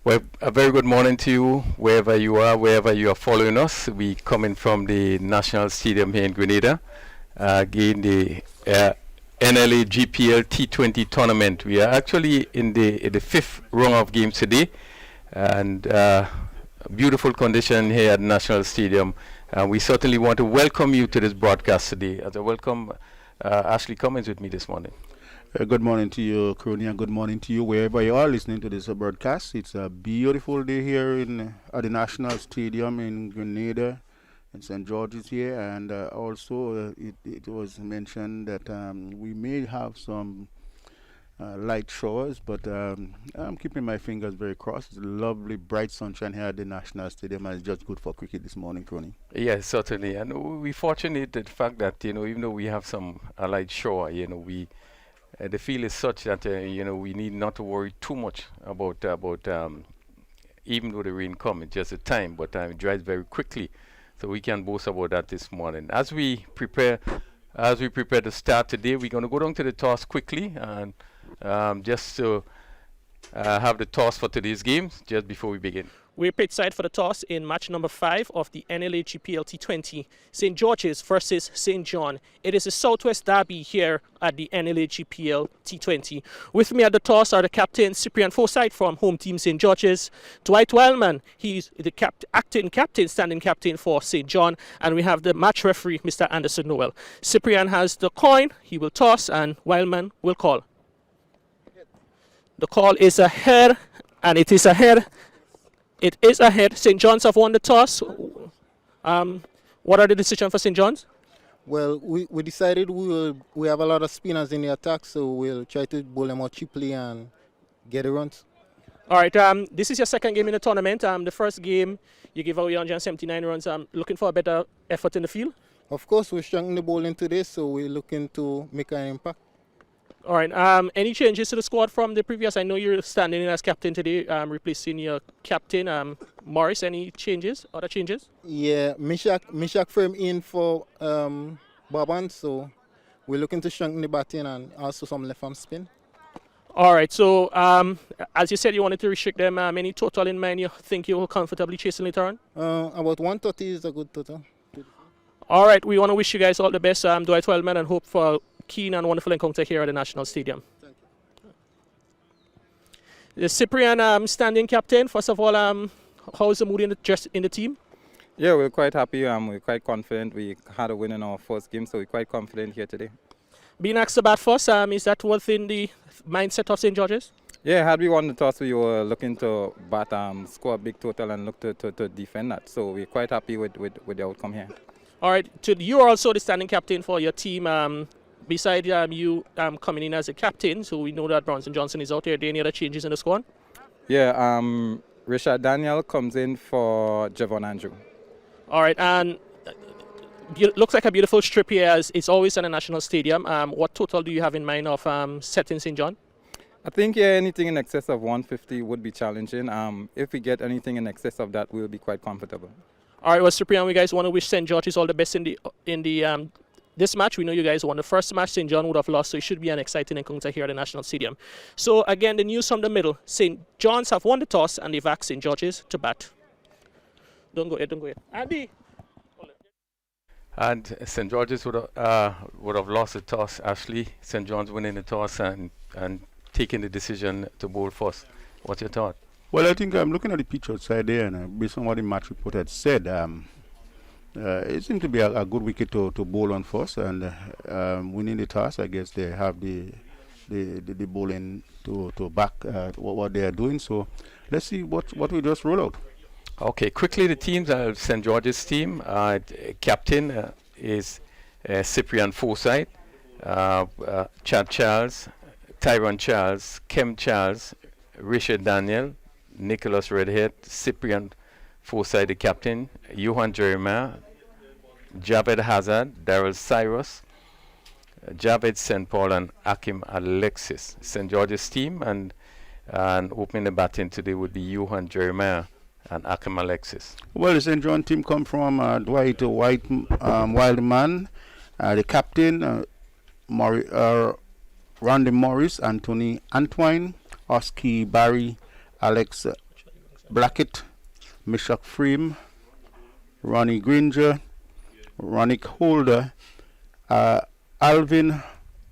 Well, a very good morning to you, wherever you are following us. We coming from the National Stadium here in Grenada, again the NLA GPL T20 tournament. We are actually in the fifth round of games today, and beautiful condition here at National Stadium. We certainly want to welcome you to this broadcast today. As I welcome Ashley Cummins with me this morning. Good morning to you, Crony, and good morning to you wherever you are listening to this broadcast. It's a beautiful day here at the National Stadium in Grenada, in St. George's here, and also it was mentioned that we may have some light showers, but I'm keeping my fingers very crossed. It's lovely, bright sunshine here at the National Stadium, and it's just good for cricket this morning, Crony. Yes, certainly, and we're fortunate the fact that even though we have some light shower, we the feel is such that we need not to worry too much about even though the rain comes, it's just a time, but it dries very quickly, so we can boast about that this morning. As we prepare to start today, we're going to go down to the toss quickly and just to have the toss for today's games just before we begin. We're pitch side for the toss in match number 5 of the NLA GPL T20. St. George's versus St. John. It is a Southwest derby here at the NLA GPL T20. With me at the toss are the captain Cyprian Forsyth from home team St. George's, Dwight Wildman, he's the standing captain for St. John, and we have the match referee, Mr. Anderson Noel. Cyprian has the coin, he will toss, and Wildman will call. The call is a head, and it is a head. It is ahead. St. John's have won the toss. What are the decisions for St. John's? Well, we decided we have a lot of spinners in the attack, so we'll try to bowl them out cheaply and get the runs. All right. This is your second game in the tournament. The first game you gave away 179 runs. Looking for a better effort in the field. Of course, we're strengthening the bowling today, so we're looking to make an impact. All right. Any changes to the squad from the previous? I know you're standing in as captain today, replacing your captain, Morris. Any changes? Other changes? Yeah, Mishak frame in for Baban, so we're looking to strengthen the batting and also some left arm spin. All right. So, as you said, you wanted to restrict them. Any total in mind you think you will comfortably chase later on? About 130 is a good total. All right. We want to wish you guys all the best, Dwight Wellman, and hope for keen and wonderful encounter here at the National Stadium. Thank you. The Cyprian standing captain, first of all, how's the mood in the team? Yeah, we're quite happy. We're quite confident. We had a win in our first game, so we're quite confident here today. Being asked to bat first, is that within the mindset of St. George's? Yeah, had we won the toss, we were looking to bat, score a big total and look to defend that. So we're quite happy with the outcome here. All right, you are also the standing captain for your team. Besides you coming in as a captain, so we know that Bronson Johnson is out there. Are there any other changes in the squad? Yeah, Richard Daniel comes in for Javon Andrew. All right, and looks like a beautiful strip here, as it's always at a national stadium. What total do you have in mind of setting St. John? I think anything in excess of 150 would be challenging. If we get anything in excess of that, we'll be quite comfortable. All right, well, Cyprian, we guys want to wish St. George's all the best in the this match. We know you guys won the first match. St. John would have lost, so it should be an exciting encounter here at the National Stadium. So again, the news from the middle: St. John's have won the toss and they've asked St. George's to bat. Don't go yet. Andy. And St. George's would have lost the toss. Ashley, St. John's winning the toss and taking the decision to bowl first. What's your thought? Well, I think I'm looking at the pitch outside there, and based on what the match report had said, it seemed to be a good wicket to bowl on first, and winning the toss. I guess they have the bowling to back what they are doing. So let's see what we just roll out. Okay, quickly the teams. St. George's team. Captain is Cyprian Forsyth, Chad Charles, Tyrone Charles, Kem Charles, Richard Daniel, Nicholas Redhead, Cyprian Forsyth the captain, Johan Jeremiah, Javed Hazard, Daryl Cyrus, Javed St. Paul, and Akim Alexis. St. George's team, and opening the batting today would be Johan Jeremiah and Akim Alexis. Well, the St. John team come from Dwight Wildman, the captain, Randy Morris, Anthony Antwine, Oski Barry, Alex Blackett, Mishak Frame, Ronnie Granger, Ronick Holder, Alvin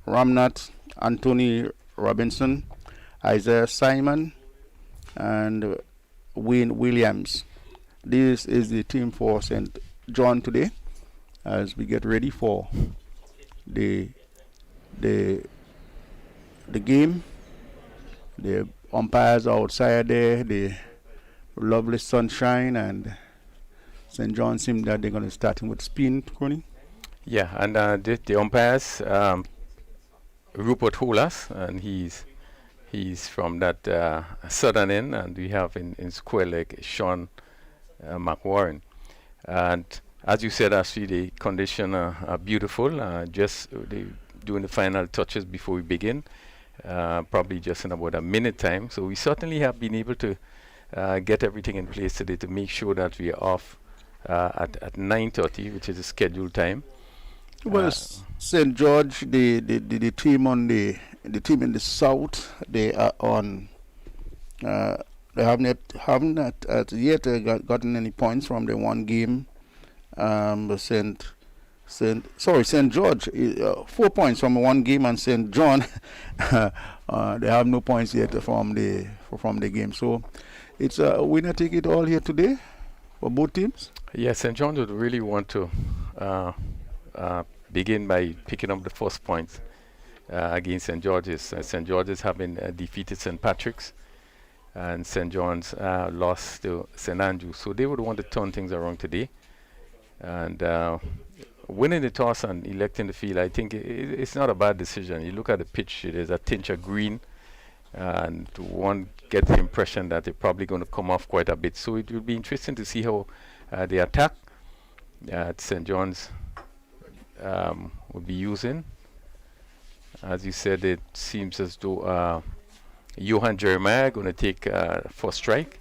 Ramnath, Anthony Robinson, Isaiah Simon, and Wayne Williams. This is the team for St. John today as we get ready for the game. The umpires are outside there, the lovely sunshine, and St. John seems that they're going to start with spin, Crony. Yeah, and the umpires, Rupert Holas, and he's from that southern end, and we have in square leg Sean McWarren. And as you said, actually, the conditions are beautiful. Just doing the final touches before we begin, probably just in about a minute time. So we certainly have been able to get everything in place today to make sure that we are off at 9:30, which is the scheduled time. Well, St. George, the team on the team in the south, they are on. They haven't yet gotten any points from the one game. St. George, 4 points from one game, and St. John, they have no points yet from the game. So it's a winner take it all here today for both teams. Yes, St. John would really want to begin by picking up the first points against St. George's. St. George's having defeated St. Patrick's, and St. John's lost to St. Andrews. So they would want to turn things around today. And winning the toss and electing the field, I think it's not a bad decision. You look at the pitch, there's a tinge of green, and one gets the impression that they're probably going to come off quite a bit. So it will be interesting to see how they attack at St. John's will be using. As you said, it seems as though Johan Jeremiah going to take first strike,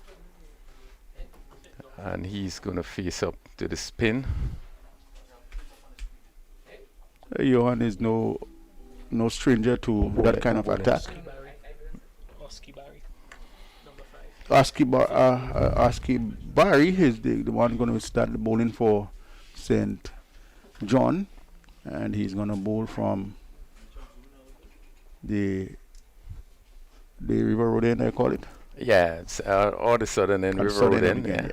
and he's going to face up to the spin. Johan is no stranger to that kind of attack. Oski Barry is the one going to start the bowling for St. John, and he's going to bowl from the River Road end, I call it. Yeah, it's all the southern end, River Road end. Yeah.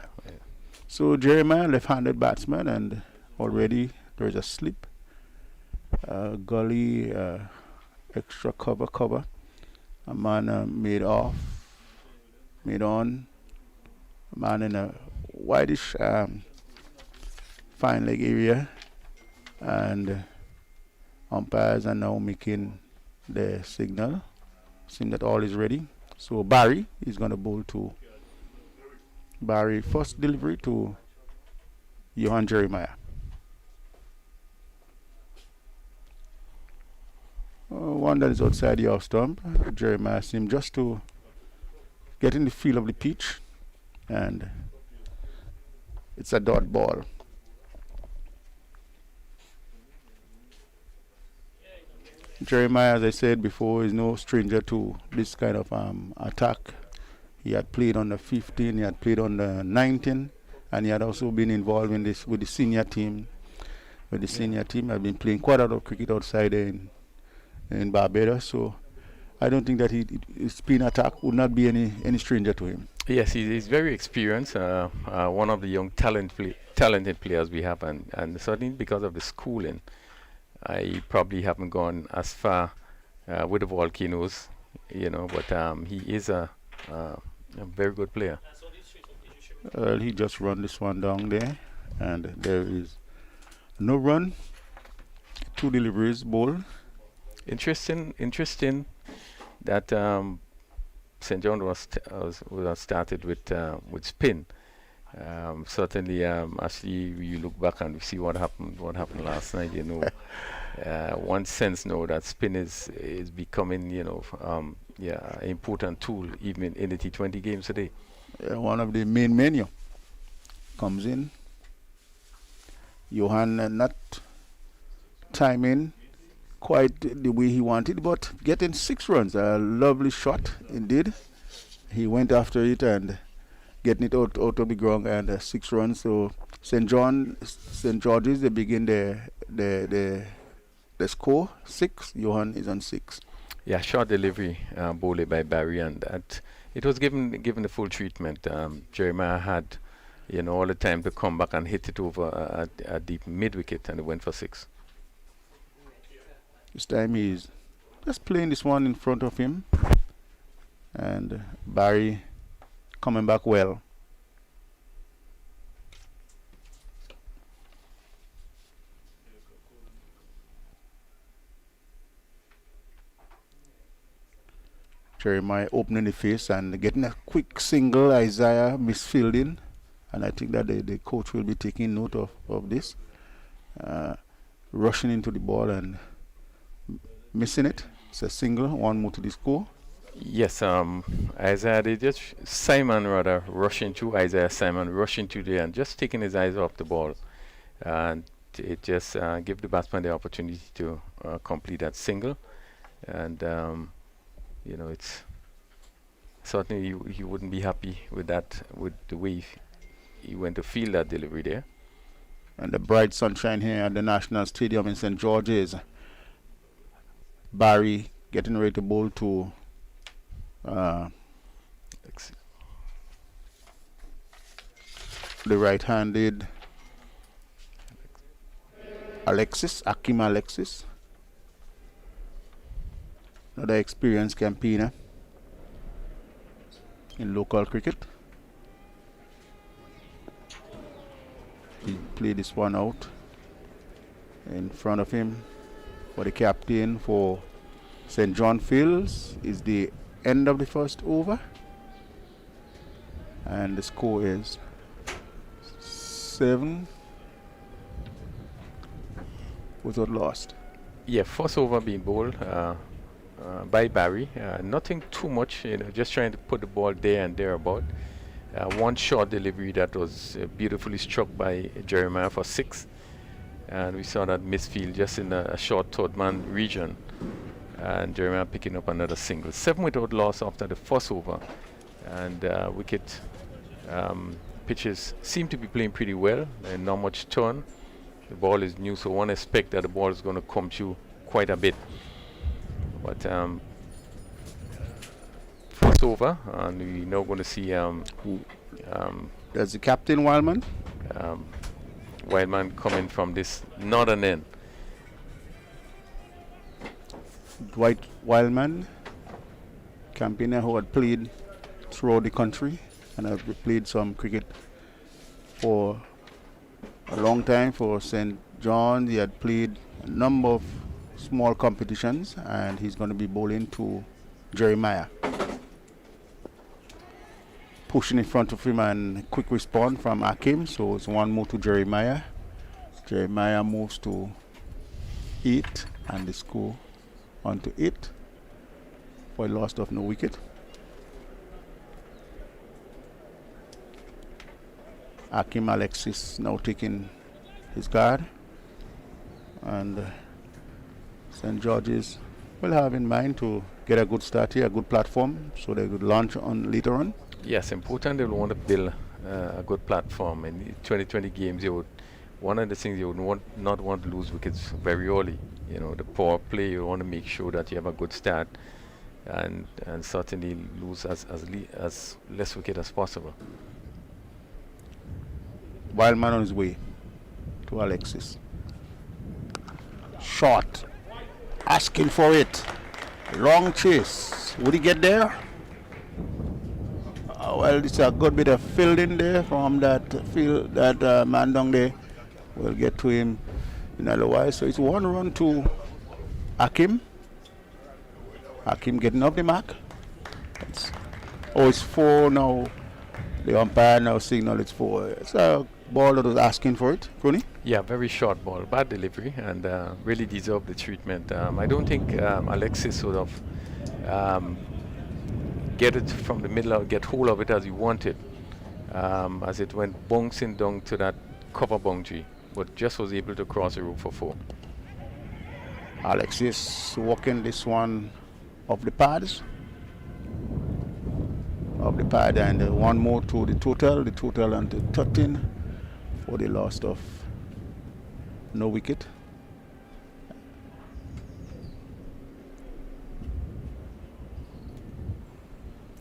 So Jeremiah, left-handed batsman, and already there is a slip. Gully, extra cover. A man made on. A man in a whitish fine leg area, and umpires are now making the signal. Seems that all is ready. So Barry is going to bowl to Barry, first delivery to Johan Jeremiah. One that is outside the off stump. Jeremiah seems just to get in the feel of the pitch, and it's a dot ball. Jeremiah, as I said before, is no stranger to this kind of attack. He had played on the 15, he had played on the 19, and he had also been involved in this with the senior team. With the senior team, I've been playing quite a lot of cricket outside in Barbados, so I don't think that his spin attack would not be any stranger to him. Yes, he's very experienced. One of the young talented players we have, and certainly because of the schooling, I probably haven't gone as far with the Volcanoes, but he is a very good player. He just run this one down there, and there is no run. 2 deliveries, ball. Interesting that St. John was started with spin. Certainly, actually, you look back and we see what happened last night. One sense now that spin is becoming an important tool even in the T20 games today. One of the main menu comes in. Johan not timing quite the way he wanted, but getting 6 runs. A lovely shot indeed. He went after it and getting it out of the ground, and 6 runs. So St. George's, they begin the score 6. Johan is on 6. Yeah, short delivery bowled by Barry, and that it was given the full treatment. Jeremiah had, all the time to come back and hit it over a deep mid wicket, and it went for 6. This time he's just playing this one in front of him, and Barry coming back well. Jeremiah opening the face and getting a quick single. Isaiah misfielding, and I think that the coach will be taking note of this. Rushing into the ball and missing it. It's a single, 1 more to the score. Yes, Isaiah, Simon rushing to Isaiah. Simon rushing to there and just taking his eyes off the ball, and it just give the batsman the opportunity to complete that single, and it's certainly he wouldn't be happy with that, with the way he went to field that delivery there. And the bright sunshine here at the National Stadium in St. George's. Barry getting ready to bowl to the right-handed Akim Alexis. Another experienced campaigner in local cricket. He played this one out. In front of him, for the captain for St. John Fields, is the end of the first over. And the score is 7 without lost. Yeah, first over being bowled by Barry. Nothing too much, just trying to put the ball there and thereabout. One short delivery that was beautifully struck by Jeremiah for 6. And we saw that misfield just in a short third man region. And Jeremiah picking up another single. 7 without loss after the first over. And wicket pitches seem to be playing pretty well and not much turn. The ball is new, so one expect that the ball is going to come to quite a bit. But first over, and we're now going to see There's the captain, Wildman. Wildman coming from this northern end. Dwight Wildman, campaigner who had played throughout the country and have played some cricket for a long time for St. John's. He had played a number of small competitions, and he's going to be bowling to Jeremiah. Pushing in front of him, and quick response from Akim, so it's 1 more to Jeremiah. Jeremiah moves to 8, and the score on to 8 for a loss of no wicket. Akim Alexis now taking his guard, and St. George's will have in mind to get a good start here, a good platform, so they could launch on later on. Yes, important. They will want to build a good platform. In 2020 games, one of the things you would not want to lose wickets very early. The power play, you want to make sure that you have a good start, and certainly lose as less wicket as possible. Wildman on his way to Alexis. Shot. Asking for it. Long chase. Would he get there? Well, it's a good bit of fielding there from that man down there. We'll get to him in a little while. So it's 1 run to Akim. Akim getting up the mark. It's 4 now. The umpire now signal it's 4. It's a ball that was asking for it, Crony. Yeah, very short ball, bad delivery, and really deserved the treatment. I don't think Alexis would have get it from the middle or get hold of it as he wanted, as it went bouncing down to that cover boundary, but just was able to cross the rope for 4. Alexis walking this one off the pads. of the pad, and one more to the total and to 13 for the loss of no wicket.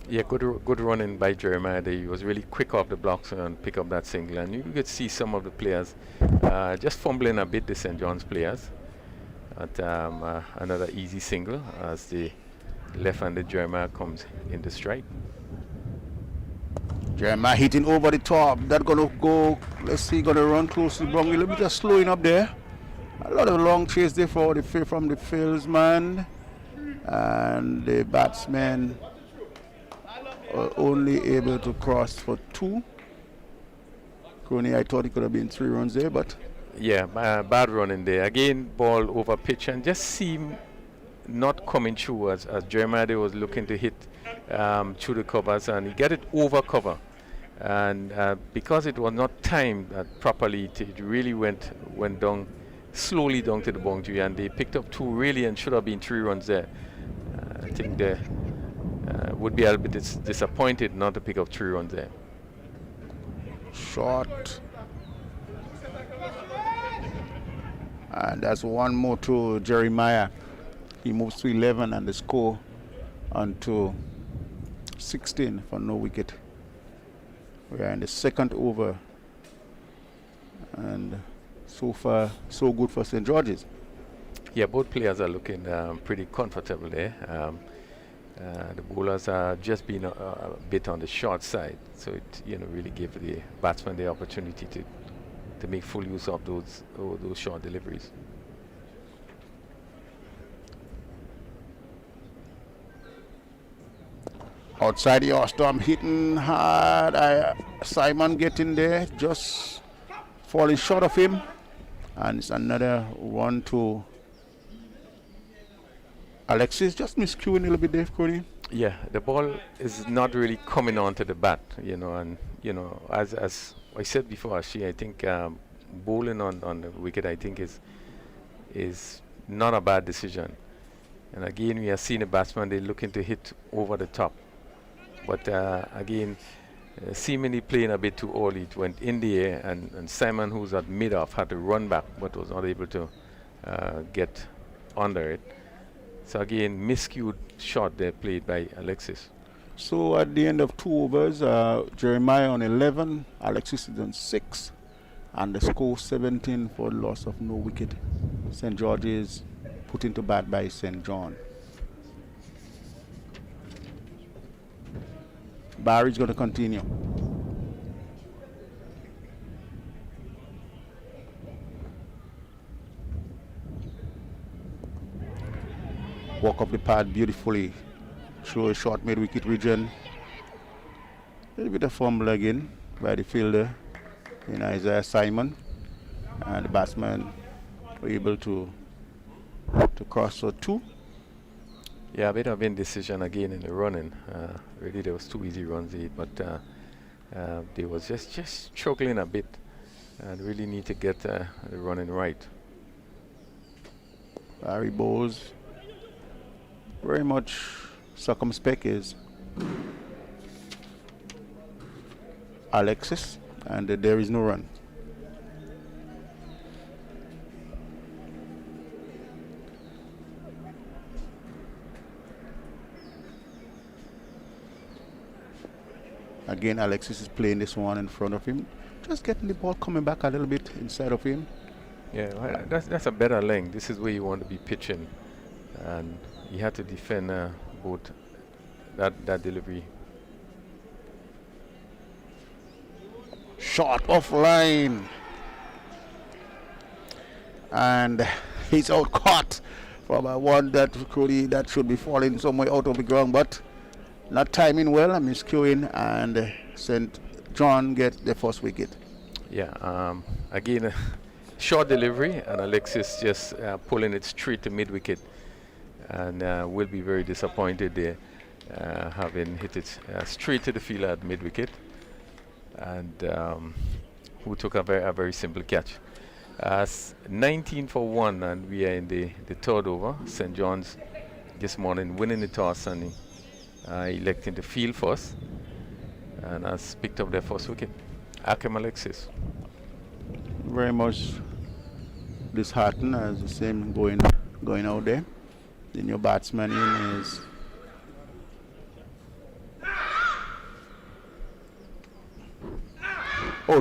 Yeah, good running by Jeremiah. He was really quick off the blocks and pick up that single. And you could see some of the players just fumbling a bit, the St. John's players. At another easy single as the left-handed Jeremiah comes into strike. Jeremiah hitting over the top. That's gonna go. Let's see, gonna run close to the boundary. A little bit of slowing up there. A lot of long chase there for the from the fieldsman, and the batsman only able to cross for 2. Crony, I thought it could have been 3 runs there, but yeah, bad running there. Again, ball over pitch and just seemed not coming through as Jeremiah was looking to hit through the covers, and he got it over cover. And because it was not timed properly, it really went down slowly down to the boundary, and they picked up 2 really, and should have been 3 runs there. I think they would be a little bit disappointed not to pick up 3 runs there. short. And that's one more to Jeremiah. He moves to 11 and the score onto 16 for no wicket. We are in the second over. And so far, so good for St. George's. Yeah, both players are looking pretty comfortable there. The bowlers are just being a bit on the short side, so it really gave the batsman the opportunity to make full use of those short deliveries. Outside the Ostom, hitting hard. Simon getting there, just falling short of him. And it's another one to Alexis, just miscuing a little bit, Dave Cody. Yeah, the ball is not really coming onto the bat, and as I said before, I think bowling on the wicket, I think is not a bad decision. And again, we are seeing a batsman, they're looking to hit over the top. But again, seemingly playing a bit too early. It went in the air, and Simon, who's at mid-off, had to run back, but was not able to get under it. So again, miscued shot there played by Alexis. So at the end of 2 overs, Jeremiah on 11, Alexis is on 6, and the score 17 for the loss of no wicket. St. George's put into bat by St. John. Barry's going to continue. Walk up the pad beautifully through a short mid-wicket region. A little bit of fumble again by the fielder in Isaiah Simon, and the batsman were able to cross for 2. Yeah, a bit of indecision again in the running. Really, there was 2 easy runs, but they was just struggling a bit, and really need to get the running right. Barry bowls very much circumspect is Alexis, and there is no run. Again, Alexis is playing this one in front of him, just getting the ball coming back a little bit inside of him. Yeah, well, that's a better length. This is where you want to be pitching, and you have to defend both that delivery. Shot offline, and he's out caught from a one that should be falling somewhere out of the ground, but not timing well. I'm miscuing, and St. John get the first wicket. Yeah, again, short delivery, and Alexis just pulling it straight to mid-wicket, and will be very disappointed there, having hit it straight to the fielder at mid-wicket, and who took a very simple catch. 19 for 1, and we are in the third over. St. John's this morning winning the toss and electing to field first, and has picked up their first wicket. Akim Alexis. Very much disheartened as the same going out there. The new batsman in is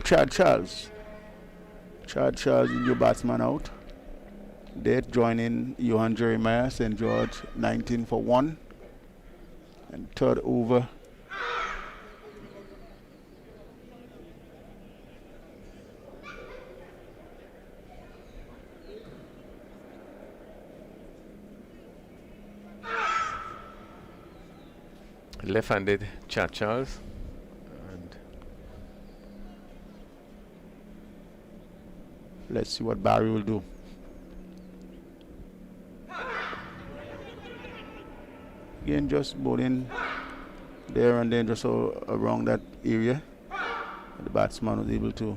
Chad Charles. Chad Charles, the new batsman out. They joining Johan Jeremiah, St. George, 19 for 1. And third over. Left-handed Chad Charles. And let's see what Barry will do. Again, just bowling there and then, just around that area. The batsman was able to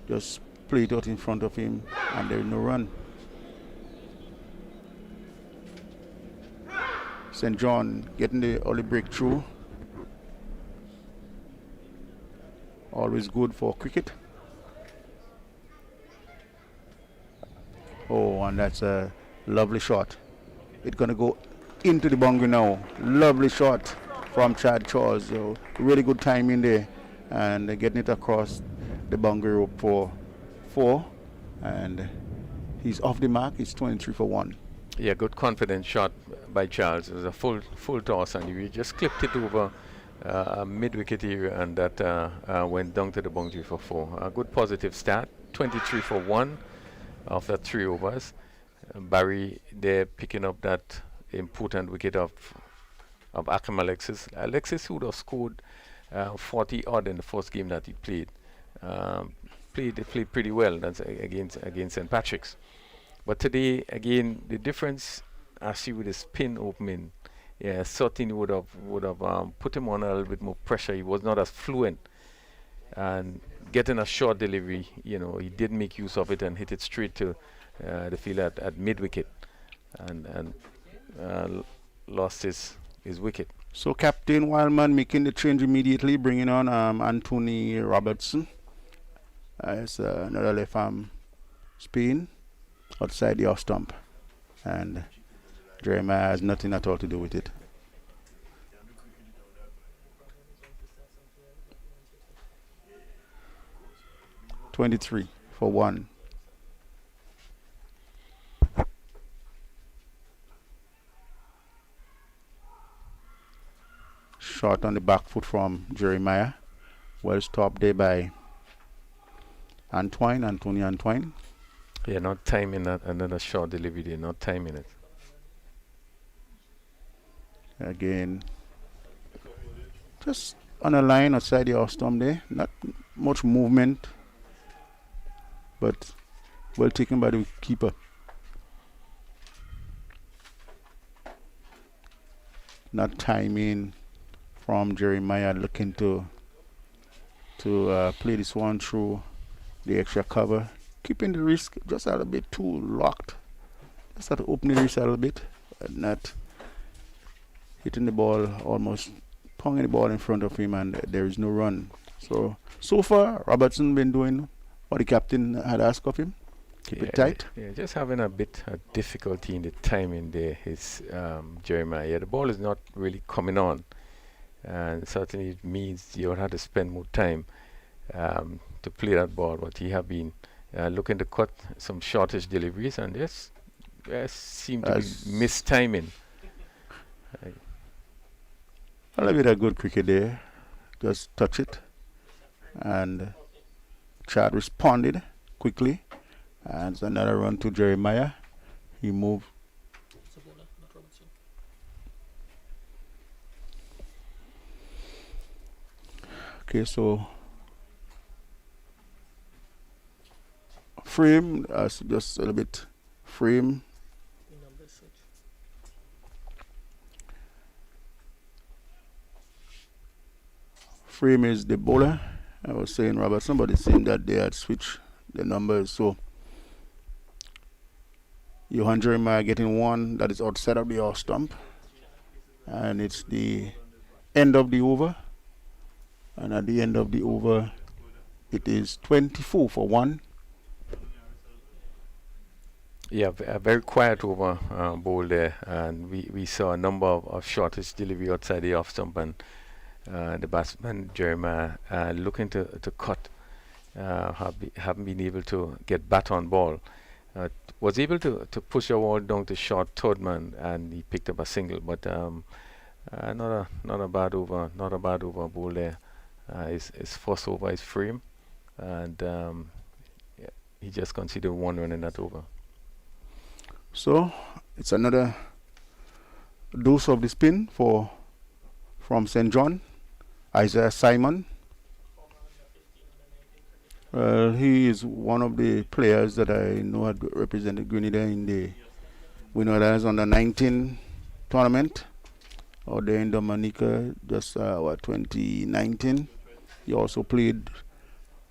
just play it out in front of him, and there is no run. St. John getting the early breakthrough. Always good for cricket. Oh, and that's a lovely shot. It's going to go into the boundary now. Lovely shot from Chad Charles. So really good timing there. And getting it across the boundary rope for 4. And he's off the mark. It's 23 for 1. yeah, good confident shot by Charles. It was a full toss, and he just clipped it over a mid-wicket area, and that went down to the boundary for 4. A good positive start. 23 for 1 after 3 overs. Barry there picking up that important wicket of Akim Alexis. Alexis would have scored 40 odd in the first game that he played. Played pretty well. That's against St. Patrick's. But today, again, the difference, actually, with his spin opening, yeah, certainly would have put him on a little bit more pressure. He was not as fluent, and getting a short delivery, he did make use of it and hit it straight to the field at mid wicket, and lost his wicket. So Captain Wildman making the change immediately, bringing on Anthony Robertson as another left arm spin outside the off stump, and Jeremiah has nothing at all to do with it. (23 for 1). Shot on the back foot from Jeremiah. Well stopped there by Anthony Antoine. Yeah, not timing that, another short delivery there, not timing it. Again, just on a line outside the off stump there. Not much movement, but well taken by the keeper. Not timing from Jeremiah, looking to play this one through the extra cover, keeping the risk just a little bit too locked. Just have to open the wrist a little bit and not hitting the ball, almost ponging the ball in front of him, and there is no run. So far, Robertson been doing what the captain had asked of him. Keep it tight. Yeah, just having a bit of difficulty in the timing there. His Jeremiah. Yeah, the ball is not really coming on, and certainly it means you'll have to spend more time to play that ball. But he have been looking to cut some shortish deliveries, and just seem to be mistiming. A little bit of good cricket there. Just touch it, and Chad responded quickly. And it's another run to Jeremiah. He moved. Okay, so frame, just a little bit frame. Frame is the bowler. I was saying Robertson, but it seemed that they had switched the numbers. So Johan Jeremiah getting one that is outside of the off stump, and it's the end of the over. And at the end of the over, it is 24 for 1. Yeah, a very quiet over bowl there, and we saw a number of shortish delivery outside the off stump, and the batsman Jeremiah looking to cut, haven't been able to get bat on ball. Was able to push the ball down to short third man, and he picked up a single, but not a bad over, ball there. His first over is frame, and yeah, he just considered 1 run in that over. So it's another dose of the spin from St. John, Isaiah Simon. He is one of the players that I know had represented Grenada in the Winners Under 19 tournament out there in Dominica, just 2019. He also played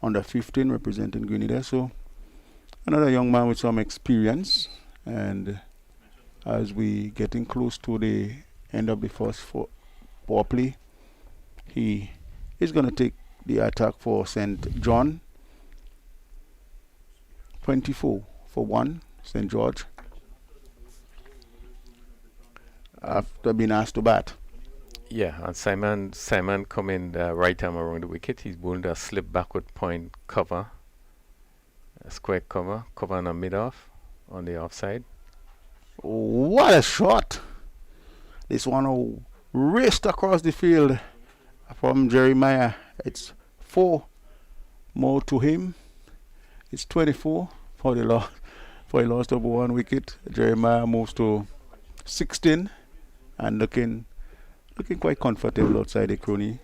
under 15 representing Grenada. So another young man with some experience. And as we getting close to the end of the first power play, he is going to take the attack for St. John. 24 for 1, St. George, after being asked to bat. Yeah, and Simon come in the right arm around the wicket. He's bowled a slip backward point cover, a square cover on a mid-off on the offside. What a shot! This one raced across the field from Jeremiah. It's 4 more to him. It's 24 for the loss. For he lost over 1 wicket. Jeremiah moves to 16 and looking quite comfortable outside the crony.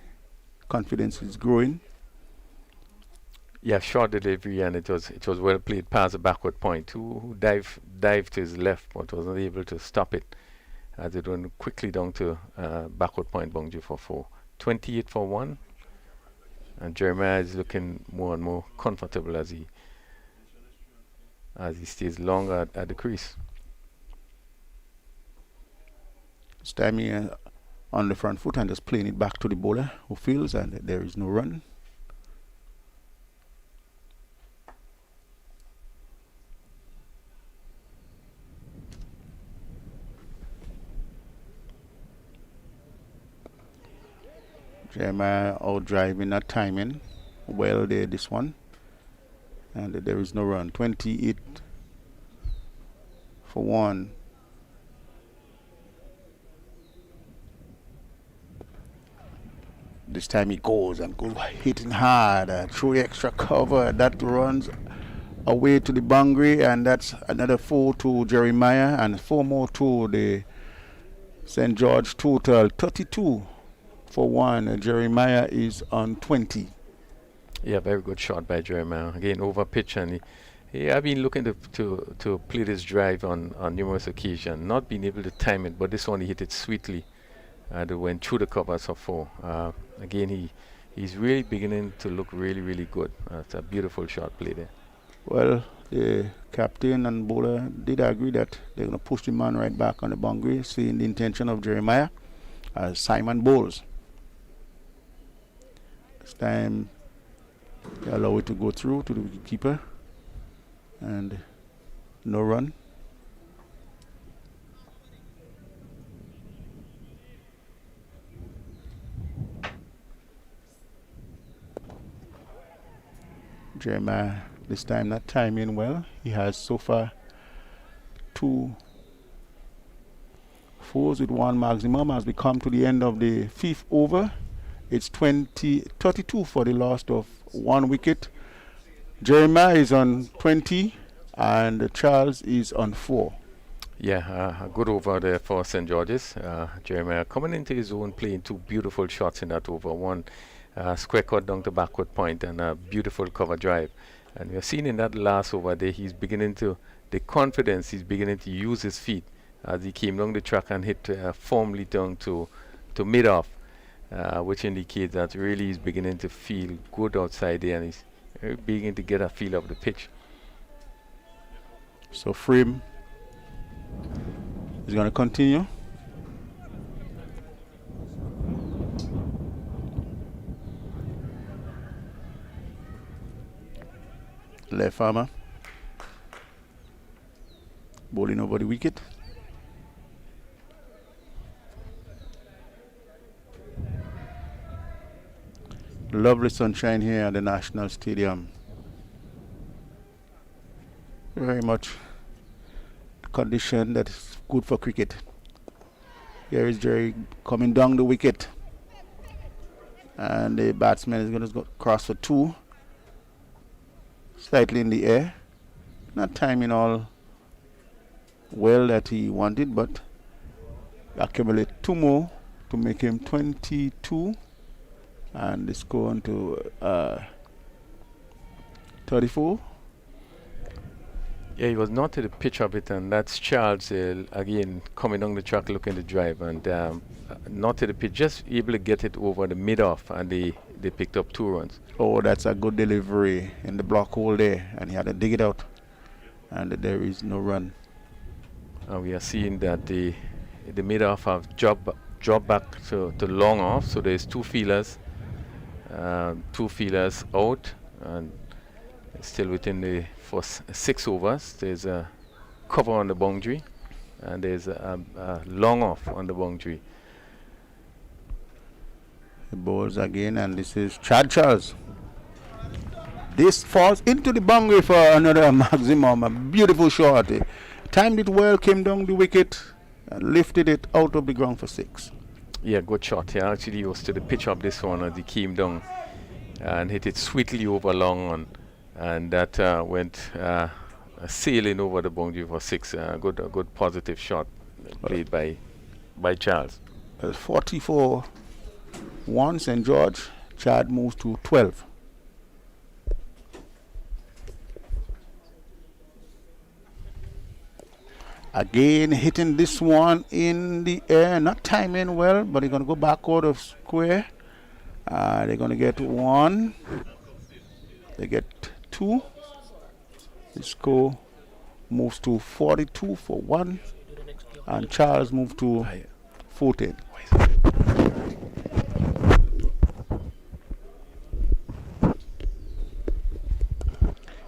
Confidence is growing. Yeah, short delivery, and it was well played past the backward point. Who dived to his left, but was not able to stop it as it went quickly down to backward point boundary for 4. 28 for 1, and Jeremiah is looking more and more comfortable as he stays long at the crease. This time he on the front foot and just playing it back to the bowler who fields, and there is no run. Jeremiah out driving, that timing well there, this one, and there is no run. 28 for 1. This time he goes hitting hard, through the extra cover that runs away to the boundary, and that's another 4 to Jeremiah and 4 more to the St. George. Total 32 for 1. Jeremiah is on 20. Yeah, very good shot by Jeremiah. Again, over pitch, and he have been looking to play this drive on numerous occasions, not being able to time it, but this one he hit it sweetly. They went through the covers for 4. Again, he's really beginning to look really, really good. It's a beautiful shot play there. Well, the captain and bowler did agree that they're going to push the man right back on the boundary, seeing the intention of Jeremiah as Simon bowls. This time, they allow it to go through to the wicketkeeper, and no run. Jeremiah this time not timing well. He has so far 2 4s with 1 maximum. As we come to the end of the 5th over, it's 32 for the loss of 1 wicket. Jeremiah is on 20 and Charles is on 4. Yeah, a good over there for St. George's. Jeremiah coming into his own, playing 2 beautiful shots in that over. One square cut down to backward point and a beautiful cover drive. And we have seen in that last over there, he's beginning to, the confidence, he's beginning to use his feet as he came down the track and hit firmly down to mid-off, which indicates that really he's beginning to feel good outside there, and he's beginning to get a feel of the pitch. So frame is going to continue. left armer. Bowling over the wicket. Lovely sunshine here at the National Stadium. Very much condition that is good for cricket. Here is Jerry coming down the wicket. And the batsman is going to cross for 2. Slightly in the air. Not timing all well that he wanted, but accumulate 2 more to make him 22. And this go on to 34. Yeah, he was not to the pitch of it, and that's Charles again coming down the track looking to drive, and not to the pitch, just able to get it over the mid-off, and they picked up 2 runs. Oh, that's a good delivery in the block hole there, and he had to dig it out, and there is no run. And we are seeing that the mid-off have dropped back to long off, so there's 2 fielders out, and still within the first 6 overs. There's a cover on the boundary, and there's a long off on the boundary. The balls again, and this is Chad Charles. This falls into the boundary for another maximum. A beautiful shot. Timed it well, came down the wicket, and lifted it out of the ground for 6. Yeah, good shot. He actually was to the pitch of this one as he came down and hit it sweetly over long on, and that went sailing over the boundary for 6. A good positive shot played by Charles. 44-1 St. George. Chad moves to 12. Again hitting this one in the air, not timing well, but they're going to go back out of square. They're going to get 1. They get 2. The score moves to 42 for 1, and Charles moves to 14.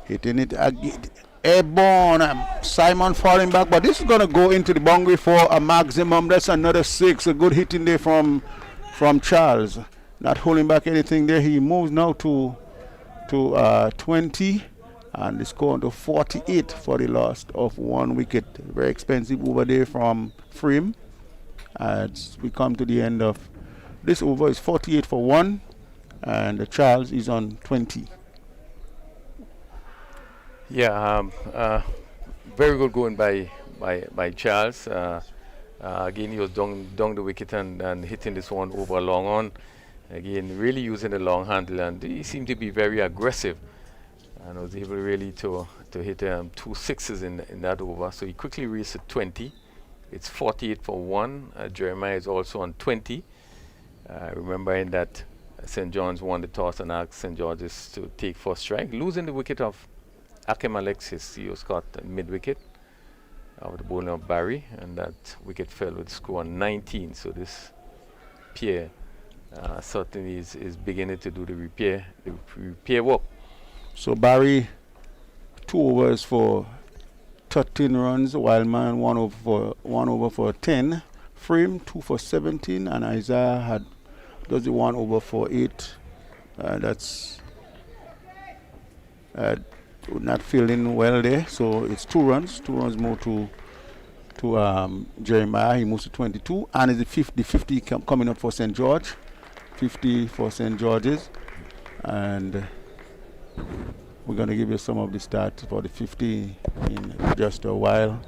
Hitting it again. Airborne, Simon falling back, but this is going to go into the boundary for a maximum. That's another 6. A good hit in there from Charles. Not holding back anything there. He moves now to 20, and the score on to 48 for the loss of 1 wicket. Very expensive over there from Frame. As we come to the end of this over, is 48 for 1, and Charles is on 20. Yeah, very good going by Charles. Again, he was down the wicket and hitting this one over long on. Again, really using the long handle, and he seemed to be very aggressive, and was able really to hit 2 6s in that over. So he quickly reached 20. It's 48 for 1. Jeremiah is also on 20. Remembering that St. John's won the toss and asked St. George's to take first strike, losing the wicket of Akim Alexis. He was caught at mid-wicket of the bowling of Barry, and that wicket fell with score 19. So this pair certainly is beginning to do the repair work. So Barry 2 overs for 13 runs, Wildman 1 over for 10, Frame 2 for 17, and Isaiah does the 1 over for 8. That's not feeling well there, so it's 2 runs. 2 runs more to Jeremiah. He moves to 22, and it's the 50 coming up for St. George. 50 for St. George's, and we're going to give you some of the stats for the 50 in just a while.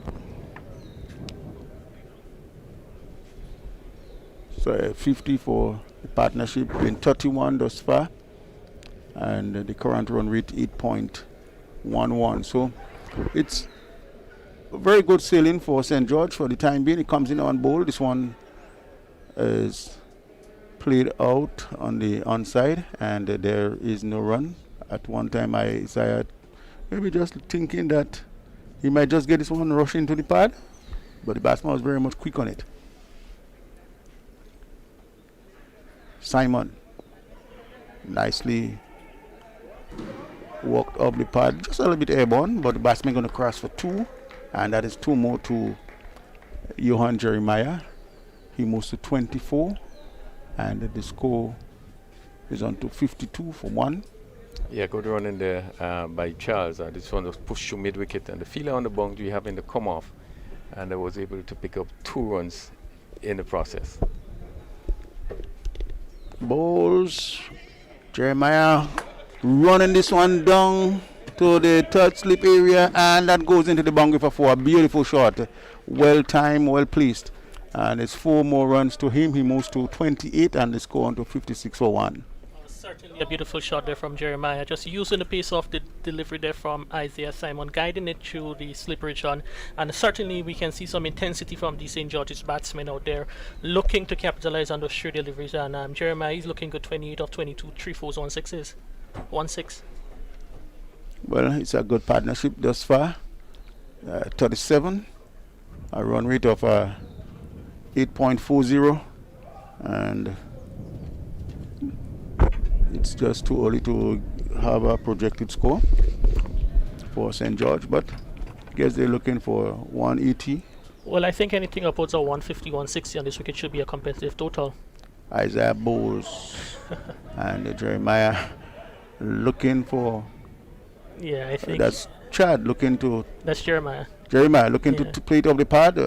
So 50 for the partnership, been 31 thus far, and the current run rate 8.11. So it's very good sailing for St. George for the time being. It comes in on bowl. This one is played out on the onside, and there is no run. At one time I started maybe just thinking that he might just get this one rush into the pad, but the batsman was very much quick on it. Simon nicely walked up the pad, just a little bit airborne, but the batsman going to cross for 2, and that is 2 more to Johan Jeremiah. He moves to 24, and the score is on to 52 for 1. Yeah, good run in there by Charles. This one was pushed to mid wicket, and the fielder on the boundary having to come off, and I was able to pick up 2 runs in the process. Bowls. Jeremiah running this one down to the third slip area, and that goes into the boundary for 4. A beautiful shot. Well timed, well placed. And it's 4 more runs to him. He moves to 28, and the score on to 56 for 1. Certainly a beautiful shot there from Jeremiah, just using the pace of the delivery there from Isaiah Simon, guiding it through the slippery run, and certainly we can see some intensity from the St. George's batsmen out there looking to capitalize on those short deliveries, and Jeremiah is looking good, 28 of 22, 3 4s, 1 6s, 1 6. Well, it's a good partnership thus far. 37, a run rate of 8.40, and it's just too early to have a projected score for St. George, but I guess they're looking for 180. Well, I think anything upwards of 150, 160 on this wicket should be a competitive total. Isaiah Bowles and Jeremiah looking for. Yeah, I think That's Chad looking to. that's Jeremiah. Jeremiah looking Yeah. to play it off the pad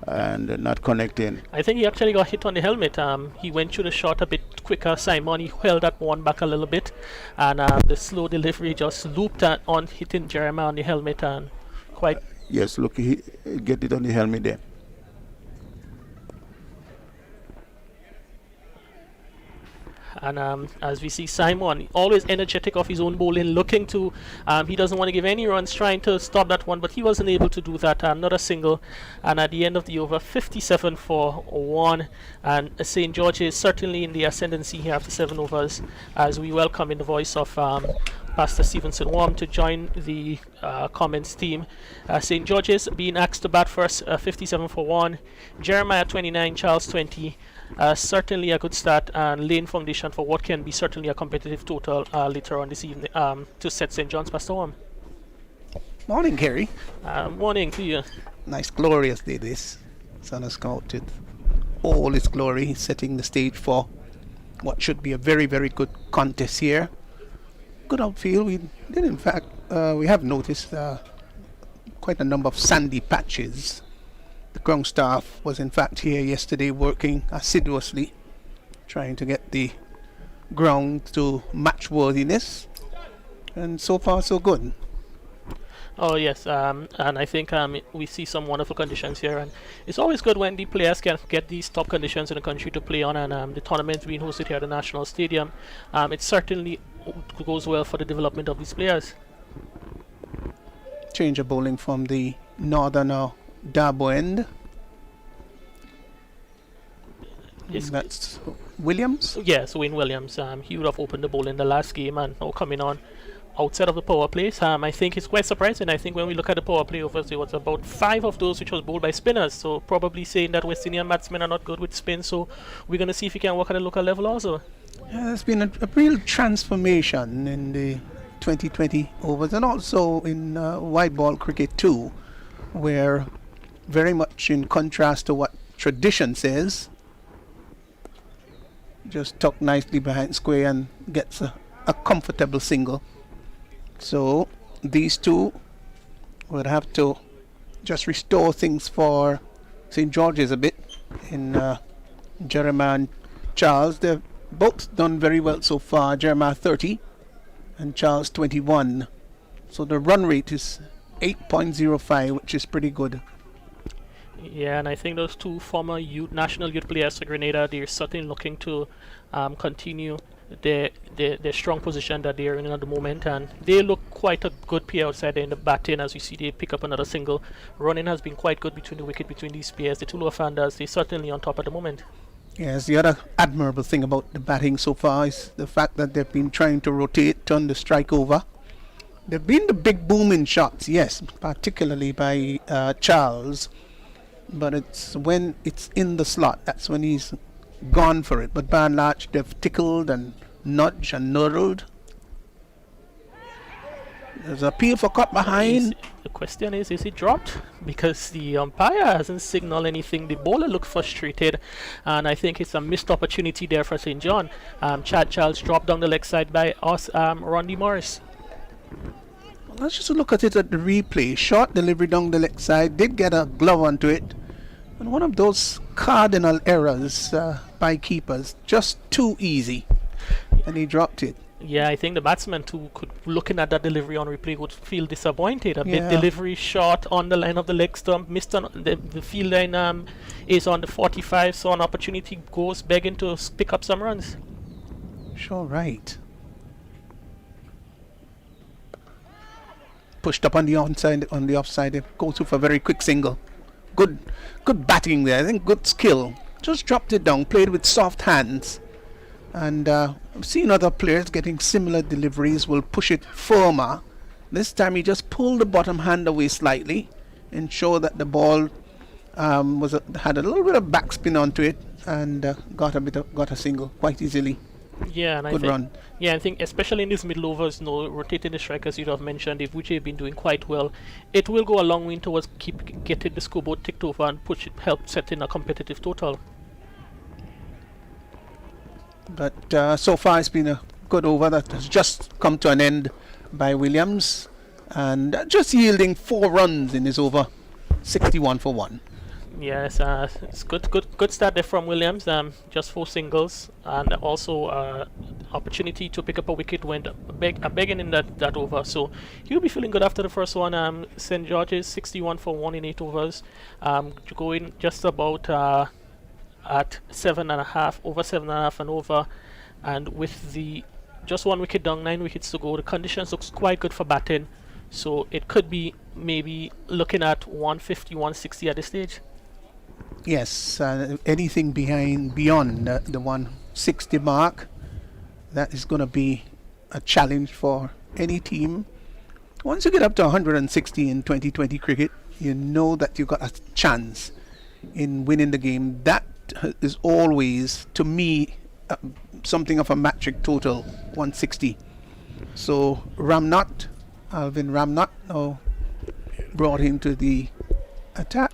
and not connecting. I think he actually got hit on the helmet. He went through the shot a bit quicker. Simon, he held that one back a little bit, and the slow delivery just looped on hitting Jeremiah on the helmet, and quite. Yes, look, he get it on the helmet there. And as we see Simon, always energetic of his own bowling, looking to, he doesn't want to give any runs, trying to stop that one, but he wasn't able to do that. Not a single. And at the end of the over, 57 for 1. And St. George is certainly in the ascendancy here after 7 overs, as we welcome in the voice of Pastor Stevenson Warm to join the comments team. St. George's being asked to bat first, 57 for 1. Jeremiah 29, Charles 20. Certainly a good start and laying foundation for what can be certainly a competitive total later on this evening to set St. John's. Pastor Warm. Morning, Kerry. Morning to you. Nice, glorious day this. Sun has come out with all its glory, setting the stage for what should be a very, very good contest here. Good outfield. We did, in fact, we have noticed quite a number of sandy patches. The ground staff was in fact here yesterday working assiduously, trying to get the ground to match worthiness, and so far so good. Oh yes, and I think we see some wonderful conditions here, and it's always good when the players can get these top conditions in the country to play on, and the tournament being hosted here at the National Stadium, it certainly goes well for the development of these players. Change of bowling from the northern Darbo end. That's Williams. Yes, Wayne Williams. He would have opened the bowl in the last game, and now coming on outside of the power plays. I think it's quite surprising. I think when we look at the power play overs, there was about 5 of those which was bowled by spinners. So probably saying that West Indian batsmen are not good with spin. So we're going to see if he can work at a local level also. Yeah, there's been a real transformation in the 2020 overs, and also in white ball cricket too, where very much in contrast to what tradition says, just tucked nicely behind square and gets a comfortable single. So these two would have to just restore things for St. George's a bit. In Jeremiah and Charles, they've both done very well so far. Jeremiah 30 and Charles 21. So the run rate is 8.05, which is pretty good. Yeah, and I think those two former national youth players for Grenada, they're certainly looking to continue their strong position that they're in at the moment, and they look quite a good pair outside there in the batting. As you see, they pick up another single. Running has been quite good between the wicket between these players. The two left-handers, they're certainly on top at the moment. Yes, the other admirable thing about the batting so far is the fact that they've been trying to rotate, turn the strike over. There've been the big booming shots, yes, particularly by Charles, but it's when it's in the slot, that's when he's gone for it. But by and large, they've tickled and nudged and nurtled. There's an appeal for cut behind. The question is it dropped? Because the umpire hasn't signaled anything. The bowler looked frustrated, and I think it's a missed opportunity there for St. John. Chad Charles dropped down the leg side by us, Rondy Morris. Well, let's just look at it at the replay. Short delivery down the leg side, did get a glove onto it. And one of those cardinal errors by keepers, just too easy. And he dropped it. Yeah, I think the batsman too looking at that delivery on replay would feel disappointed. A bit Yeah. delivery short on the line of the leg stump, missed on the field line is on the 45, so an opportunity goes begging to pick up some runs. Sure, right. Pushed up on the onside, on the offside. Goes for a very quick single. Good batting there. I think good skill. Just dropped it down. Played with soft hands. And I've seen other players getting similar deliveries. Will push it firmer. This time he just pulled the bottom hand away slightly, ensure that the ball had a little bit of backspin onto it, and got a single quite easily. Yeah, and Good run. Yeah, I think especially in these middle overs, rotating the strikers you have mentioned, if which have been doing quite well, it will go a long way towards getting the scoreboard ticked over and help setting a competitive total. But so far it's been a good over that has just come to an end by Williams, and just yielding 4 runs in his over, 61 for 1. Yes, it's good start there from Williams. Just 4 singles, and also opportunity to pick up a wicket went begging in that over. So he'll be feeling good after the first one. St. George's 61 for 1 in 8 overs, going just about at 7.5, over 7.5 and over, and with the just 1 wicket down, 9 wickets to go. The conditions looks quite good for batting, so it could be maybe looking at 150, 160 at this stage. Yes, anything beyond the 160 mark, that is going to be a challenge for any team. Once you get up to 160 in 2020 cricket, you know that you got a chance in winning the game. That is always, to me, something of a metric total, 160. So Alvin Ramnott now brought him to the attack.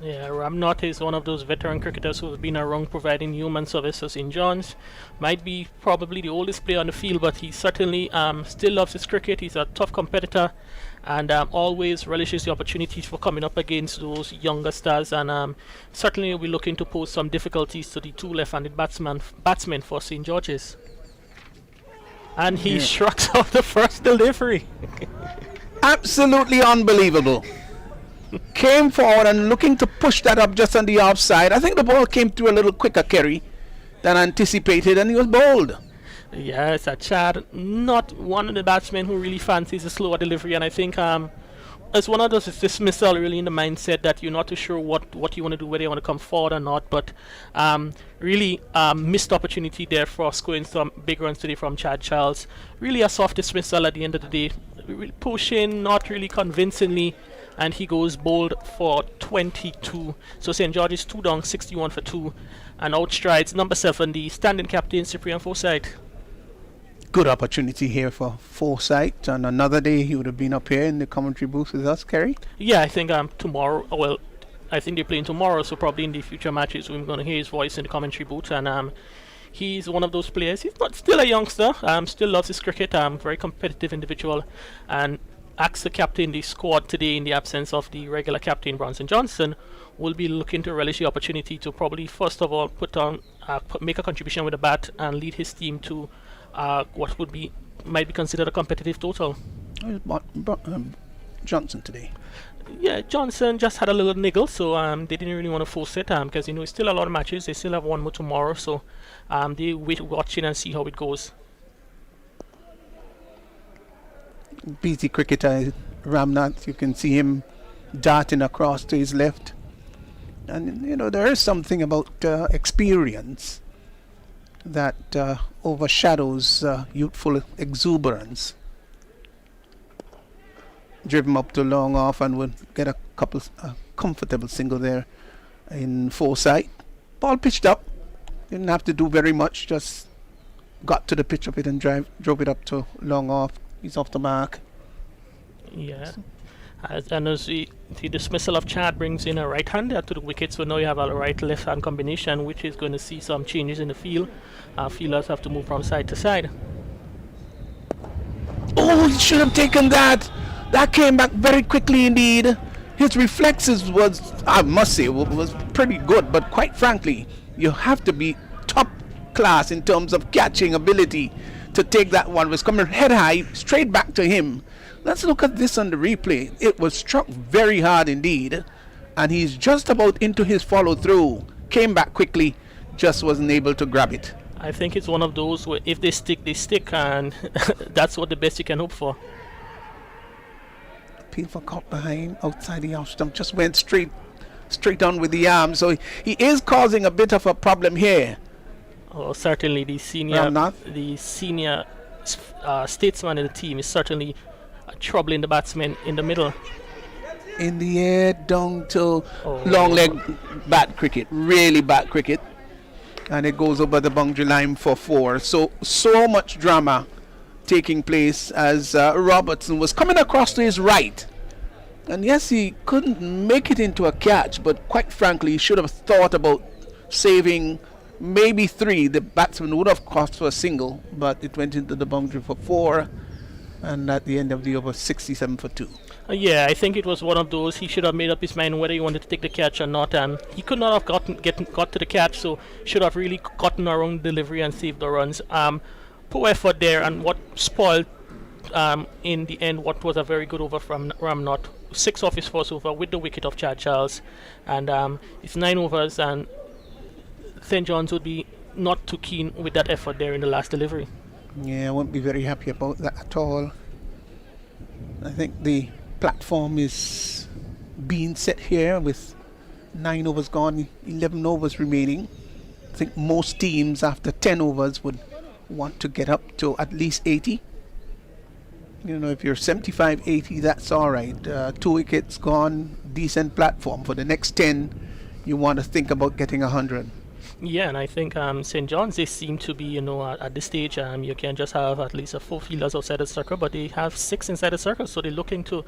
Yeah, Ramnott is one of those veteran cricketers who has been around providing human services in Johns. Might be probably the oldest player on the field, but he certainly still loves his cricket. He's a tough competitor, and always relishes the opportunities for coming up against those younger stars, and certainly will be looking to pose some difficulties to the 2 left-handed batsmen for St. George's. And he shrugs off the first delivery. Absolutely unbelievable. Came forward and looking to push that up just on the offside. I think the ball came through a little quicker, Kerry, than anticipated, and he was bowled. Yes, Chad, not one of the batsmen who really fancies a slower delivery, and I think it's one of those dismissal really in the mindset that you're not too sure what you want to do, whether you want to come forward or not, but really missed opportunity there for scoring some big runs today from Chad Charles. Really a soft dismissal at the end of the day, really pushing, not really convincingly, and he goes bowled for 22. So St. George's 2 down, 61 for 2, and outstrides number 7, the standing captain Cyprian Forsyth. Good opportunity here for Forsyth, and another day he would have been up here in the commentary booth with us, Kerry. Yeah, I think tomorrow, well, I think they're playing tomorrow, so probably in the future matches we're going to hear his voice in the commentary booth, and he's one of those players. He's not still a youngster, still loves his cricket, very competitive individual, and acts the captain, the squad today in the absence of the regular captain Bronson Johnson, will be looking to relish the opportunity to probably first of all make a contribution with a bat and lead his team to what might be considered a competitive total. Johnson today. Yeah, Johnson just had a little niggle, so they didn't really want to force it, because it's still a lot of matches. They still have one more tomorrow, so they wait watching and see how it goes. Busy cricketer Ramnath, you can see him darting across to his left, and there is something about experience that overshadows youthful exuberance. Driven up to long off and would get a comfortable single there in Forsyth. Ball pitched up, didn't have to do very much, just got to the pitch of it and drove it up to long off. He's off the mark. Yeah. And as the dismissal of Chad brings in a right-hander to the wicket, so now you have a right-left-hand combination, which is going to see some changes in the field. Fielders have to move from side to side. Oh, he should have taken that. That came back very quickly indeed. His reflexes was, I must say, was pretty good. But quite frankly, you have to be top class in terms of catching ability to take that one. It was coming head high, straight back to him. Let's look at this on the replay. It was struck very hard indeed. And he's just about into his follow-through. Came back quickly, just wasn't able to grab it. I think it's one of those where if they stick, and that's what the best you can hope for. Appeal for caught behind, outside the off stump, just went straight on with the arm. So he is causing a bit of a problem here. Oh, certainly the senior statesman in the team is certainly troubling the batsman in the middle. In the air, down to long leg, bad cricket, really bad cricket. And it goes over the boundary line for 4. So much drama taking place as Robertson was coming across to his right. And yes, he couldn't make it into a catch, but quite frankly, he should have thought about saving maybe 3. The batsman would have cost for a single, but it went into the boundary for 4. And at the end of the over, 67 for 2. Yeah, I think it was one of those. He should have made up his mind whether he wanted to take the catch or not. He could not have got to the catch, so should have really gotten a wrong delivery and saved the runs. Poor effort there, and what spoiled in the end what was a very good over from Ramnot. 6 off his first over with the wicket of Chad Charles, and it's 9 overs, and St. John's would be not too keen with that effort there in the last delivery. Yeah, I won't be very happy about that at all. I think the platform is being set here with 9 overs gone, 11 overs remaining. I think most teams after 10 overs would want to get up to at least 80. You know, if you're 75, 80, that's all right. 2 wickets gone, decent platform. For the next 10, you want to think about getting 100. Yeah, and I think St. John's, they seem to be, at this stage, you can just have at least 4 fielders outside the circle, but they have 6 inside the circle, so they're looking to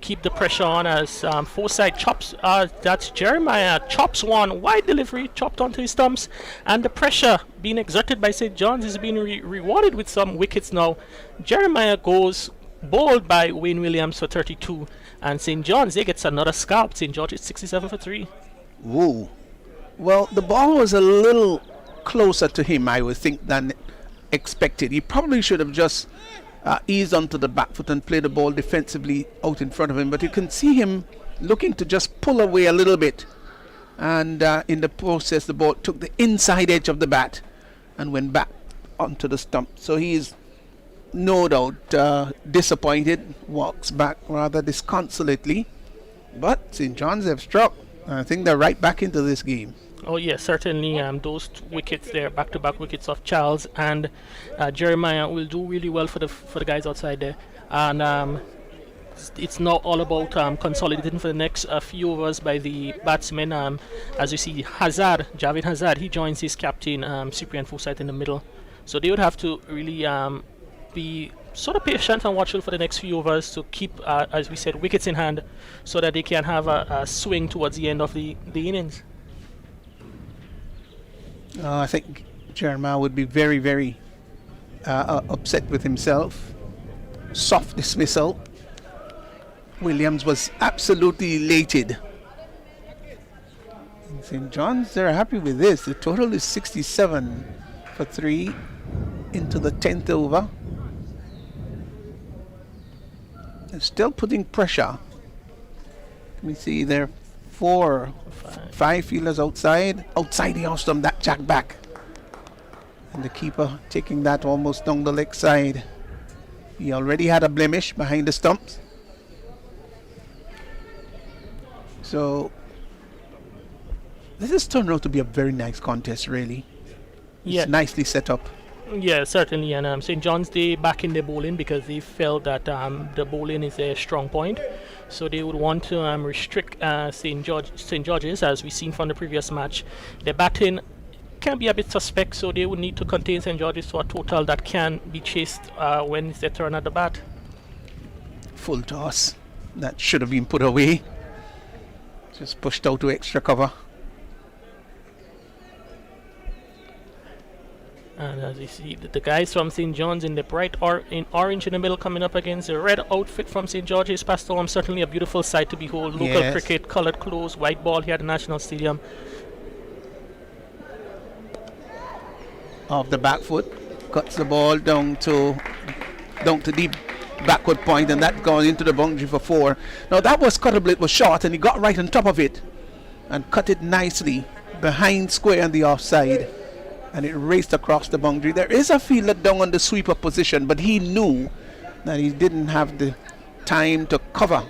keep the pressure on as Forsyth chops, that's Jeremiah, chops one, wide delivery, chopped onto his stumps, and the pressure being exerted by St. John's is being rewarded with some wickets now. Jeremiah goes bowled by Wayne Williams for 32, and St. John's, they gets another scalp. St. George is 67 for 3. Whoa. Well, the ball was a little closer to him, I would think, than expected. He probably should have just eased onto the back foot and played the ball defensively out in front of him. But you can see him looking to just pull away a little bit. And in the process, the ball took the inside edge of the bat and went back onto the stump. So he's no doubt disappointed, walks back rather disconsolately. But St. John's have struck. I think they're right back into this game. Oh yes, certainly. Those wickets there, back-to-back wickets of Charles and Jeremiah, will do really well for the guys outside there. And it's now all about consolidating for the next few overs by the batsmen. As you see, Javed Hazard, he joins his captain Cyprian Forsyth in the middle. So they would have to really be sort of patient and watchful for the next few overs to keep, as we said, wickets in hand, so that they can have a swing towards the end of the innings. I think Jeremiah would be very, very upset with himself. Soft dismissal. Williams was absolutely elated. St. John's, they're happy with this. The total is 67 for 3 into the 10th over. They're still putting pressure. Let me see, there are 5 fielders outside the off stump, that jack back. And the keeper taking that almost down the leg side. He already had a blemish behind the stumps. So this has turned out to be a very nice contest, really. Yeah. It's nicely set up. Yeah, certainly. And St. John's, they back in their bowling because they felt that the bowling is a strong point. So they would want to restrict St. George's, as we've seen from the previous match. Their batting can be a bit suspect, so they would need to contain St. George's to a total that can be chased when it's their turn at the bat. Full toss. That should have been put away. Just pushed out to extra cover. And as you see, the guys from St. John's in the in orange in the middle coming up against the red outfit from St. George's Pastor. Certainly a beautiful sight to behold. Local Yes. cricket, coloured clothes, white ball here at the National Stadium. Off the back foot, cuts the ball down to deep backward point, and that gone into the boundary for 4. Now that was cuttable, it was short, and he got right on top of it and cut it nicely behind square on the offside, and it raced across the boundary. There is a fielder down on the sweeper position, but he knew that he didn't have the time to cover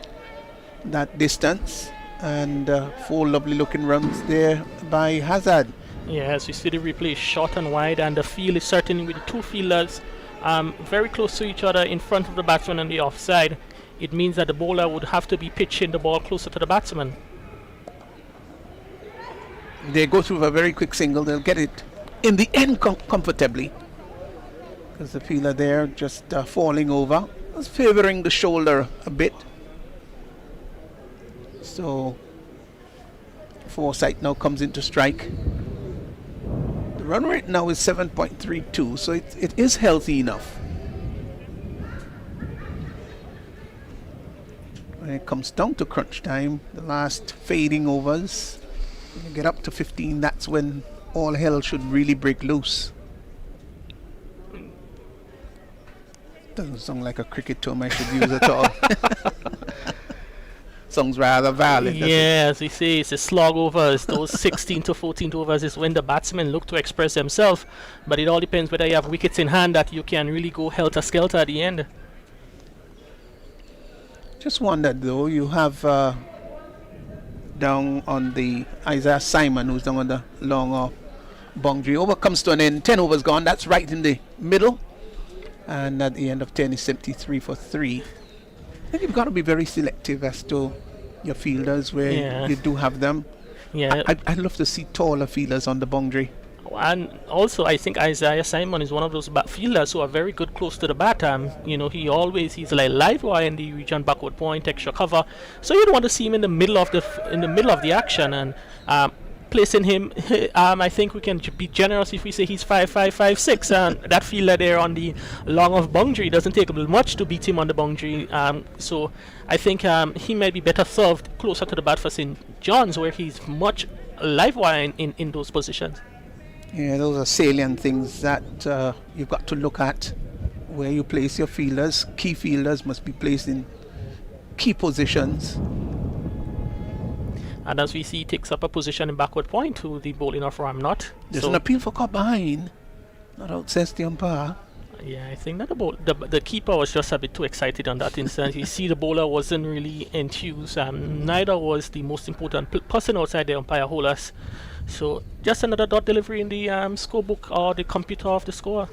that distance, and 4 lovely looking runs there by Hazard. Yeah, as we see the replay, short and wide, and the field is certainly with the 2 fielders very close to each other in front of the batsman on the offside. It means that the bowler would have to be pitching the ball closer to the batsman. They go through a very quick single. They'll get it in the end comfortably, because the fielder there just falling over was favoring the shoulder a bit. So Forsyth now comes into strike. The run rate now is 7.32, so it is healthy enough. When it comes down to crunch time, the last fading overs, when you get up to 15, that's when all hell should really break loose. Doesn't sound like a cricket term I should use at all. Sounds rather violent. Yeah, as we say, it's a slog overs. Those 16 to 14 overs is when the batsmen look to express themselves. But it all depends whether you have wickets in hand that you can really go helter-skelter at the end. Just wondered though, you have down on the Isaiah Simon, who's down on the long off boundary. Over comes to an end. 10 overs gone. That's right in the middle. And at the end of 10 is 73 for 3. I think you've got to be very selective as to your fielders where you do have them. Yeah. I'd love to see taller fielders on the boundary. And also, I think Isaiah Simon is one of those fielders who are very good close to the bat. You know, he's like live wire in the region, backward point, extra cover. So you'd want to see him in the middle of the action, and placing him. I think we can be generous if we say he's 5'5", 5'6", and that fielder there on the long off boundary doesn't take much to beat him on the boundary. So I think he might be better served closer to the bat for St. John's, where he's much live wire in those positions. Yeah, those are salient things that you've got to look at where you place your fielders. Key fielders must be placed in key positions. And as we see, he takes up a position in backward point to the bowling of Ramnot. There's an appeal for caught behind. Not out, says the umpire. Yeah, I think that the keeper was just a bit too excited on that instance. You see, the bowler wasn't really enthused. Neither was the most important person outside the umpire holders. So just another dot delivery in the scorebook or the computer of the score.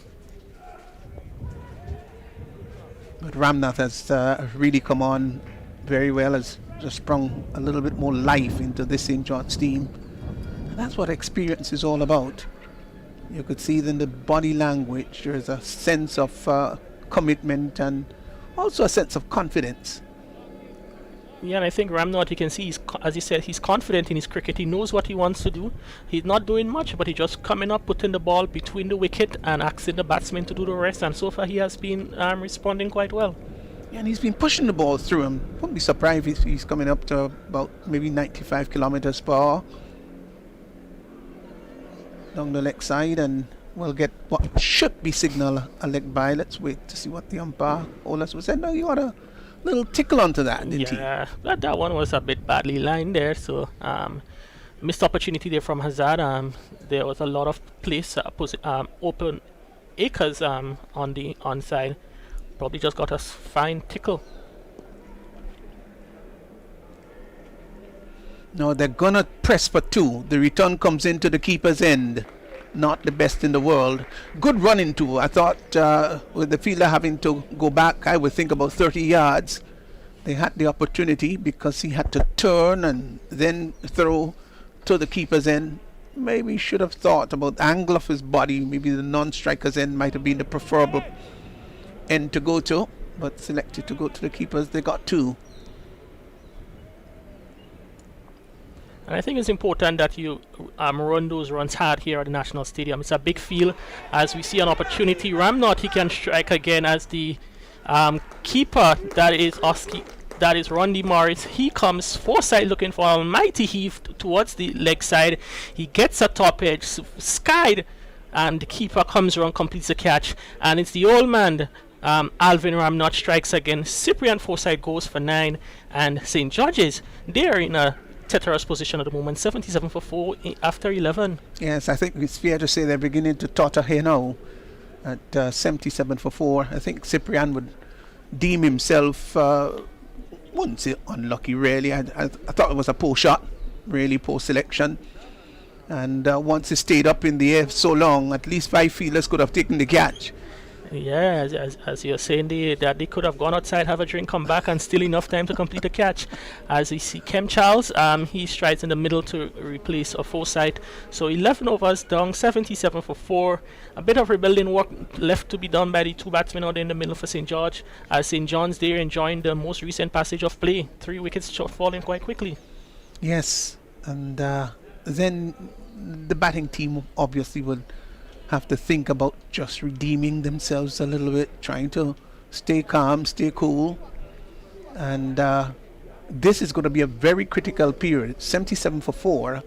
But Ramnath has really come on very well, has just sprung a little bit more life into this St. John's team. And that's what experience is all about. You could see it in the body language. There's a sense of commitment and also a sense of confidence. Yeah, and I think Ramnot, you can see, as he said, he's confident in his cricket. He knows what he wants to do. He's not doing much, but he's just coming up, putting the ball between the wicket and asking the batsman to do the rest. And so far, he has been responding quite well. Yeah, and he's been pushing the ball through him. Wouldn't be surprised if he's coming up to about maybe 95 kilometers per hour down the leg side, and we'll get what should be signal a leg by. Let's wait to see what the umpire Olas was saying. No, you got a little tickle onto that, didn't he? Yeah, but that one was a bit badly lined there, so missed opportunity there from Hazard. There was a lot of place open acres on the onside. Probably just got a fine tickle. No, they're gonna press for 2. The return comes into the keeper's end. Not the best in the world. Good running too. I thought with the fielder having to go back, I would think about 30 yards. They had the opportunity because he had to turn and then throw to the keeper's end. maybe should have thought about the angle of his body. Maybe the non-striker's end might have been the preferable end to go to, but selected to go to the keepers. They got 2. And I think it's important that you run those runs hard here at the National Stadium. It's a big field. As we see an opportunity, Ramnot, he can strike again as the keeper, that is Randy Morris. He comes foresight looking for a mighty heave towards the leg side. He gets a top edge, skied, and the keeper comes around, completes the catch. And it's the old man, Alvin Ramnot, strikes again. Cyprian Forsyth goes for 9, and St. George's, they're in a tetanus position at the moment, 77 for 4 after 11. Yes, I think it's fair to say they're beginning to totter here now at 77 for 4. I think Cyprian would deem himself, wouldn't say unlucky really. I thought it was a poor shot, really poor selection. And once it stayed up in the air so long, at least 5 fielders could have taken the catch. Yeah, as you're saying, that they could have gone outside, have a drink, come back, and still enough time to complete the catch. As we see Kem Charles, he strides in the middle to replace a Forsyth. So 11 overs down, 77 for 4. A bit of rebuilding work left to be done by the 2 batsmen out in the middle for St. George. As St. John's there enjoying the most recent passage of play. 3 wickets falling quite quickly. Yes, and then the batting team obviously will have to think about just redeeming themselves a little bit, trying to stay calm, stay cool. And this is going to be a very critical period, 77 for 4.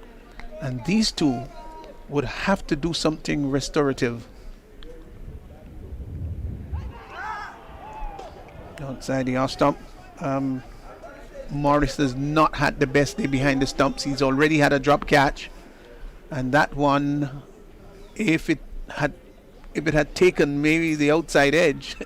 And these 2 would have to do something restorative. Outside the off stump. Morris has not had the best day behind the stumps. He's already had a drop catch. And that one, if it had taken maybe the outside edge,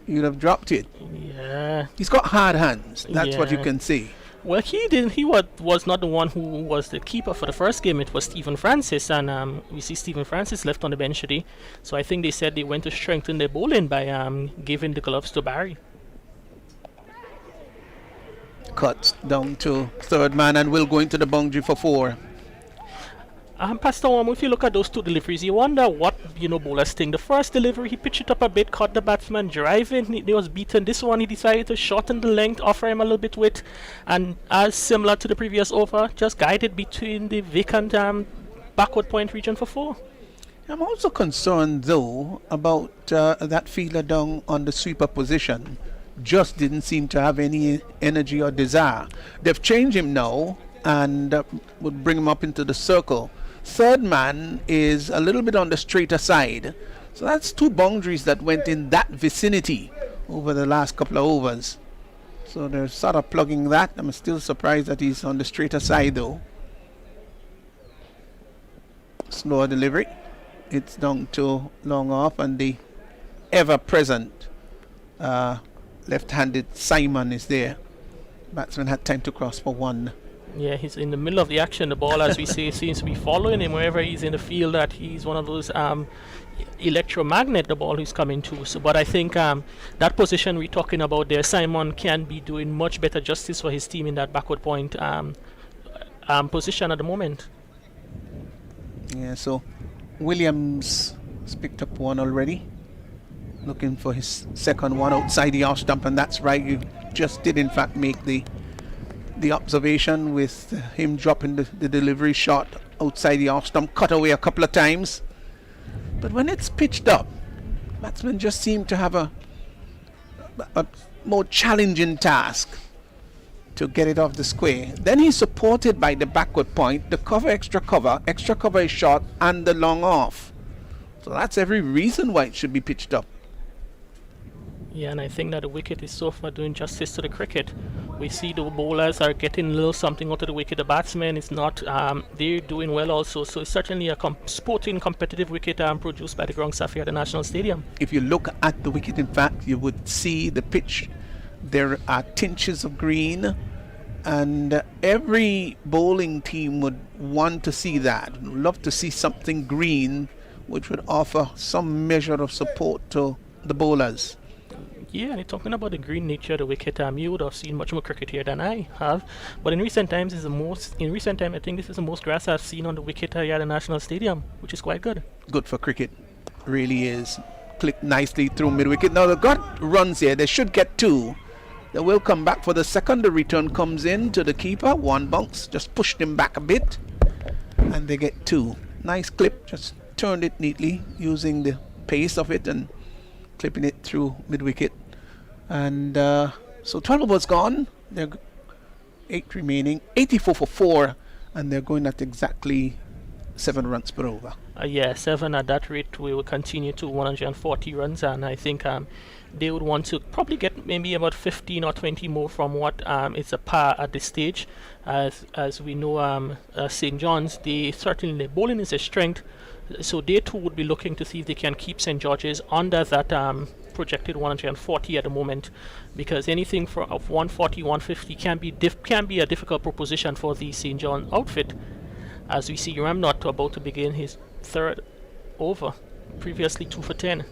you'd have dropped it. Yeah. He's got hard hands. That's what you can see. Well, he didn't. He was not the one who was the keeper for the first game. It was Stephen Francis, and we see Stephen Francis left on the bench today. So I think they said they went to strengthen their bowling by giving the gloves to Barry. Cuts down to 3rd man and will go into the boundary for 4. Pastor Wam, if you look at those 2 deliveries, you wonder what bowlers think. The first delivery, he pitched it up a bit, caught the batsman driving, he was beaten. This one, he decided to shorten the length, offer him a little bit width, and as similar to the previous over, just guided between the vacant backward point region for 4. I'm also concerned though about that fielder down on the sweeper position. Just didn't seem to have any energy or desire. They've changed him now and would bring him up into the circle. 3rd man is a little bit on the straighter side. So that's 2 boundaries that went in that vicinity over the last couple of overs. So they're sort of plugging that. I'm still surprised that he's on the straighter side though. Slower delivery. It's down to long off, and the ever-present left-handed Simon is there. Batsman had time to cross for 1. Yeah, he's in the middle of the action. The ball, as we say, seems to be following him wherever he's in the field. That he's one of those electromagnet, the ball he's coming to. So, but I think that position we're talking about there, Simon can be doing much better justice for his team in that backward point position at the moment. Yeah, so Williams has picked up 1 already. Looking for his 2nd one outside the off stump, and that's right. You just did in fact make the observation with him dropping the delivery shot outside the off stump, cut away a couple of times. But when it's pitched up, batsmen just seem to have a more challenging task to get it off the square. Then he's supported by the backward point, the extra cover is short, and the long off. So that's every reason why it should be pitched up. Yeah, and I think that the wicket is so far doing justice to the cricket. We see the bowlers are getting a little something out of the wicket. The batsmen is not, they're doing well also. So it's certainly a sporting competitive wicket produced by the ground staff here at the National Stadium. If you look at the wicket, in fact, you would see the pitch. There are tinges of green, and every bowling team would want to see that. Love to see something green, which would offer some measure of support to the bowlers. Yeah, and talking about the green nature of the wicket, you would have seen much more cricket here than I have. But in recent times, I think this is the most grass I've seen on the wicket here at the National Stadium, which is quite good. Good for cricket, really is. Clicked nicely through mid-wicket. Now they've got runs here. They should get 2. They will come back for the second. The return comes in to the keeper. 1 bounce, just pushed him back a bit, and they get 2. Nice clip, just turned it neatly using the pace of it and clipping it through mid-wicket. And so 12 overs gone. They're 8 remaining, 84 for 4, and they're going at exactly 7 runs per over. Yeah, 7 at that rate. We will continue to 140 runs, and I think they would want to probably get maybe about 15 or 20 more from what is a par at this stage. As we know, St. John's, certainly bowling is a strength, so they too would be looking to see if they can keep St. George's under that projected 140 at the moment, because anything of 140, 150 can be a difficult proposition for the St. John outfit. As we see Ramnot about to begin his 3rd over, previously 2 for 10.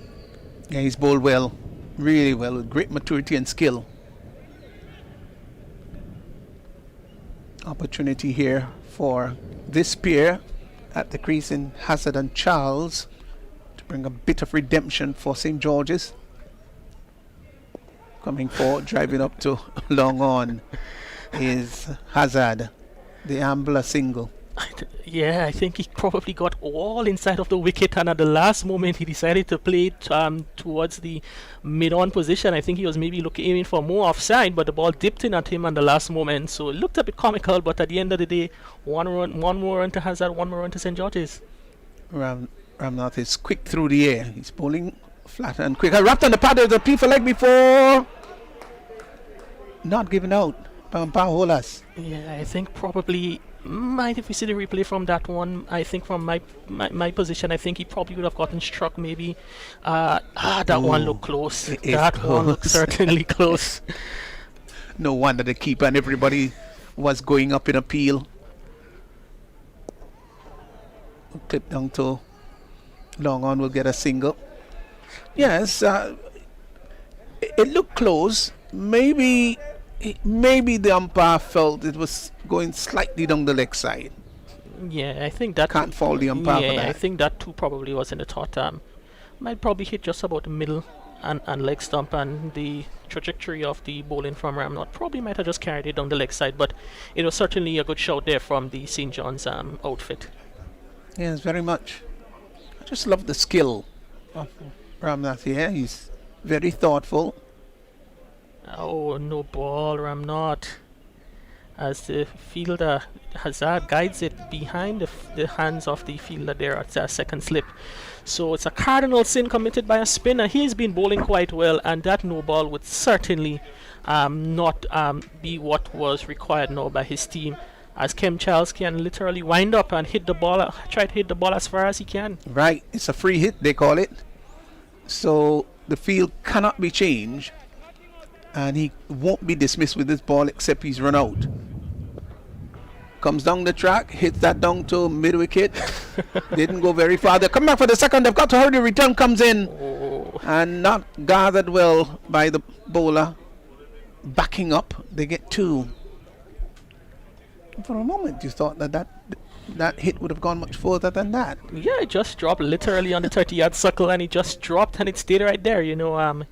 Yeah, he's bowled well, really well, with great maturity and skill. Opportunity here for this pair at the crease in Hazard and Charles to bring a bit of redemption for St. George's. Coming forward, driving up to long on is Hazard, the Ambler single. Yeah, I think he probably got all inside of the wicket, and at the last moment he decided to play it towards the mid-on position. I think he was maybe aiming for more offside, but the ball dipped in at him at the last moment, so it looked a bit comical. But at the end of the day, one more run to Hazard, 1 more run to St. George's. Ramnath is quick through the air. He's bowling flat and quick. Wrapped on the pad of the P for leg before. Not given out. Paholas. Yeah, I think probably if we see the replay from that one, I think from my position, I think he probably would have gotten struck maybe. That one looked close. That one looked certainly close. No wonder the keeper and everybody was going up in appeal. Clip down to long on, will get a single. Yes, it looked close. Maybe the umpire felt it was going slightly down the leg side. Yeah, I think that can't fault the umpire for that. I think that too probably was in the thought. Might probably hit just about the middle and leg stump, and the trajectory of the bowling from Ramnot probably might have just carried it down the leg side. But it was certainly a good shot there from the St. John's outfit. Yes, very much. I just love the skill of Ramnath here. He's very thoughtful. Oh, no ball, Ramnot. As the fielder, Hazard guides it behind the hands of the fielder there at a second slip. So it's a cardinal sin committed by a spinner. He's been bowling quite well, and that no ball would certainly not be what was required now by his team, as Kem Charles can literally wind up and try to hit the ball as far as he can. Right, it's a free hit, they call it. So the field cannot be changed, and he won't be dismissed with this ball except he's run out. Comes down the track, hits that down to mid-wicket. Didn't go very far. They come back for the second. They've got to hurry. The return comes in. And not gathered well by the bowler. Backing up. They get 2. For a moment, you thought that hit would have gone much further than that. Yeah, it just dropped literally on the 30-yard circle, and it just dropped, and it stayed right there, you know.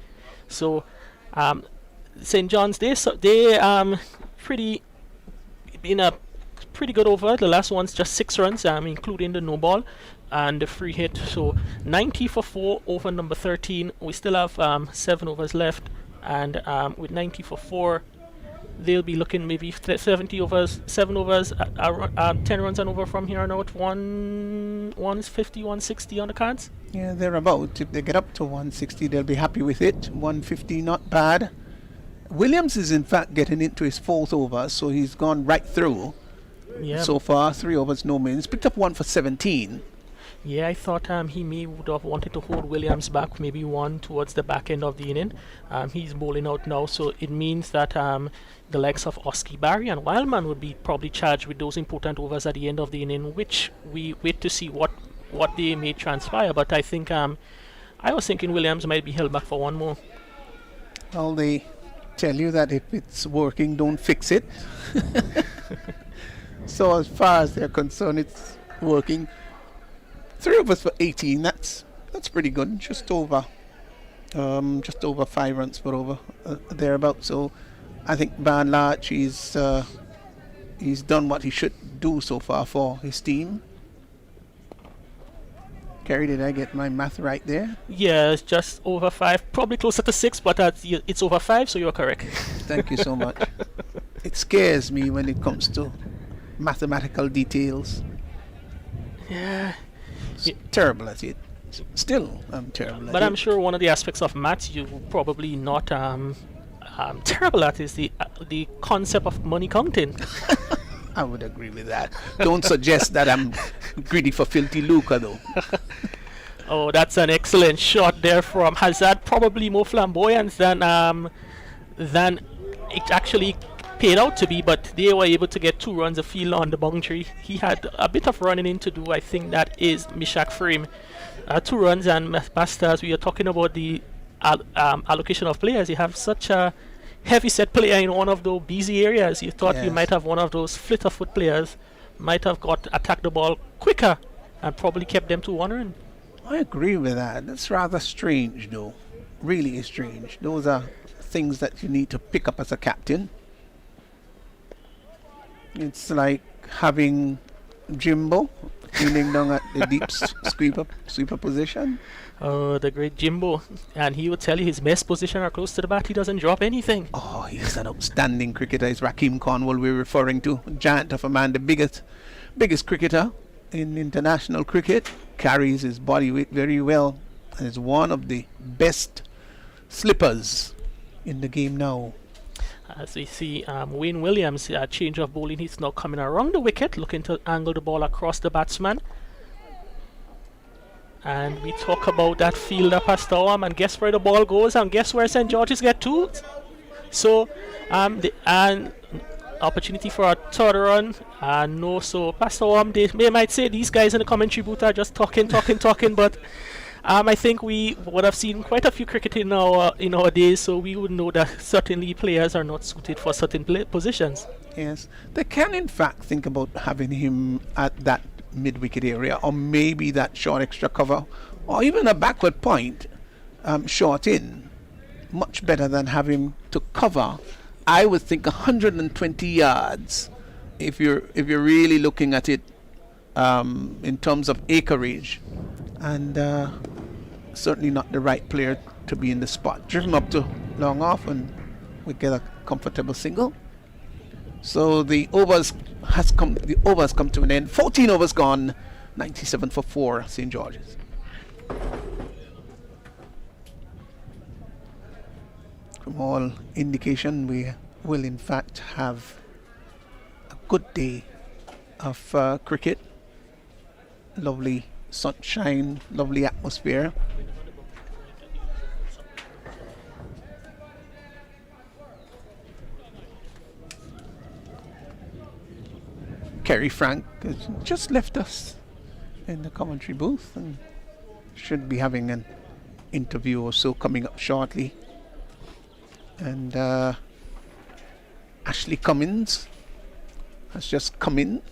St. John's, they pretty in a pretty good over. The last one's just 6 runs, including the no ball and the free hit. So 90 for 4 over number 13. We still have 7 overs left, and with 90 for 4, they'll be looking maybe 70 overs, 7 overs, 10 runs and over from here on out. 150, 160 on the cards. Yeah, thereabout. If they get up to 160, they'll be happy with it. 150, not bad. Williams is in fact getting into his 4th over, so he's gone right through. Yeah. So far, 3 overs, no means. Picked up 1 for 17. Yeah, I thought he would have wanted to hold Williams back, maybe 1 towards the back end of the inning. He's bowling out now, so it means that the likes of Oski Barry and Wildman would be probably charged with those important overs at the end of the inning, which we wait to see what they may transpire. But I think I was thinking Williams might be held back for 1 more. Well, they tell you that if it's working, don't fix it. So as far as they're concerned, it's working. 3 overs for 18. That's pretty good. Just over 5 runs per over, thereabouts. So I think by and large he's done what he should do so far for his team. Kerry, did I get my math right there? Yeah, it's just over 5, probably closer to 6, but it's over 5, so you're correct. Thank you so much. It scares me when it comes to mathematical details. Yeah. Terrible at it. Still, I'm terrible at But it. I'm sure one of the aspects of maths you probably not terrible at is the concept of money counting. I would agree with that. Don't suggest that I'm greedy for filthy lucre, though. Oh, that's an excellent shot there from Hazard. Probably more flamboyant than it actually paid out to be, but they were able to get 2 runs afield on the boundary. He had a bit of running in to do. I think that is Mishak Frame. 2 runs, and Master, as we are talking about the allocation of players, you have such a heavy set player in one of those busy areas. You thought you Yes. might have one of those flitter foot players, might have attacked the ball quicker and probably kept them to 1 run. I agree with that. That's rather strange, though. Really is strange. Those are things that you need to pick up as a captain. It's like having Jimbo kneeling down at the deep sweeper position. Oh, the great Jimbo. And he would tell you his best position are close to the bat. He doesn't drop anything. Oh, he's an outstanding cricketer. It's Rakeem Cornwall we're referring to. Giant of a man, the biggest cricketer in international cricket. Carries his body weight very well and is one of the best slippers in the game now. As we see Wayne Williams, change of bowling. He's now coming around the wicket, looking to angle the ball across the batsman. And we talk about that fielder, Pastor Orm, and guess where the ball goes, and guess where St. George's get to. So, and opportunity for a 3rd run. No, so Pastor Orm, they might say these guys in the commentary booth are just talking, but I think we would have seen quite a few cricket in our days, so we would know that certainly players are not suited for certain positions. Yes, they can in fact think about having him at that mid-wicket area, or maybe that short extra cover, or even a backward point, short in. Much better than have him to cover. I would think 120 yards, if you're really looking at it in terms of acreage, and certainly not the right player to be in the spot. Driven up to long off, and we get a comfortable single. So the overs come to an end. 14 overs gone, 97 for 4, St. George's. From all indication, we will in fact have a good day of cricket. Lovely sunshine, lovely atmosphere. Kerry Frank has just left us in the commentary booth and should be having an interview or so coming up shortly. And Ashley Cummins has just come in.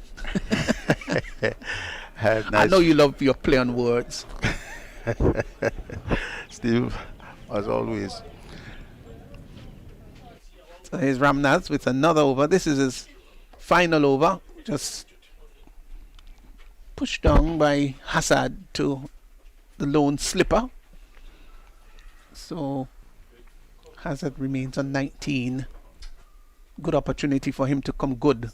I know you love your play on words. Steve, as always. So here's Ramnath with another over. This is his final over. Just pushed down by Hazard to the lone slipper. So Hazard remains on 19. Good opportunity for him to come good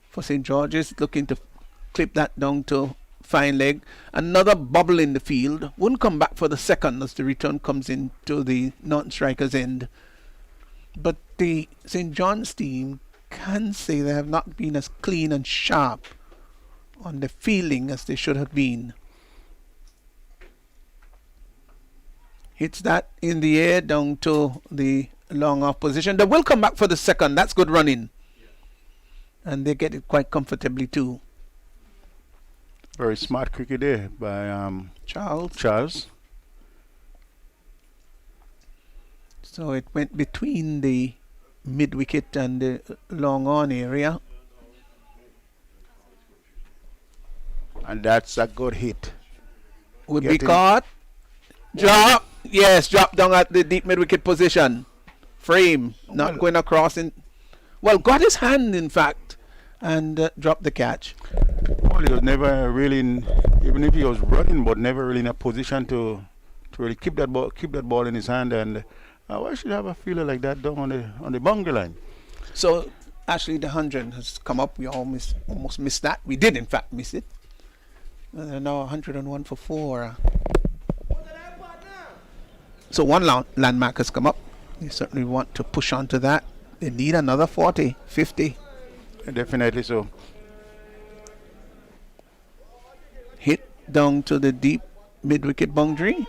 for St. George's. Looking to clip that down to fine leg. Another bobble in the field. Wouldn't come back for the second as the return comes into the non-striker's end. But the St. John's team can say they have not been as clean and sharp on the fielding as they should have been. Hits that in the air down to the long off position. They will come back for the second. That's good running. And they get it quite comfortably too. Very smart cricket there by Charles. Charles. So it went between the mid wicket and the long on area. And that's a good hit. Would be Getting- caught. Drop. Yes, drop down at the deep mid wicket position. Frame. Not Well- going across in. Well, got his hand in fact, and dropped the catch. Well, he was never really in, even if he was running, but never really in a position to really keep that ball in his hand. And why should have a fielder like that down on the boundary line? So actually, the 100 has come up. We almost missed that. We did in fact miss it. Now 101 for 4. So one landmark has come up. They certainly want to push on to that. They need another 40, 50. Definitely so. Hit down to the deep mid-wicket boundary.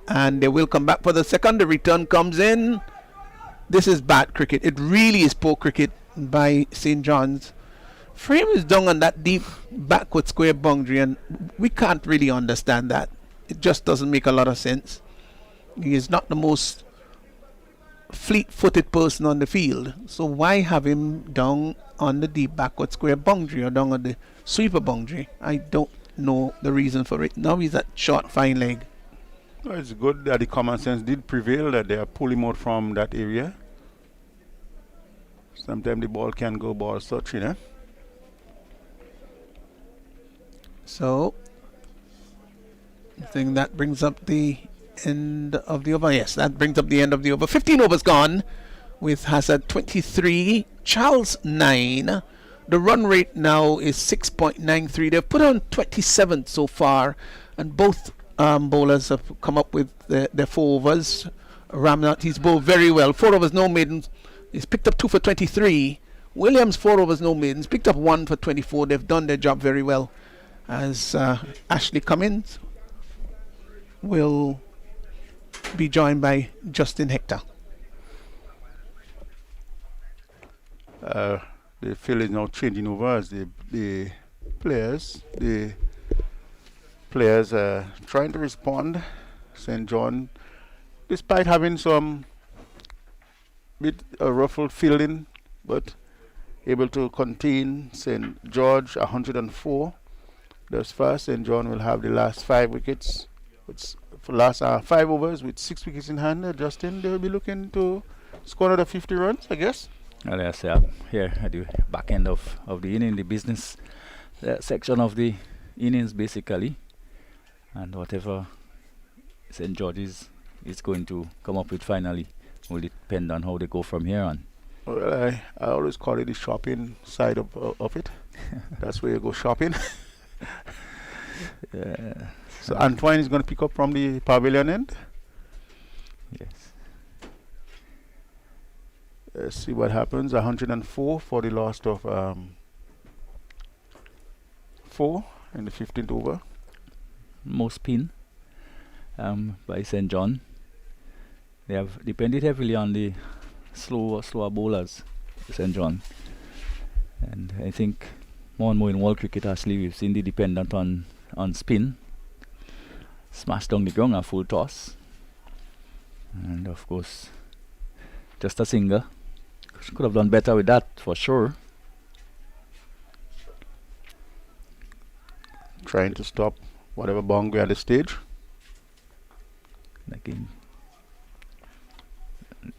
And they will come back for the second. The return comes in. This is bad cricket. It really is poor cricket by St. John's. Frame is down on that deep backward square boundary, and we can't really understand that. It just doesn't make a lot of sense. He is not the most fleet-footed person on the field, so why have him down on the deep backward square boundary or down on the sweeper boundary? I don't know the reason for it. Now he's at short fine leg. Well, it's good that the common sense did prevail, that they are pulling out from that area. Sometimes the ball can go ball such, you know. So I think that brings up the end of the over. Yes, that brings up the end of the over. 15 overs gone with Hazard 23, Charles 9. The run rate now is 6.93. They've put on 27 so far, and both bowlers have come up with their 4 overs. Ramnath, he's bowled very well. 4 overs, no maidens. He's picked up 2 for 23. Williams, 4 overs, no maidens. Picked up 1 for 24. They've done their job very well. As Ashley Cummins will be joined by Justin Hector. The field is now changing over as the players are trying to respond. St. John, despite having some bit ruffled fielding, but able to contain St. George 104. Thus far, St. John will have the last 5 wickets. For last 5 overs with 6 wickets in hand. Justin, they'll be looking to score another 50 runs, I guess. Well, yes, I'm here at the back end of the inning, the business section of the innings, basically. And whatever St. George's is going to come up with finally will depend on how they go from here on. Well, I always call it the shopping side of it. That's where you go shopping. So Antoine is going to pick up from the pavilion end. Yes. Let's see what happens. 104 for the loss of 4 in the 15th over. Most pin by St. John. They have depended heavily on the slower bowlers, St. John. And I think more and more in world cricket, actually, we've seen the dependent on spin. Smash down the ground, a full toss. And of course, just a single. Could have done better with that, for sure. Trying to stop whatever boundary at the stage. Again,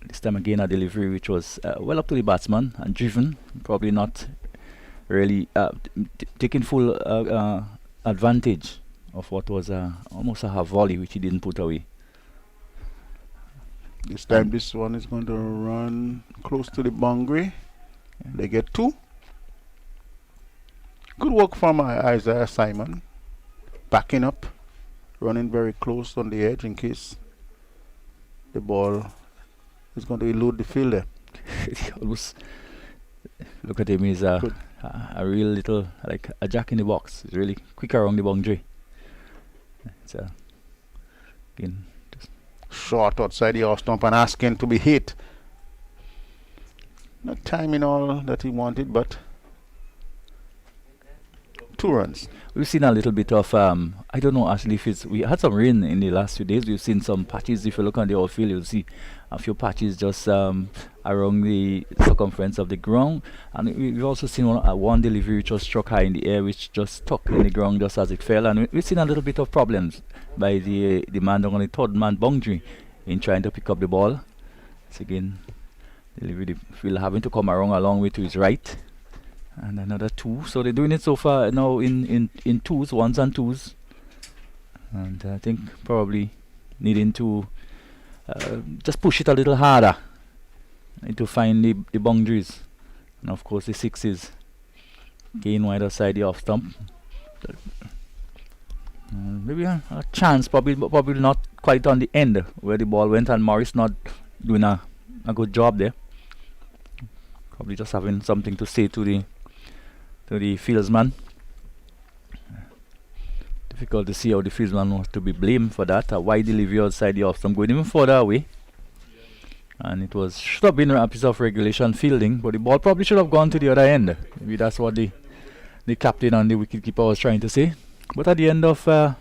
this time again a delivery which was well up to the batsman and driven, probably not really taking full advantage of what was almost a half volley which he didn't put away. This time this one is going to run close to the boundary. Yeah. They get 2. Good work from Isaiah Simon. Backing up, running very close on the edge in case the ball is going to elude the fielder. He almost look at him, he's a real little, like a jack in the box. He's really quick around the boundary. It's again just Short outside the off stump and asking to be hit. Not timing all that he wanted, but 2 runs. we've seen a little bit of I don't know actually if we had some rain in the last few days. We've seen some patches. If you look on the outfield, you'll see a few patches just around the circumference of the ground, and we've also seen one delivery which was struck high in the air, which just stuck in the ground just as it fell, and we've seen a little bit of problems by the man on the third man boundary in trying to pick up the ball. So again, delivery the fielder having to come around a long way to his right, and another two. So they're doing it so far now in twos, ones and twos, and I think probably needing to just push it a little harder to find the boundaries, and of course the sixes gain wider side the off stump. Maybe a chance, probably not quite on the end where the ball went, and Morris not doing a good job there. Probably just having something to say to the fieldsman. Difficult to see how the fieldsman was to be blamed for that. A wide delivery outside the off stump, going even further away. And it should have been a piece of regulation fielding, but the ball probably should have gone to the other end. Maybe that's what the captain and the wicketkeeper was trying to say. But at the end of that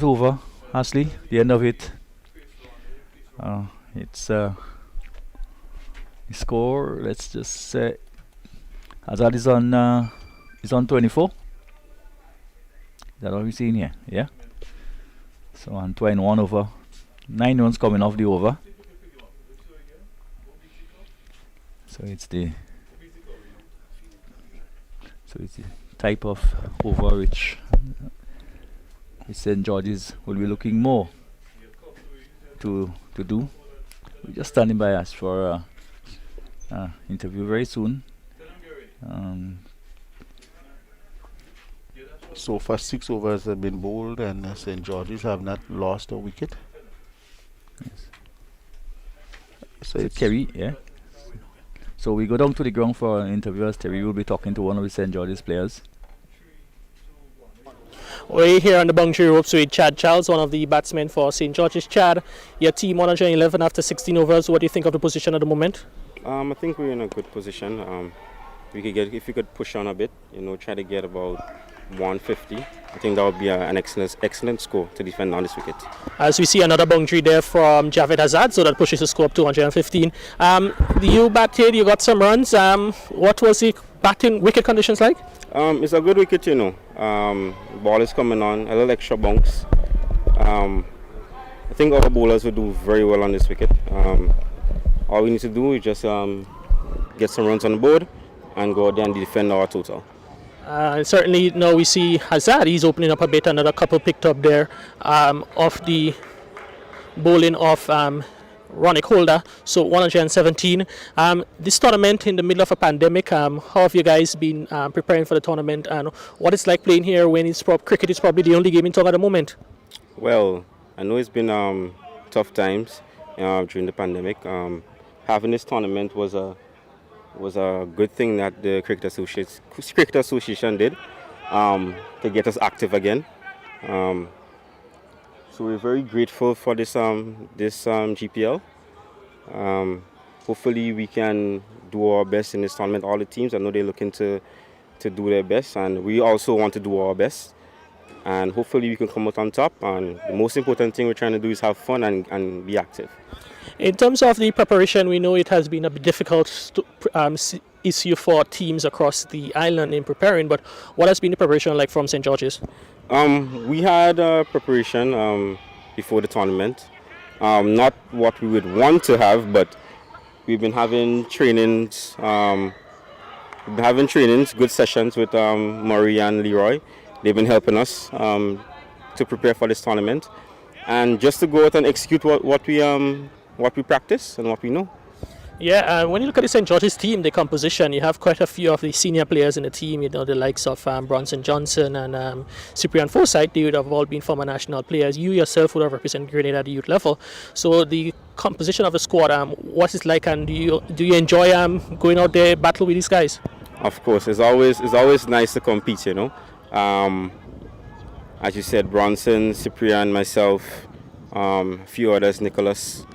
over, Ashley, the end of it, it's the score. Let's just say Hazard is on 24. Is that what we're seeing here? Yeah. So Antoine 1 over, 9 runs coming off the over. So it's the type of over which St. George's will be looking more to do. We're just standing by us for interview very soon. So far 6 overs have been bowled, and St. George's have not lost a wicket. Yes. So it's Kerry, yeah. So we go down to the ground for an interview as Terry will be talking to one of the St. George's players. We're here on the boundary ropes with Chad Charles, one of the batsmen for St. George's. Chad, your team 111 after 16 overs. What do you think of the position at the moment? I think we're in a good position. If we could push on a bit, try to get about 150. I think that would be an excellent score to defend on this wicket. As we see another boundary there from Javed Hazard, so that pushes the score up to 115. You batted, you got some runs. What was the batting wicket conditions like? It's a good wicket, ball is coming on, a little extra bounce. I think our bowlers will do very well on this wicket. All we need to do is just get some runs on the board and go out there and defend our total. Certainly now we see Hazard, he's opening up a bit, another couple picked up there of the bowling of Ronick Holder, so 117. This tournament in the middle of a pandemic, how have you guys been preparing for the tournament, and what it's like playing here when cricket is probably the only game in town at the moment? Well, I know it's been tough times during the pandemic. Having this tournament was a good thing that the Cricket Association did to get us active again. So we're very grateful for this GPL. Hopefully we can do our best in this tournament. All the teams, I know they're looking to do their best, and we also want to do our best. And hopefully we can come out on top. And the most important thing we're trying to do is have fun and be active. In terms of the preparation, we know it has been a bit difficult issue for teams across the island in preparing, but what has been the preparation like from St. George's? We had preparation before the tournament. Not what we would want to have, but we've been having trainings. Good sessions with Murray and Leroy. They've been helping us to prepare for this tournament, and just to go out and execute what we practice and what we know. Yeah, when you look at the St. George's team, the composition, you have quite a few of the senior players in the team, the likes of Bronson Johnson and Cyprian Forsyth. They would have all been former national players. You yourself would have represented Grenada at the youth level. So the composition of the squad, what is it like, and do you enjoy going out there battle with these guys? Of course, it's always nice to compete, As you said, Bronson, Cyprian, myself, a few others, Nicholas.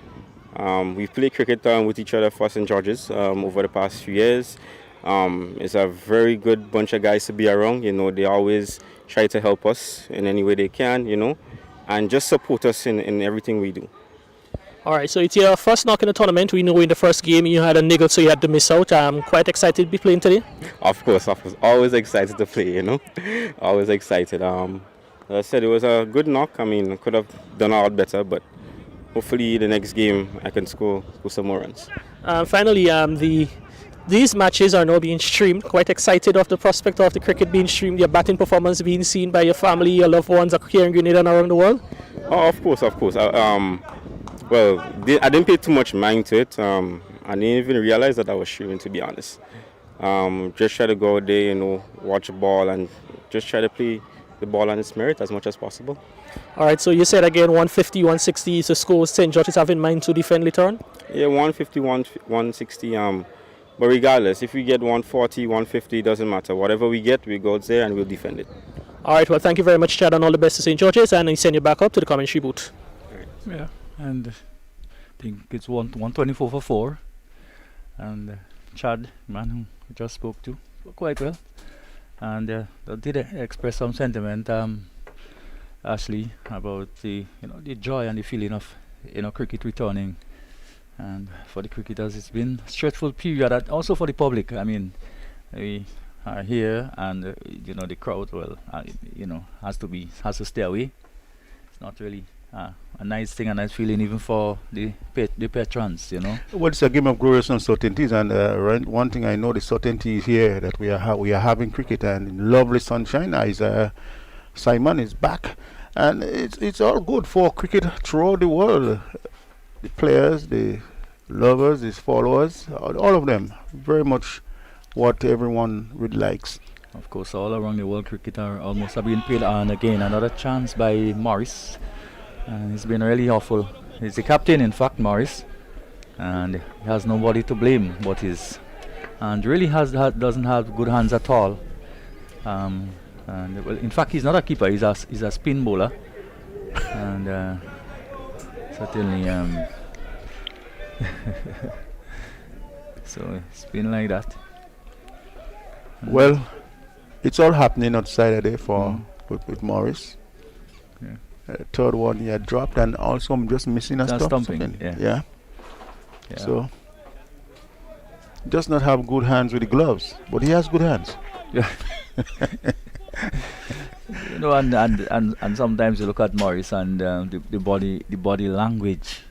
We've played cricket with each other for St. George's over the past few years, It's a very good bunch of guys to be around. You know, they always try to help us in any way they can, you know, and just support us in everything we do. All right, so it's your first knock in the tournament. We know in the first game you had a niggle, so you had to miss out. I'm quite excited to be playing today. Of course, always excited to play, you know, always excited. As I said, it was a good knock. I mean, I could have done a lot better, but hopefully the next game I can score some more runs. Finally, these matches are now being streamed. Quite excited of the prospect of the cricket being streamed, your batting performance being seen by your family, your loved ones here in Grenada and around the world. Oh, of course. Well, I didn't pay too much mind to it. I didn't even realize that I was streaming, to be honest. Just try to go out there, you know, watch the ball and just try to play the ball on its merit as much as possible. All right, so you said again 150, 160 is the score St. George's have in mind to defend later on? Yeah, 150, 160. But regardless, if we get 140, 150, doesn't matter. Whatever we get, we go out there and we'll defend it. All right, well, thank you very much, Chad, and all the best to St. George's, and I send you back up to the commentary booth. Yeah, and I think it's 124 for 4. And Chad, man who just spoke to, quite well. And they did express some sentiment, Ashley, about the joy and the feeling of cricket returning. And for the cricketers, it's been a stressful period. And also for the public. I mean, we are here, and the crowd, well, has to stay away. It's not really a nice thing, a nice feeling, even for the patrons, you know. Well, it's a game of glorious uncertainties, and one thing I know, the certainty is here that we are having cricket, and in lovely sunshine. Simon is back, and it's all good for cricket throughout the world. The players, the lovers, the followers, all of them, very much what everyone really likes. Of course, all around the world, cricket are almost being played, and again another chance by Morris. And he's been really awful. He's the captain, in fact, Morris, and he has nobody to blame but his. And really doesn't have good hands at all. And well, in fact, he's not a keeper. He's a spin bowler, and certainly. So it's been like that. Well, it's all happening outside today with Morris. Yeah. Third one he had dropped, and also I'm just missing a stumping. Yeah. So does not have good hands with the gloves, but he has good hands. Yeah. And sometimes you look at Morris, and the body language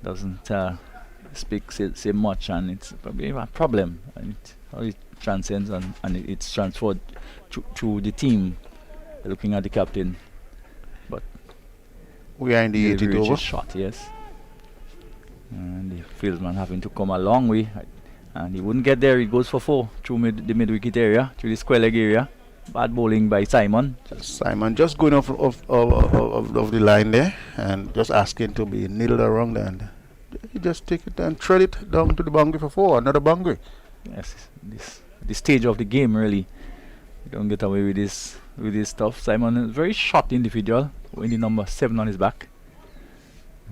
doesn't say much, and it's probably a problem, and it transcends and it's transferred to the team. Looking at the captain, but we are in the 80th over. Shot, yes, and the fieldsman having to come a long way, and he wouldn't get there. He goes for 4 through the mid wicket area, through the square leg area. Bad bowling by Simon. Simon just going off the line there, and just asking to be needled around, and he just take it and thread it down to the boundary for 4, another boundary. Yes, this stage of the game, really, you don't get away with this stuff. Simon is a very short individual, winning number 7 on his back,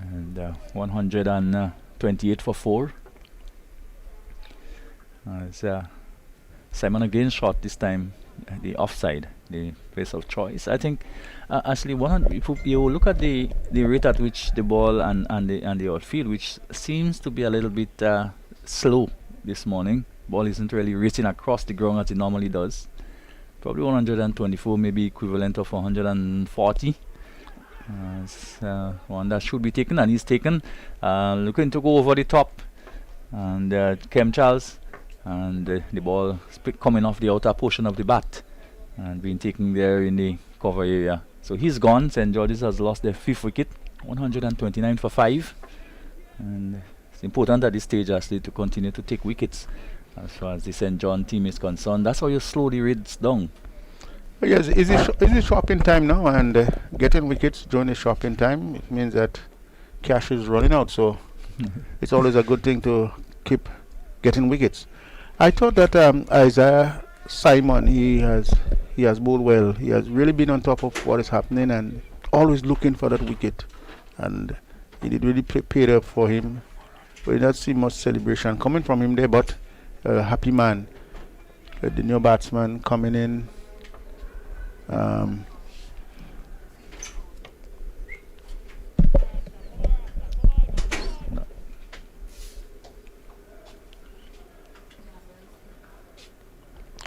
and 128 for 4. Simon again shot this time. The offside, the place of choice. I think actually if you look at the rate at which the ball and the outfield, which seems to be a little bit slow this morning. Ball isn't really racing across the ground as it normally does. Probably 124, maybe equivalent of 140. One that should be taken, and he's taken. Looking to go over the top, and Kem Charles. And the ball coming off the outer portion of the bat and being taken there in the cover area. So he's gone. St. George's has lost their 5th wicket, 129 for 5. And it's important at this stage, actually, to continue to take wickets as far as the St. John team is concerned. That's how you slow the rates down. Yes, is it shopping time now? And getting wickets during the shopping time, it means that cash is running out. So it's always a good thing to keep getting wickets. I thought that Isaiah Simon, he has bowled well. He has really been on top of what is happening and always looking for that wicket. And it did really paid up for him. We did not see much celebration coming from him there, but a happy man. with the new batsman coming in.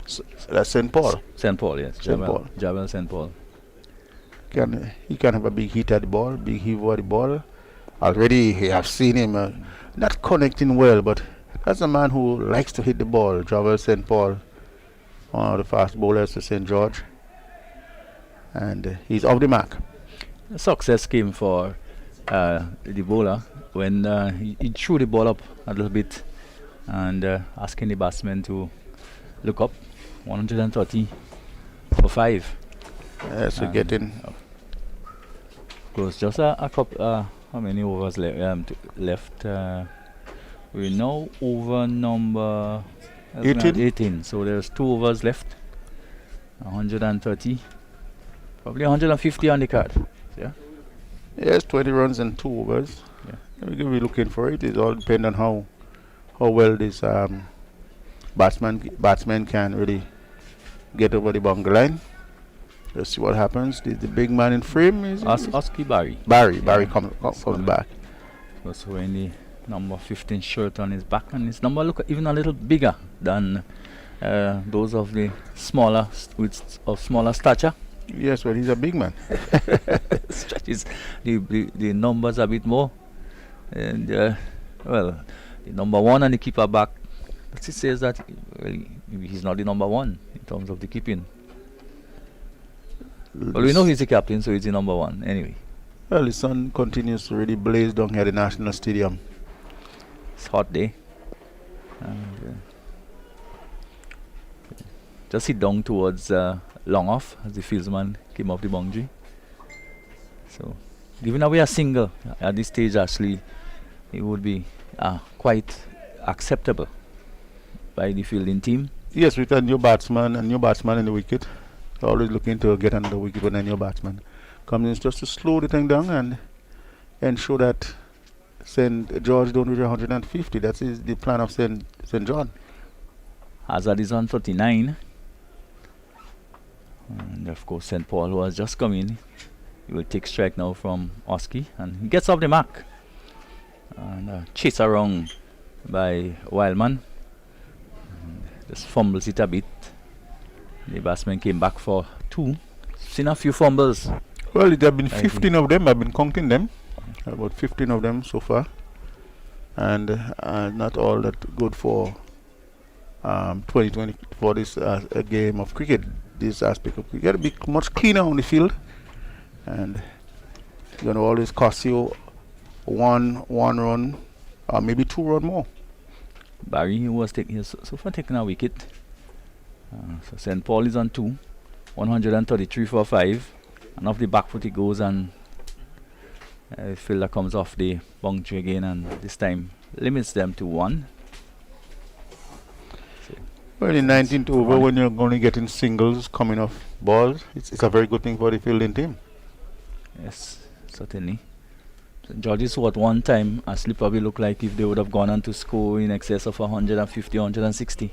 So that's St. Paul. St. Paul, yes. St. Paul. Jabal St. Paul. He can have a big hit at the ball, big heave at the ball. Already I have seen him not connecting well, but that's a man who likes to hit the ball. Jabal St. Paul, one of the fast bowlers to St. George. And he's off the mark. Success came for the bowler when he threw the ball up a little bit and asking the batsman to look up. 130 for 5. Yes, we're getting. It was just a couple. How many overs left? We're now over number 18. So there's 2 overs left. 130. Probably 150 on the card. Yeah. Yes, 20 runs and 2 overs. Yeah. We're going to be looking for it. It all depends on how well this batsman can really get over the boundary line. Let's see what happens. The big man in frame is Oski Barry. Barry comes back. Was wearing the number 15 shirt on his back, and his number look even a little bigger than those of the smaller smaller stature. Yes, well, he's a big man. Stretches the numbers a bit more, and well, the number 1 and the keeper back. But it says that he's not the number 1 in terms of the keeping. But we know he's the captain, so he's the number 1 anyway. Well, the sun continues to really blaze down here at the National Stadium. It's a hot day. And, just hit down towards long off as the fieldsman came off the boundary. So, giving away a single at this stage, actually, it would be quite acceptable by the fielding team. Yes, with a new batsman in the wicket. Always looking to get under the wicket when a new batsman comes in, just to slow the thing down and ensure that St. George don't reach 150. That is the plan of St. John. Hazard is on 39. And of course, St. Paul, who has just come in, he will take strike now from Oski, and he gets off the mark. And chase around by Wildman. And just fumbles it a bit. The batsman came back for 2. Seen a few fumbles. Well, there have been 15 of them. I've been counting them. About 15 of them so far. And not all that good for 2020 for this a game of cricket. This aspect of cricket. You got to be much cleaner on the field. And it's going to always cost you one run or maybe 2 run more. Barry was so far taking a wicket. So St. Paul is on 2, 133 for 5, and off the back foot he goes, and the fielder comes off the boundary again, and this time limits them to 1. So Well, in 19th over, when you're going to get in singles coming off balls, it's a very good thing for the fielding team. yes, certainly. St. George's at one time a slip probably looked like if they would have gone on to score in excess of 150, 160.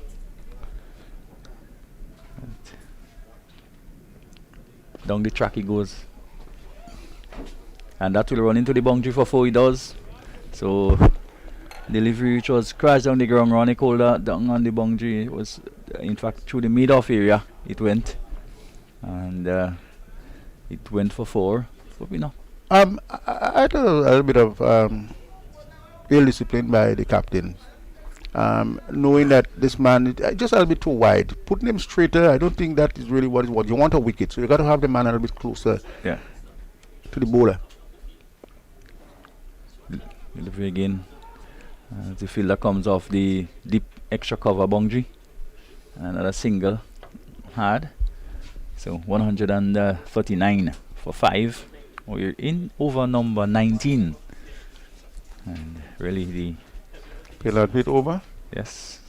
Down the track he goes, and that will run into the boundary for 4. He does. So delivery which was crashed down the ground, Ronnie Calder down on the boundary. It was in fact through the mid-off area it went, and it went for 4. But we know. I thought a little bit of ill discipline by the captain. Knowing that this man is just a little bit too wide, putting him straighter, I don't think that is really what is what you want a wicket. So you got to have the man a little bit closer to the bowler. Delivery again. The fielder comes off the deep extra cover boundary. Another single hard. So 139 for 5. We're in over number 19. And really the Play a bit over. yes.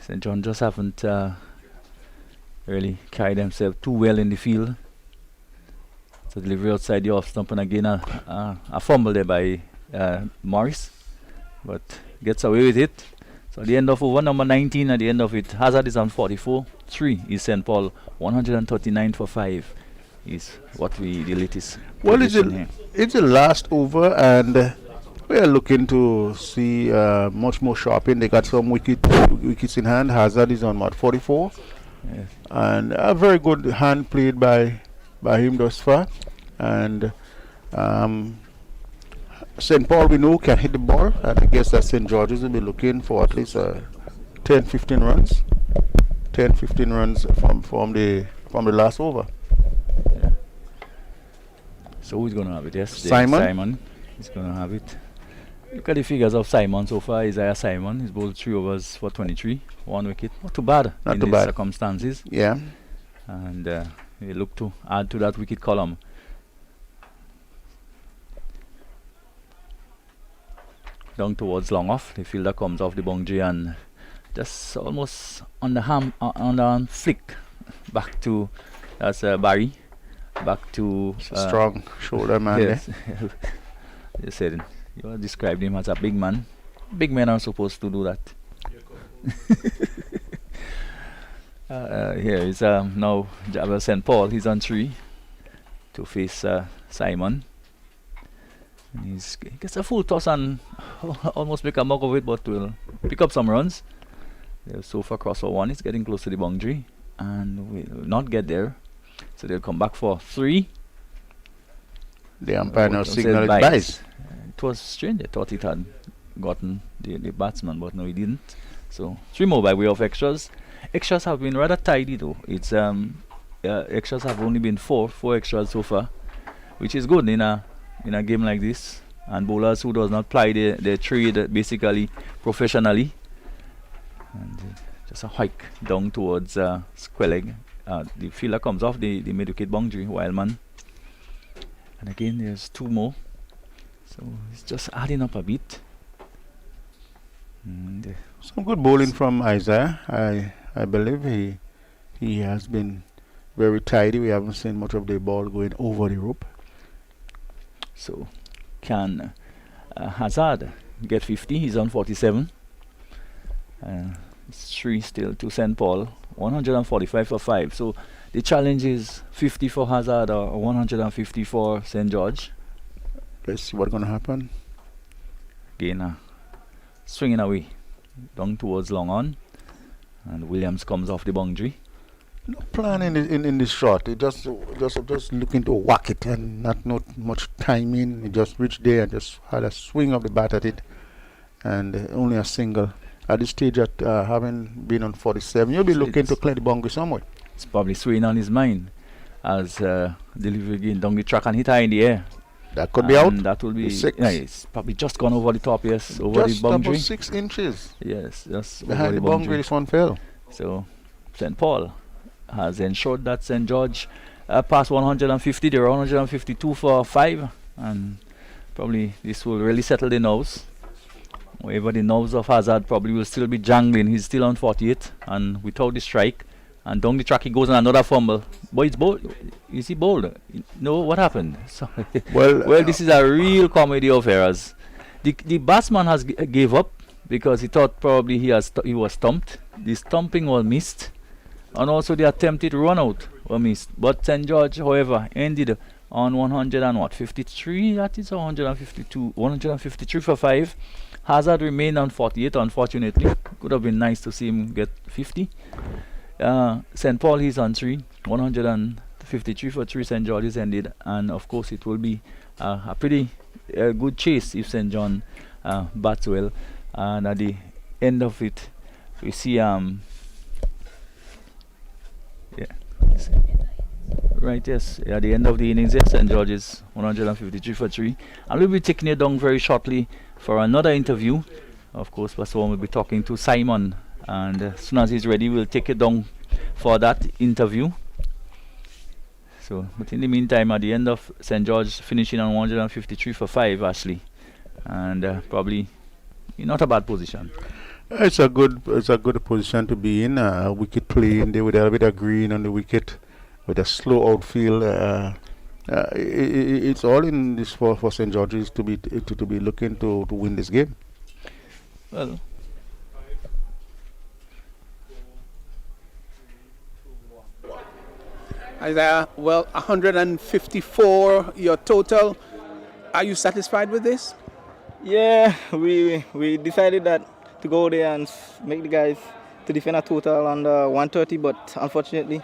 St. John just haven't really carried themselves too well in the field. So delivery outside the off stump, and again a fumble there by Morris, but gets away with it. So at the end of over number 19, at the end of it, Hazard is on 44. 3 is St. Paul, 139 for 5 is what the latest. Well, it's prediction here. it's the last over, and we are looking to see much more sharpening. They got some wickets in hand. Hazard is on what, 44, Yes. and a very good hand played by him thus far. And St. Paul, we know, can hit the ball, and I guess that St. George's will be looking for at least 10-15 runs. 10-15 runs from the last over. So who's going to have it? Yes, Simon is going to have it. Look at the figures of Simon so far. Isaiah Simon, he's bowled 3 overs for 23, 1 wicket. Not too bad in these circumstances. Yeah. And we look to add to that wicket column. Down towards long off, the fielder comes off the boundary and just almost on the arm flick back to Barry, back to Strong shoulder man. yes. You said you described him as a big man. Big men are supposed to do that. Here is now Jabal St. Paul. He's on 3 to face Simon. And he gets a full toss and almost make a mug of it, but will pick up some runs. They'll so far cross for 1. It's getting close to the boundary and will not get there. So they'll come back for 3. The umpire now Said signaled bites. bias. It was strange. I thought it had gotten the batsman, but no, he didn't. So 3 more by way of extras. Extras have been rather tidy though. It's extras have only been 4 extras so far, which is good in a game like this. And bowlers who does not ply their trade basically professionally. And just a hike down towards square leg. The fielder comes off the mid-wicket boundary, Wildman. And again, there's 2 more. So it's just adding up a bit. And Some good bowling from Isaiah. I believe he has been very tidy. We haven't seen much of the ball going over the rope. so can Hazard get 50? He's on 47. It's 3 still to St. Paul. 145 for 5. So the challenge is 50 for Hazard or 150 for St. George. Let's see what's going to happen. Again, swinging away down towards long on, and Williams comes off the boundary. No plan in this shot. He just looking to whack it and not much timing. He just reached there and just had a swing of the bat at it, and only a single. At this stage, at having been on 47, you'll be So looking it's- to clear the boundary somewhere. It's probably swaying on his mind as delivery again down the track and hit high in the air. That could be out. And that will be It's 6. yeah, it's probably just gone over the top. Yes, over Just the boundary. about 6 inches Yes, just over behind the the boundary. boundary. This one fell. So St. Paul has ensured that St. George passed 150. They were 152 for 5, and probably this will really settle the nerves. However, the nerves of Hazard probably will still be jangling. He's still on 48, and without the strike, and down the track he goes on another fumble. Boy, it's bold. Is he bold? No, what happened? Sorry. Well, This is a real comedy of errors. The batsman has gave up because he thought probably he was stumped. The stumping was missed, and also the attempted run out were missed. But St. George, however, ended on 153. That is 152, 153 for 5. Hazard remained on 48. Unfortunately, could have been nice to see him get 50. St. Paul, he's on 3, 153 for 3. St. George's ended, and of course it will be a pretty good chase if St. John bats well. And at the end of it, we see right, yes, at the end of the innings, yes, St. George's 153 for 3. And we'll be taking it down very shortly for another interview. Of course, Pastor will be talking to Simon, and as soon as he's ready, we'll take it down for that interview. So, but in the meantime, at the end of St. George finishing on 153 for 5, Ashley, and probably not a bad position. it's a good position to be in. Wicket play in there with a bit of green on the wicket, with a slow outfield. It's all in this for St. George's to be looking to win this game. Well, Isaiah, well, 154 your total. Are you satisfied with this? Yeah, we decided that to go there and make the guys to defend a total under 130, but unfortunately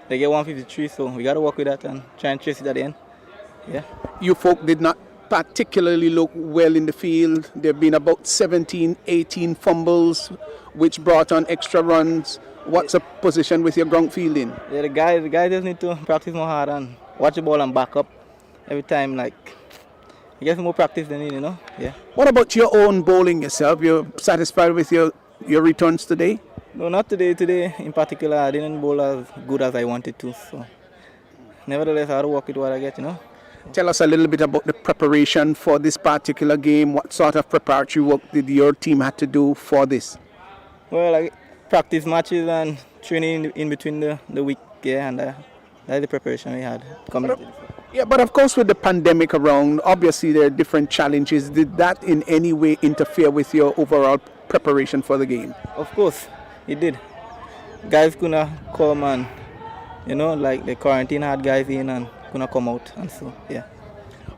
they get 153, so we got to work with that and try and chase it at the end. Yeah. You folk did not particularly look well in the field. There have been about 17, 18 fumbles, which brought on extra runs. What's the position with your ground fielding? Yeah, the guys just need to practice more hard and watch the ball and back up every time. Like, I guess more practice than you know. Yeah. What about your own bowling yourself? You're satisfied with your returns today? No, not today. Today in particular, I didn't bowl as good as I wanted to. So, nevertheless, I had to work with what I get, you know. Tell us a little bit about the preparation for this particular game. What sort of preparatory work did your team have to do for this? Well, I practice matches and training in between the week, yeah, and that's the preparation we had coming. Yeah, but of course with the pandemic around, obviously there are different challenges. Did that in any way interfere with your overall preparation for the game? Of course, it did. Guys couldn't come and, you know, like the quarantine had guys in and couldn't come out, and so, yeah.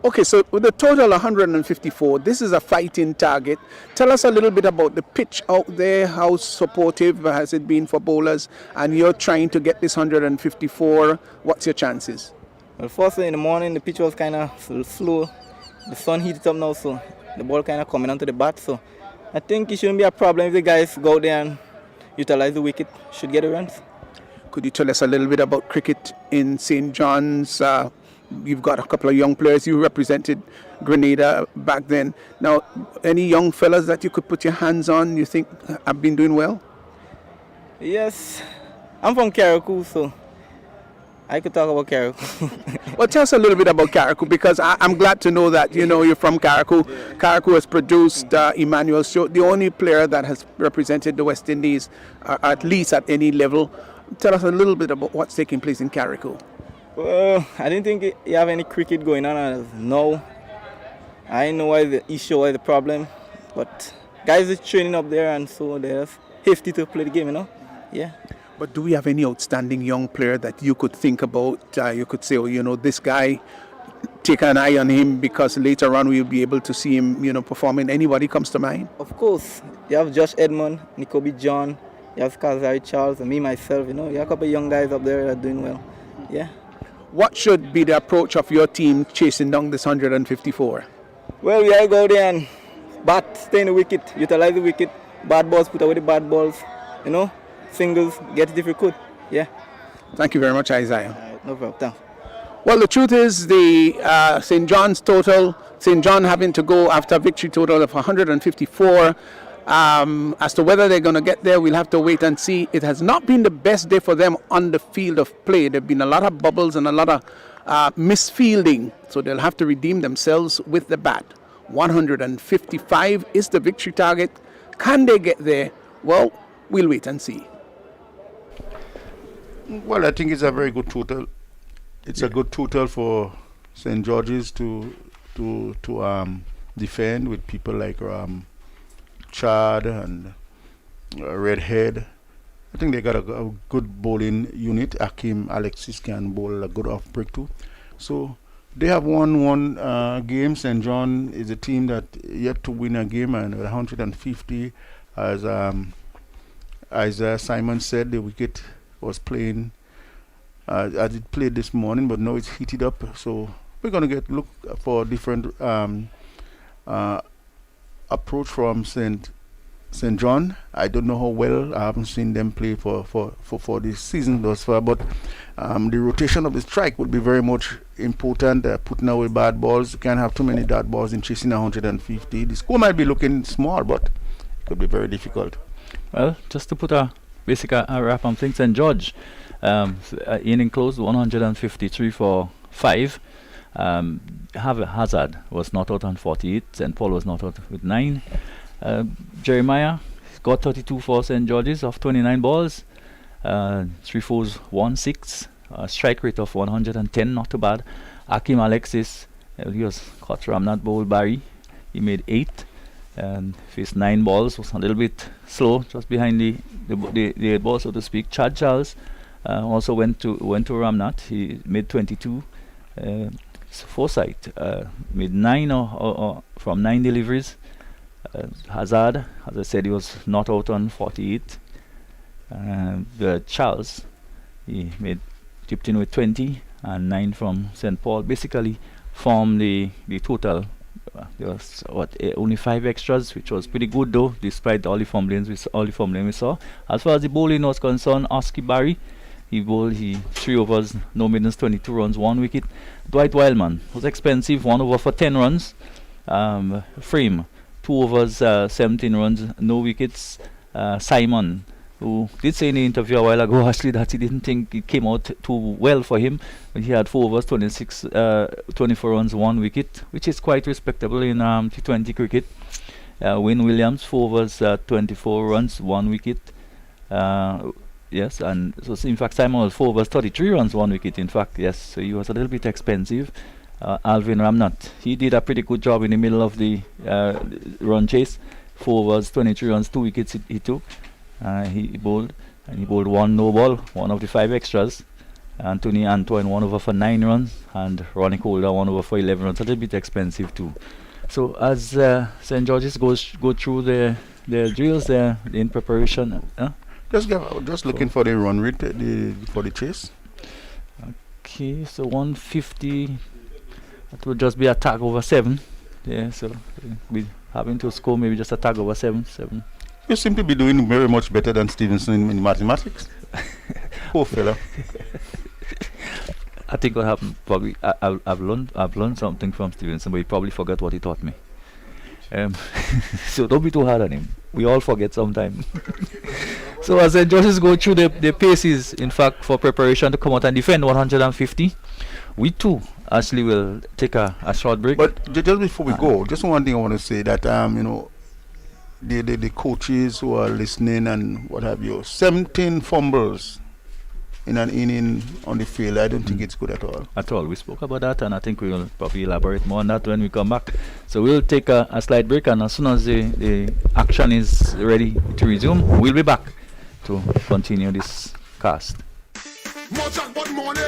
Okay, so with the total 154, this is a fighting target. Tell us a little bit about the pitch out there. How supportive has it been for bowlers? And you're trying to get this 154. What's your chances? Well, first in the morning, the pitch was kind of slow. The sun heated up now, so the ball kind of coming onto the bat. So I think it shouldn't be a problem if the guys go out there and utilize the wicket. Should get the runs. Could you tell us a little bit about cricket in St. John's? You've got a couple of young players. You represented Grenada back then. Now, any young fellas that you could put your hands on, you think have been doing well? Yes, I'm from Carriacou, so I could talk about Carriacou. Well, tell us a little bit about Carriacou, because I'm glad to know that you're from Carriacou. Yeah. Carriacou has produced Emmanuel Stewart, the only player that has represented the West Indies, at least at any level. Tell us a little bit about what's taking place in Carriacou. Well, I didn't think you have any cricket going on. No, I didn't know why the issue was the problem, but guys are training up there, and so they're hasty to play the game, you know. Yeah. But do we have any outstanding young player that you could think about? You could say, oh, this guy, take an eye on him, because later on we'll be able to see him, performing. Anybody comes to mind? Of course, you have Josh Edmond, Nicobi John, you have Kazari Charles, and me myself. You have a couple of young guys up there that are doing well. Yeah. What should be the approach of your team chasing down this 154? Well, we gotta go there and bat, stay in the wicket, utilize the wicket, bad balls, put away the bad balls, singles, get it if you could. Yeah. Thank you very much, Isaiah. No problem. Thanks. Well, the truth is the St. John's total, St. John having to go after a victory total of 154. As to whether they're going to get there, we'll have to wait and see. It has not been the best day for them on the field of play. There have been a lot of bubbles and a lot of misfielding, so they'll have to redeem themselves with the bat. 155 is the victory target. Can they get there? Well, we'll wait and see. Well, I think it's a very good total. It's a good total for St. George's to defend with people like Chad and Redhead. I think they got a good bowling unit. Akim Alexis can bowl a good off break too. So they have won one game. St. John is a team that yet to win a game, and 150, as Simon said, the wicket was playing as it played this morning, but now it's heated up. So we're going to look for a different approach from St. John. I don't know how well. I haven't seen them play for this season thus far, but the rotation of the strike would be very much important. Putting away bad balls. You can't have too many dot balls in chasing 150. The score might be looking small, but it could be very difficult. Well, just to put a wrap on things, St. George inning closed 153 for 5. Hazard was not out on 48. St. Paul was not out with 9. Jeremiah got 32 for St. George's off 29 balls. 3 fours, 1 6. Strike rate of 110, not too bad. Akim Alexis, he was caught Ramnath bowled Barry. He made 8 and faced 9 balls. Was a little bit slow, just behind the ball, so to speak. Chad Charles also went to Ramnath. He made 22. Forsyth made 9 or from 9 deliveries. Hazard, as I said, he was not out on 48. Charles, he chipped in with 20 and 9 from St. Paul. Basically formed the total. There was only 5 extras, which was pretty good though, despite all the fumbling we saw. As far as the bowling was concerned, Oski Barry, he bowled 3 overs, no middens, 22 runs, 1 wicket. Dwight Wildman was expensive, 1 over for 10 runs. Frame, 2 overs, 17 runs, no wickets. Simon, who did say in the interview a while ago actually that he didn't think it came out too well for him, but he had 4 overs, 24 runs, 1 wicket, which is quite respectable in T20 cricket. Wayne Williams, 4 overs, 24 runs, 1 wicket. Yes, and so in fact Simon was 4 overs, 33 runs, 1 wicket. In fact, yes, so he was a little bit expensive. Alvin Ramnath, he did a pretty good job in the middle of the run chase. 4 overs, 23 runs, 2 wickets he took. He bowled 1 no ball, 1 of the 5 extras. Anthony Antoine 1 over for 9 runs, and Ronnie Calder 1 over for 11 runs. A little bit expensive too. So as St. George's go through the drills there in preparation. Just looking for the run rate for the chase. Okay, so 150. That would just be a tag over 7. Yeah, so we having to score maybe just a tag over 7. You seem to be doing very much better than Stevenson in mathematics. Poor fella. I think what happened, probably I've learned something from Stevenson, but he probably forgot what he taught me. So don't be too hard on him. We all forget sometime. So as St. George's go through the paces, in fact, for preparation to come out and defend 150, we too actually will take a short break. But just before we go, just one thing I want to say that the coaches who are listening and what have you, 17 fumbles in an inning on the field, I don't think it's good at all. At all. We spoke about that, and I think we will probably elaborate more on that when we come back. So we'll take a slight break, and as soon as the action is ready to resume, we'll be back to continue this cast. More jackpot money,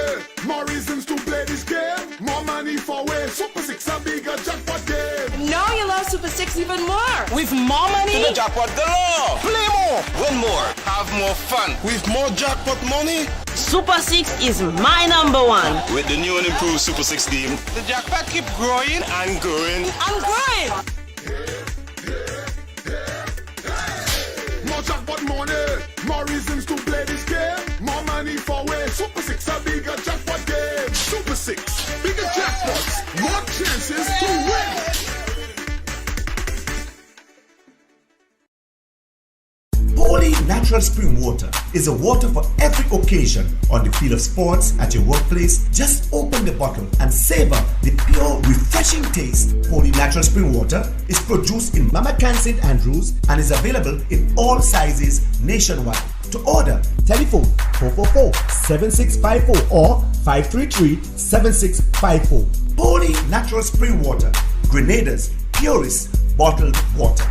more reasons to play this game. More money for way, Super 6 a bigger jackpot game. Now you love Super 6 even more. With more money to the jackpot galore. Play more, win more, have more fun. With more jackpot money, Super 6 is my number 1. With the new and improved Super 6 game, the jackpot keep growing and growing and growing. More jackpot money, more reasons to play this game. More money for way, Super 6 a bigger jackpot game. Super 6, bigger jackpots, more chances to win. Holy Natural Spring Water is a water for every occasion. On the field of sports, at your workplace, just open the bottle and savor the pure, refreshing taste. Holy Natural Spring Water is produced in Mama Can St. Andrews and is available in all sizes nationwide. To order, telephone 444-7654 or 533-7654. Holy Natural Spring Water, Grenada's purest bottled water.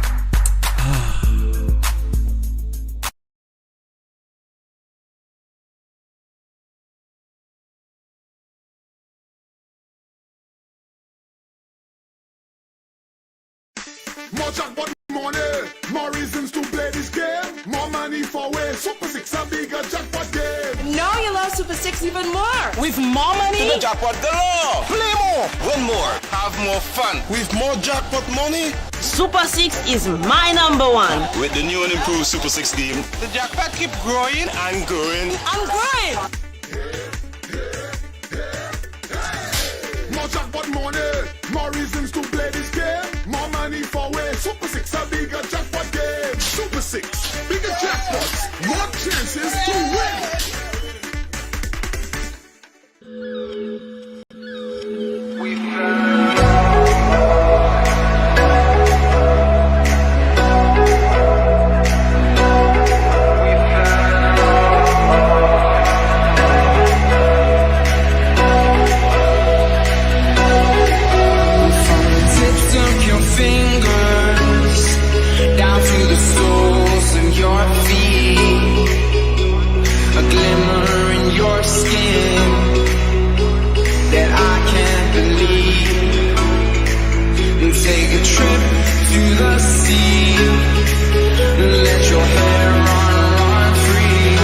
More jackpot money, more reasons to play this game. More money for way, Super 6 a bigger jackpot game. Now you love Super 6 even more. With more money to the jackpot galore. Play more, win more, have more fun. With more jackpot money, Super 6 is my number 1. With the new and improved Super 6 game, the jackpot keep growing and growing and growing. More jackpot money, more reasons to play this game. More money for way, Super 6 a bigger jackpot game. Super 6, bigger jackpots, more chances to win. on your skin that I can't believe. And take a trip to the sea. Let your hair run free.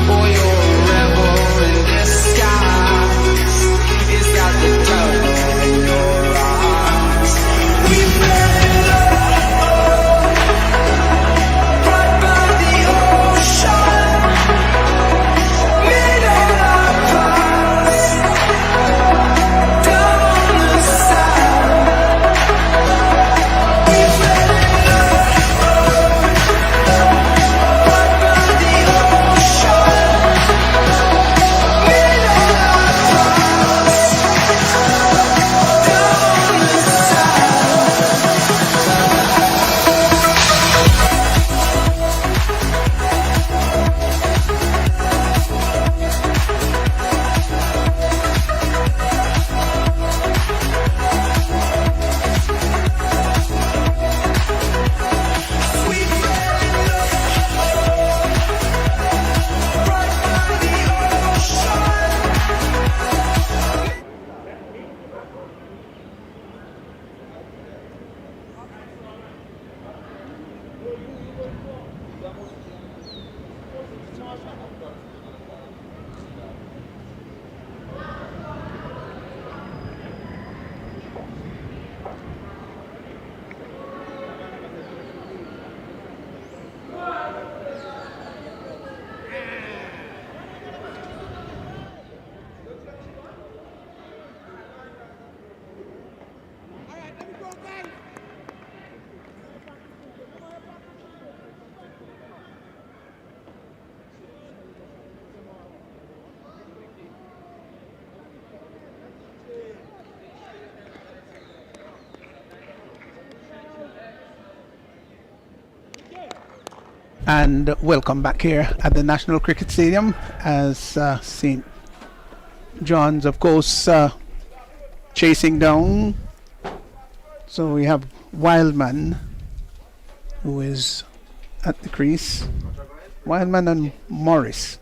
Boy, you're a rebel in disguise. It's got the devil in your eyes. We fell in love right by the ocean. Made all our plans down on the sand. We fell in love right by the ocean. Made all our plans down on the And welcome back here at the National Cricket Stadium as St. John's, of course, chasing down. So we have Wildman, who is at the crease. Wildman and Morris.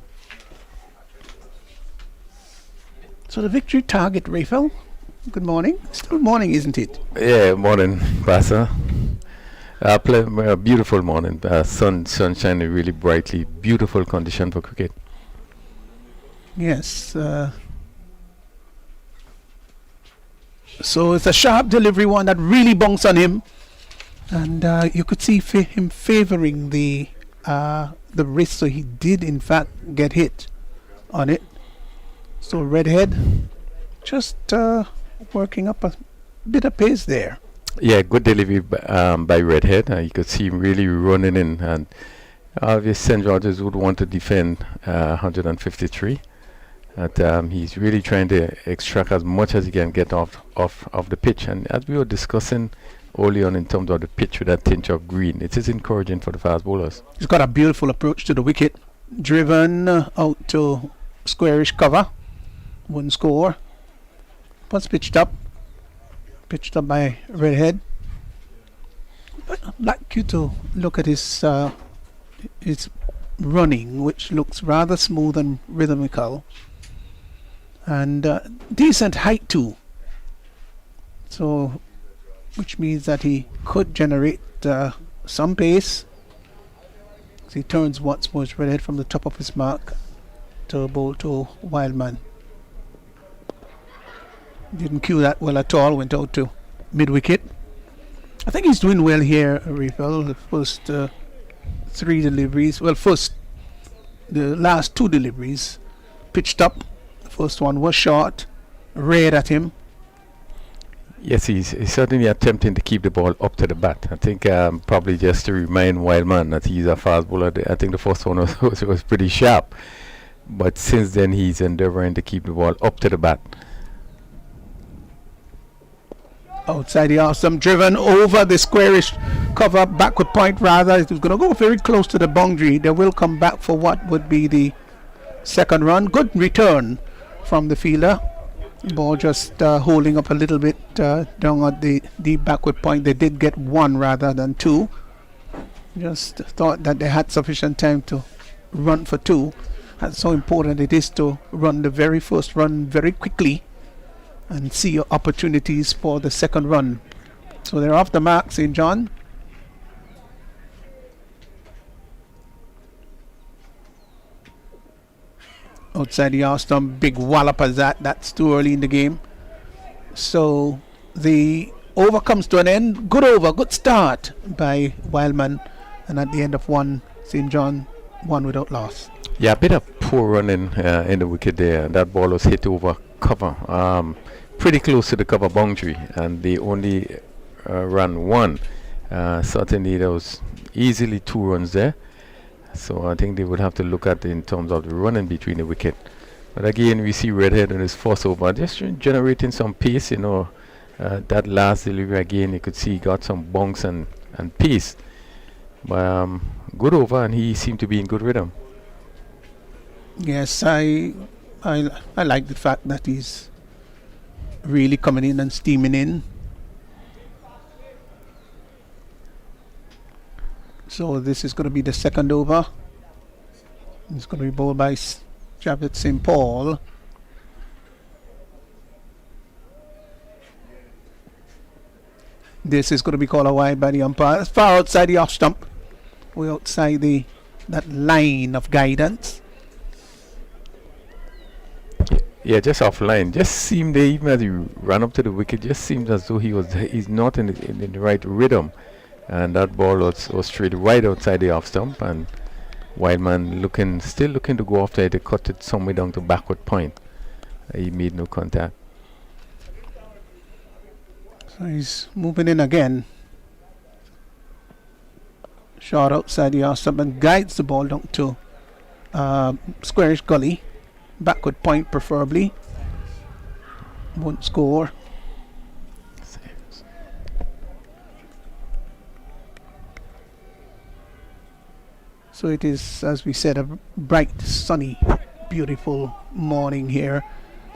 So the victory target, Raphael. Good morning. Still morning, isn't it? Yeah, morning, Bassa. Beautiful morning. Sun shining really brightly. Beautiful condition for cricket. Yes. So it's a sharp delivery, one that really bunks on him, and you could see him favouring the wrist. So he did, in fact, get hit on it. So Redhead just working up a bit of pace there. Yeah, good delivery by Redhead. You could see him really running in, and obviously St. George's would want to defend 153. But he's really trying to extract as much as he can get off the pitch. And as we were discussing early on in terms of the pitch with that tinge of green, it is encouraging for the fast bowlers. He's got a beautiful approach to the wicket. Driven out to squarish cover. Wouldn't score. But pitched up. Pitched up by Redhead. But I'd like you to look at his running, which looks rather smooth and rhythmical, and decent height too. So, which means that he could generate some pace. So he turns once more Redhead from the top of his mark to bowl to Wildman. Didn't cue that well at all, went out to mid-wicket. I think he's doing well here, Raphael. The first three deliveries, the last two deliveries pitched up. The first one was short, reared at him. Yes, he's certainly attempting to keep the ball up to the bat. I think probably just to remind Wildman that he's a fast bowler. I think the first one was pretty sharp, but since then he's endeavouring to keep the ball up to the bat. Outside the awesome, driven over the squarish cover, backward point rather. It was going to go very close to the boundary. They will come back for what would be the second run. Good return from the fielder. Ball just holding up a little bit down at the backward point. They did get one rather than two. Just thought that they had sufficient time to run for two. That's how important it is to run the very first run very quickly and see your opportunities for the second run. So they're off the mark, St. John. Outside the off stump, big wallop as that. That's too early in the game. So the over comes to an end. Good over, good start by Wildman. And at the end of one, St. John won without loss. Yeah, a bit of poor running in the wicket there. That ball was hit over cover, pretty close to the cover boundary, and they only ran one. Certainly there was easily 2 runs there. So I think they would have to look at it in terms of the running between the wicket. But again, we see Redhead on his first over just generating some pace, you know. That last delivery again, you could see he got some bounce and pace. But good over, and he seemed to be in good rhythm. Yes, I like the fact that he's really coming in and steaming in. So this is going to be the second over. It's going to be bowled by Javed St. Paul. This is going to be called a wide by the umpire. It's far outside the off stump. We're outside that line of guidance. Yeah, just offline. Just seemed, even as he ran up to the wicket, just seemed as though he's not in the right rhythm. And that ball was straight right outside the off stump, and Wildman still looking to go after it. They cut it somewhere down to backward point. He made no contact. So he's moving in again. Shot outside the off stump and guides the ball down to squarish gully. Backward point preferably. Won't score. So it is, as we said, a bright, sunny, beautiful morning here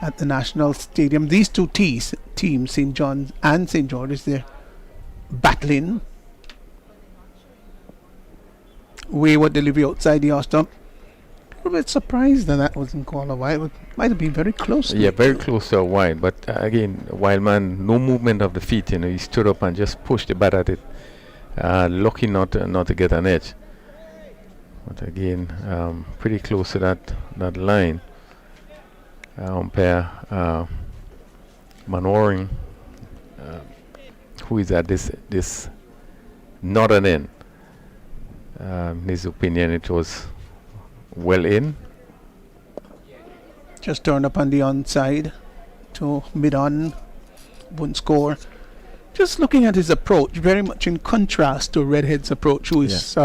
at the National Stadium. These two teams, St. John's and St. George's, they're battling. Wayward delivery outside the off stump. A little bit surprised that wasn't called a wide. It might have been very close. Yeah, very close to a wide. But again, Wildman, no movement of the feet. You know, he stood up and just pushed the bat at it. Lucky not to get an edge. But again, pretty close to that line. Umpire Manoring, who is at this northern end. In his opinion, it was well in. Just turned up on the onside to mid-on. Wouldn't score. Just looking at his approach, very much in contrast to Redhead's approach, who is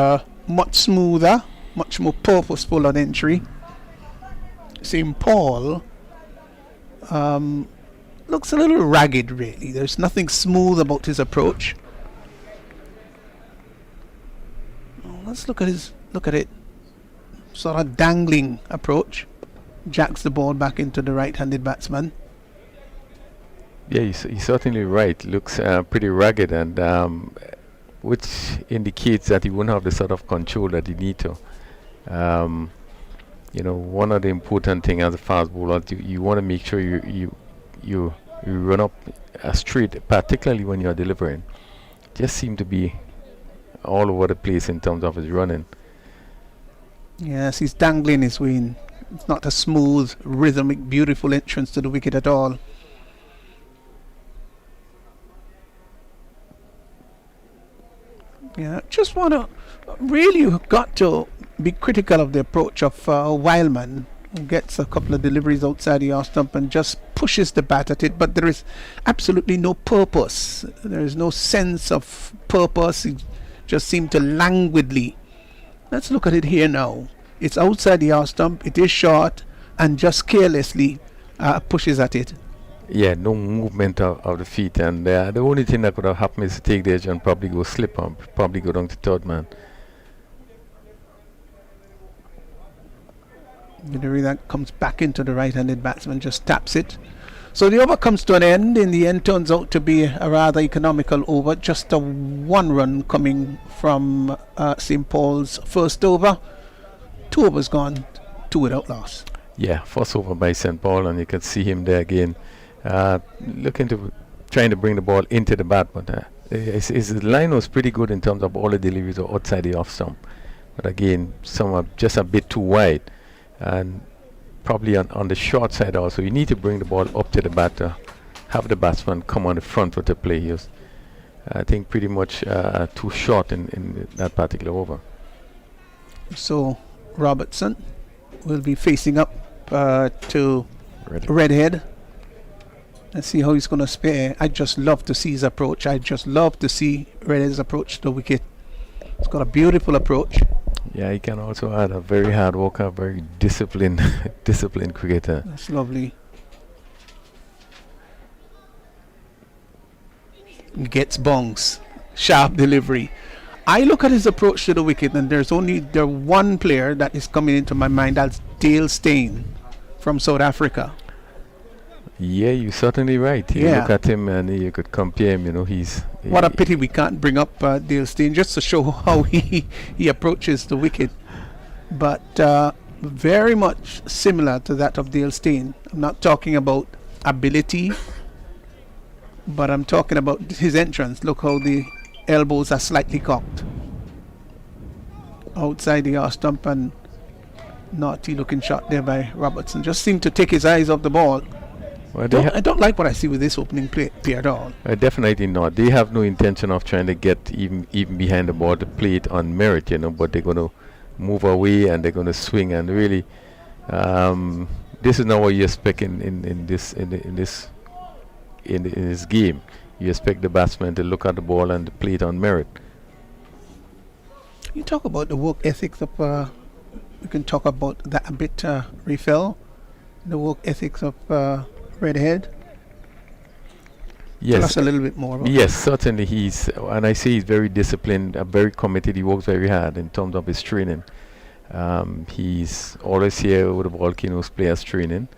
much smoother, much more purposeful on entry. St. Paul looks a little ragged, really. There's nothing smooth about his approach. Let's look at it. Sort of dangling approach. Jacks the ball back into the right-handed batsman. Yeah, he's certainly right. Looks pretty ragged, and which indicates that he won't have the sort of control that he need to. You know, one of the important things as a fast bowler, you want to make sure you run up straight, particularly when you're delivering. Just seem to be all over the place in terms of his running. Yes, he's dangling his way in. It's not a smooth, rhythmic, beautiful entrance to the wicket at all. Yeah, just want to really got to be critical of the approach of Wildman, who gets a couple of deliveries outside the off stump and just pushes the bat at it, but there is absolutely no purpose. There is no sense of purpose. He just seemed to languidly. Let's look at it here now. It's outside the off stump, it is short, and just carelessly pushes at it. Yeah, no movement of the feet, and the only thing that could have happened is to take the edge and probably go slip up, probably go down to third man. Delivery that comes back into the right-handed batsman, just taps it. So the over comes to an end. In the end, turns out to be a rather economical over. Just a 1 run coming from St. Paul's first over. 2 overs gone 2 without loss. Yeah, first over by St. Paul, and you can see him there again, trying to bring the ball into the bat, but his line was pretty good in terms of all the deliveries are outside the off stump. But again, some are just a bit too wide, and probably on the short side also. You need to bring the ball up to the batter, have the batsman come on the front with the play. He was, I think, pretty much too short in that particular over. So Robertson will be facing up to Redhead. Let's see how he's going to spare. I just love to see his approach. I just love to see Redhead's approach to the wicket. He's got a beautiful approach. Yeah, he can also add a very hard worker, very disciplined cricketer. That's lovely. Gets bongs. Sharp delivery. I look at his approach to the wicket, and there's only one player that is coming into my mind. That's Dale Steyn from South Africa. Yeah, you're certainly right. You look at him and you could compare him. You know, what a pity we can't bring up Dale Steyn just to show how he approaches the wicket. But very much similar to that of Dale Steyn. I'm not talking about ability, but I'm talking about his entrance. Look how the elbows are slightly cocked outside the off stump, and naughty looking shot there by Robertson. Just seemed to take his eyes off the ball. Well, I don't like what I see with this opening play at all. Definitely not. They have no intention of trying to get even behind the ball to play it on merit, you know. But they're going to move away and they're going to swing, and really, this is not what you expect in this game. You expect the batsman to look at the ball and play it on merit. You talk about the work ethics of. We can talk about that a bit, Refel. The work ethics of Redhead. Yes. Tell us a little bit more about yes, certainly and I say he's very disciplined, very committed. He works very hard in terms of his training. He's always here with the Volcanoes players training.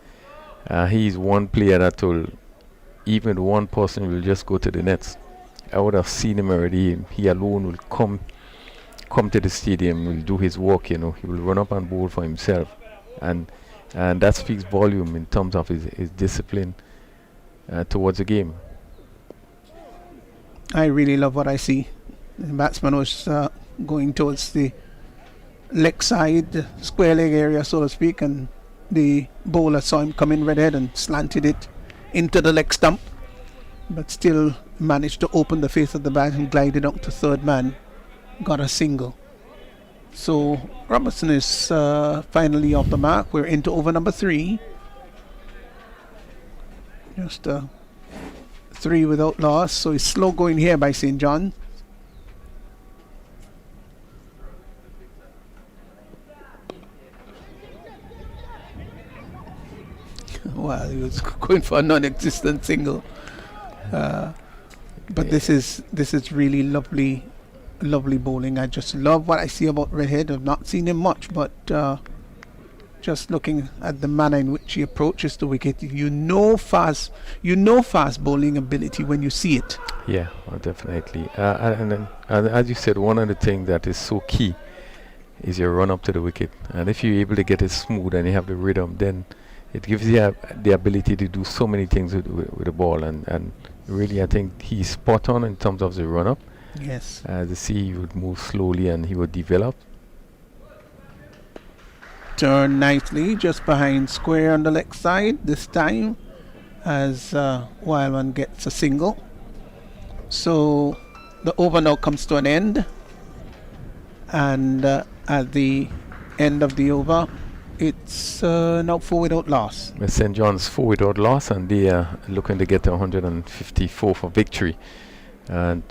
He's one player that will, even one person will just go to the nets. I would have seen him already. He alone will come to the stadium, will do his work, you know. He will run up and bowl for himself. And that speaks volume in terms of his discipline towards the game. I really love what I see. The batsman was going towards the leg side, square leg area, so to speak, and the bowler saw him come in Redhead and slanted it into the leg stump, but still managed to open the face of the bat and glided out to third man. Got a single. So Robertson is finally off the mark. We're into over number 3. Just 3 without loss. So it's slow going here by St. John. Well, he was going for a non-existent single. But this is really lovely bowling. I just love what I see about Redhead. I've not seen him much, but just looking at the manner in which he approaches the wicket, you know fast bowling ability when you see it. Yeah, well, definitely. And as you said, one of the things that is so key is your run up to the wicket. And if you're able to get it smooth and you have the rhythm, then it gives you the ability to do so many things with the ball. And really, I think he's spot on in terms of the run up. Yes. The he would move slowly and he would develop. Turn nicely just behind square on the leg side this time as Wildman gets a single. So the over now comes to an end, and at the end of the over it's now 4 without loss. St. John's 4 without loss, and they are looking to get to 154 for victory. And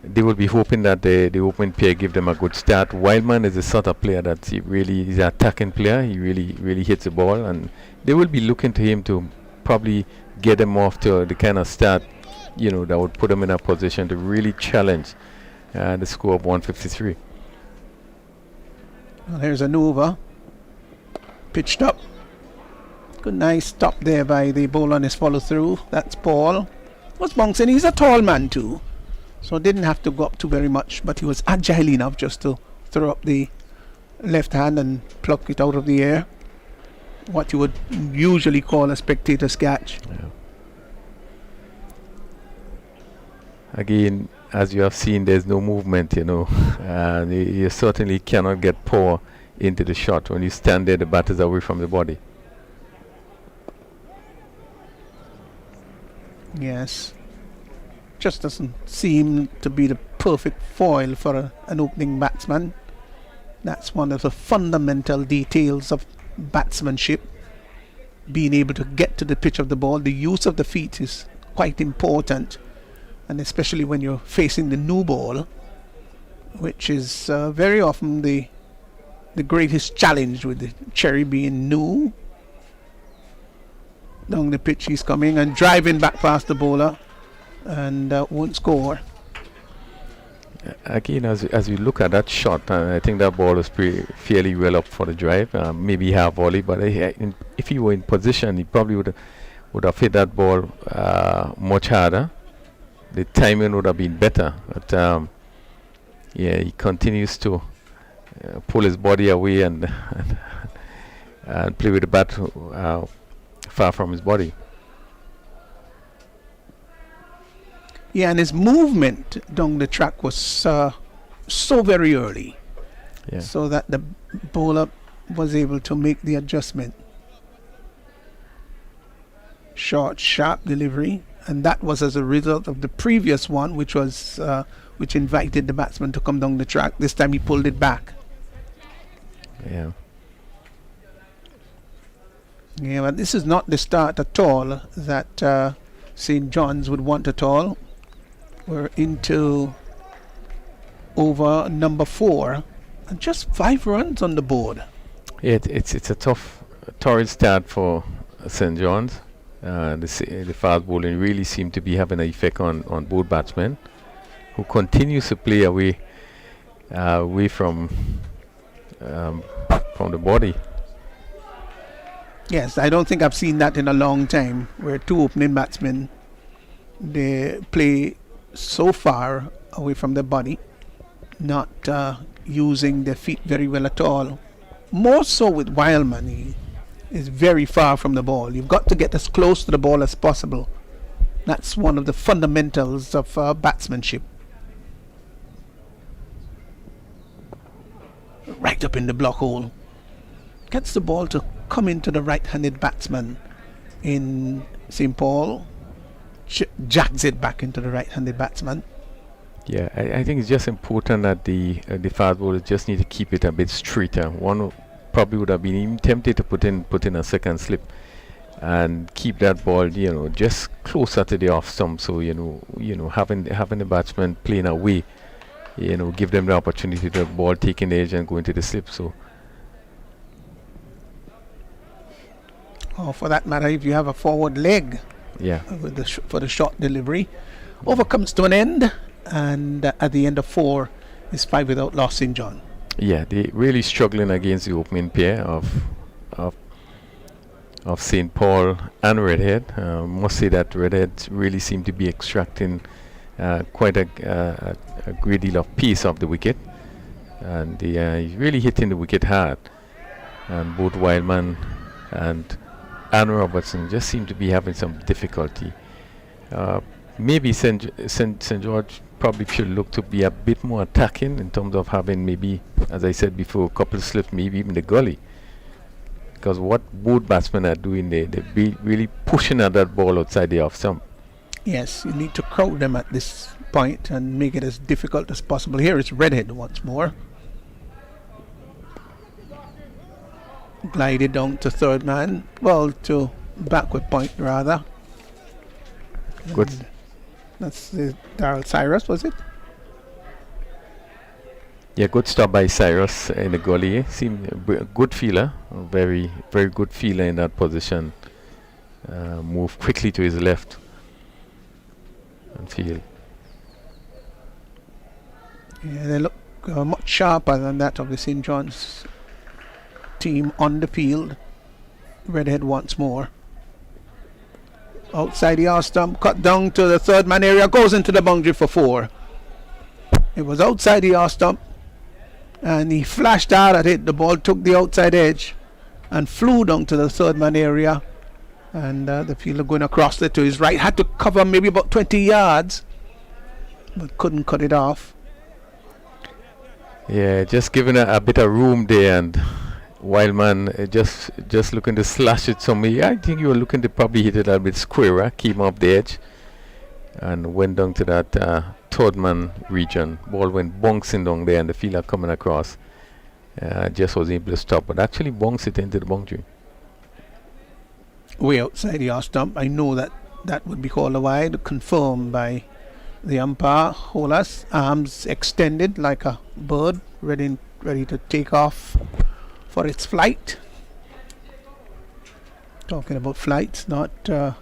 they will be hoping that the opening pair give them a good start. Wildman is the sort of player that he's an attacking player. He really hits the ball, and they will be looking to him to probably get them off to the kind of start, you know, that would put them in a position to really challenge the score of 153. Well, here's an over. Pitched up. Good nice stop there by the bowler on his follow through. That's Paul. What's bouncing? He's a tall man too, so didn't have to go up too very much, but he was agile enough just to throw up the left hand and pluck it out of the air. What you would usually call a spectator's catch. Again, as you have seen, there's no movement, and you certainly cannot get power into the shot. When you stand there, the bat is away from the body. Yes. Just doesn't seem to be the perfect foil for an opening batsman. That's one of the fundamental details of batsmanship. Being able to get to the pitch of the ball. The use of the feet is quite important. And especially when you're facing the new ball, which is very often the greatest challenge, with the cherry being new. Down the pitch he's coming and driving back past the bowler, and won't score. Again, as you look at that shot, I think that ball is fairly well up for the drive. Maybe half volley, but if he were in position, he probably would have hit that ball much harder. The timing would have been better, but he continues to pull his body away and play with the bat far from his body. Yeah, and his movement down the track was so very early, so that the bowler was able to make the adjustment. Short, sharp delivery, and that was as a result of the previous one, which invited the batsman to come down the track. This time he pulled it back. Yeah, but this is not the start at all that St. John's would want at all. We're into over number 4, and just 5 runs on the board. Yeah, it's a torrid start for St. John's. The fast bowling really seemed to be having an effect on both batsmen, who continues to play away from the body. Yes, I don't think I've seen that in a long time, where 2 opening batsmen, they play so far away from the body, not using their feet very well at all. More so with Wildman, he is very far from the ball. You've got to get as close to the ball as possible. That's one of the fundamentals of batsmanship. Right up in the block hole. Gets the ball to come into the right-handed batsman in St. Paul. Jacks it back into the right-handed batsman. Yeah, I think it's just important that the fast bowlers just need to keep it a bit straighter. One probably would have been even tempted to put in a second slip and keep that ball, just closer to the off stump. So having the batsman playing away, give them the opportunity to the ball taking the edge and go into the slip. So. Or for that matter, if you have a forward leg, with for the short delivery, over comes to an end, and at the end of 4 is 5 without loss St. John. Yeah, they really struggling against the opening pair of St. Paul and Redhead. Must say that Redhead really seem to be extracting quite a great deal of pace off the wicket, and he's really hitting the wicket hard. And both Wildman and Robertson just seem to be having some difficulty. Maybe St. George probably should look to be a bit more attacking in terms of having, maybe, as I said before, a couple of slips, maybe even the gully. Because what both batsmen are doing, they're really pushing at that ball outside the off stump. Yes, you need to crowd them at this point and make it as difficult as possible. Here is Redhead once more. Glided down to third man, to backward point rather. Good. That's Darryl Cyrus, was it? Yeah, good stop by Cyrus in the gully. Seemed a good feeler, a very, very good feeler in that position. Move quickly to his left and field. Yeah, they look much sharper than that of the St. John's team on the field. Redhead once more. Outside the arse stump, cut down to the third man area, goes into the boundary for 4. It was outside the arse stump. and he flashed out at it. The ball took the outside edge and flew down to the third man area, and the fielder going across it to his right had to cover maybe about 20 yards, but couldn't cut it off. Yeah, just giving a bit of room there, and Wildman just looking to slash it somewhere. I think you were looking to probably hit it a bit squarer, came up the edge, and went down to that third man region. Ball went bouncing down there, and the fielder coming across just wasn't able to stop, but actually bounced it into the boundary. Way outside the off stump. I know that would be called a wide, confirmed by the umpire. Holas, arms extended like a bird, ready to take off for its flight. Talking about flights, not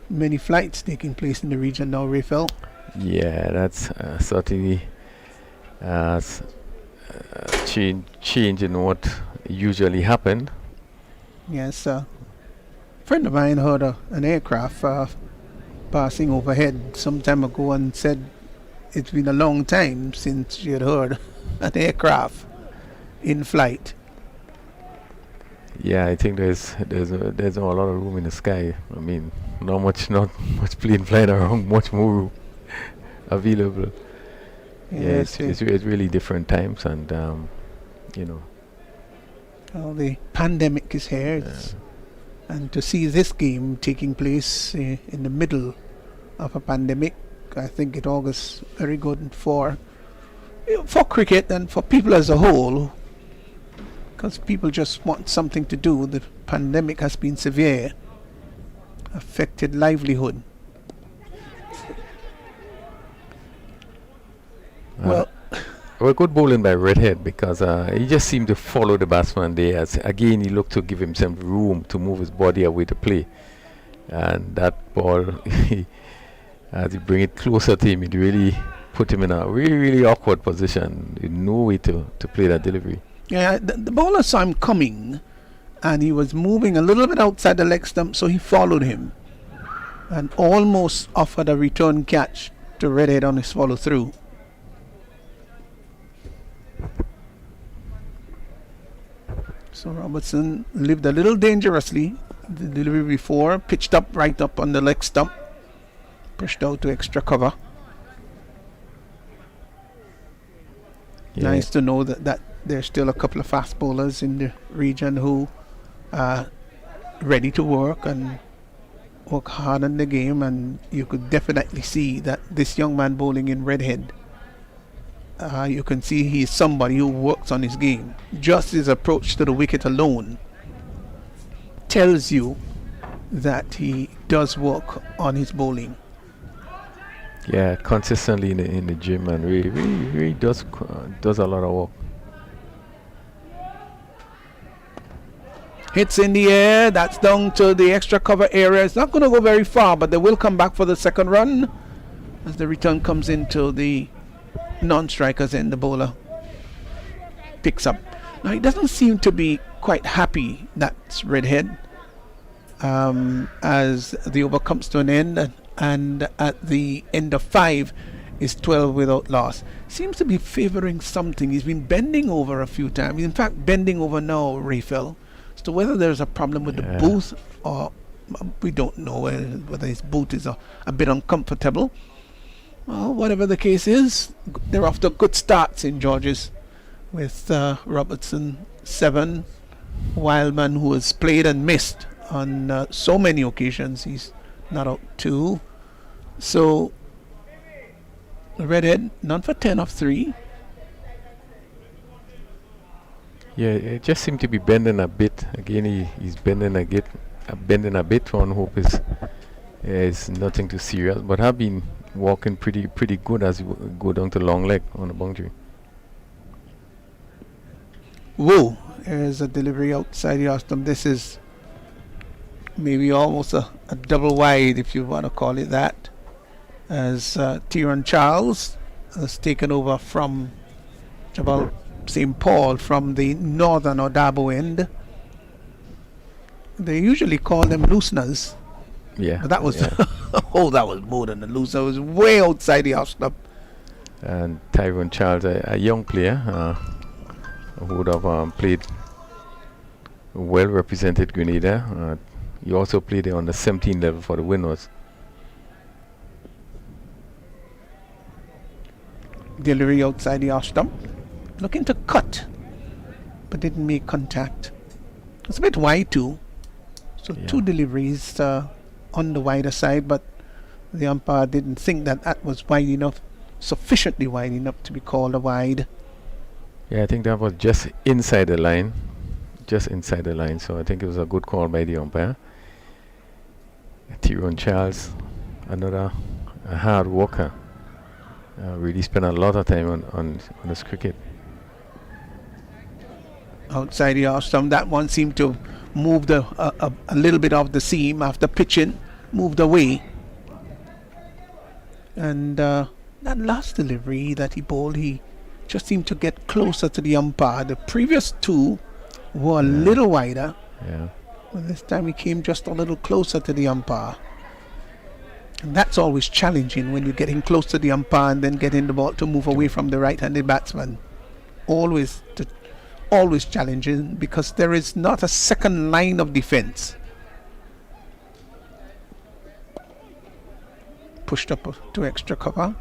many flights taking place in the region now, Raphael. Yeah, that's certainly change in what usually happened. Yes, a friend of mine heard an aircraft passing overhead some time ago and said it's been a long time since she had heard an aircraft in flight. Yeah, I think there's a lot of room in the sky. I mean, not much plane flying around, much more room available. Yes, it's really different times, and well, the pandemic is here, and to see this game taking place in the middle of a pandemic, I think it augurs very good for cricket and for people as a whole, because people just want something to do. The pandemic has been severe, affected livelihood. Well, good bowling by Redhead, because he just seemed to follow the batsman there. As again, he looked to give himself room to move his body away to play, and that ball, as he bring it closer to him, it really put him in a really, really awkward position. No way to play that delivery. Yeah, the bowler saw him coming, and he was moving a little bit outside the leg stump, so he followed him and almost offered a return catch to Redhead on his follow through. So Robertson lived a little dangerously. The delivery before, pitched up right up on the leg stump, pushed out to extra cover. Yeah. Nice to know that there's still a couple of fast bowlers in the region who are ready to work and work hard in the game, and you could definitely see that this young man bowling in Redhead, you can see he's somebody who works on his game. Just his approach to the wicket alone tells you that he does work on his bowling. Yeah, consistently in the gym, and really does a lot of work. Hits in the air, that's down to the extra cover area. It's not going to go very far, but they will come back for the second run as the return comes into the non-strikers and the bowler picks up. Now he doesn't seem to be quite happy, that's Redhead, as the over comes to an end, and at the end of 5 is 12 without loss. Seems to be favouring something. He's been bending over a few times. He's in fact bending over now, Raphael. As to whether there's a problem with the boot, or we don't know whether his boot is a bit uncomfortable. Well, whatever the case is, they're off to good starts in Georges, with Robertson 7, Wildman, who has played and missed on so many occasions, he's not out 2. So Redhead none for 10 of 3. Yeah, it just seemed to be bending a bit. Again, he's bending a bit. One hope is nothing too serious, but have been walking pretty good as you go down to long leg on the boundary. Whoa, there's a delivery outside the Ostom. This is maybe almost a double wide, if you want to call it that, as Tyrone Charles has taken over from Jabal St. Paul from the northern Odabo end. They usually call them looseners. Yeah. But that was that was more than a loosener. It was way outside the house club. And Tyrone Charles, a young player, who would have played well, represented Grenada. He also played on the 17 level for the winners. Delivery outside the off stump. Looking to cut, but didn't make contact. It's a bit wide too. So Yeah. 2 deliveries on the wider side, but the umpire didn't think that that was wide enough, sufficiently wide enough to be called a wide. Yeah, I think that was just inside the line. Just inside the line. So I think it was a good call by the umpire. Tyrone Charles, another hard worker. Really spent a lot of time on this cricket. Outside the off stump, that one seemed to move a little bit off the seam after pitching, moved away. And that last delivery that he bowled, he just seemed to get closer to the umpire. The previous 2 were a little wider. Yeah. But this time he came just a little closer to the umpire. And that's always challenging when you're getting close to the umpire and then getting the ball to move away from the right-handed batsman. Always challenging because there is not a second line of defense. Pushed up to extra cover.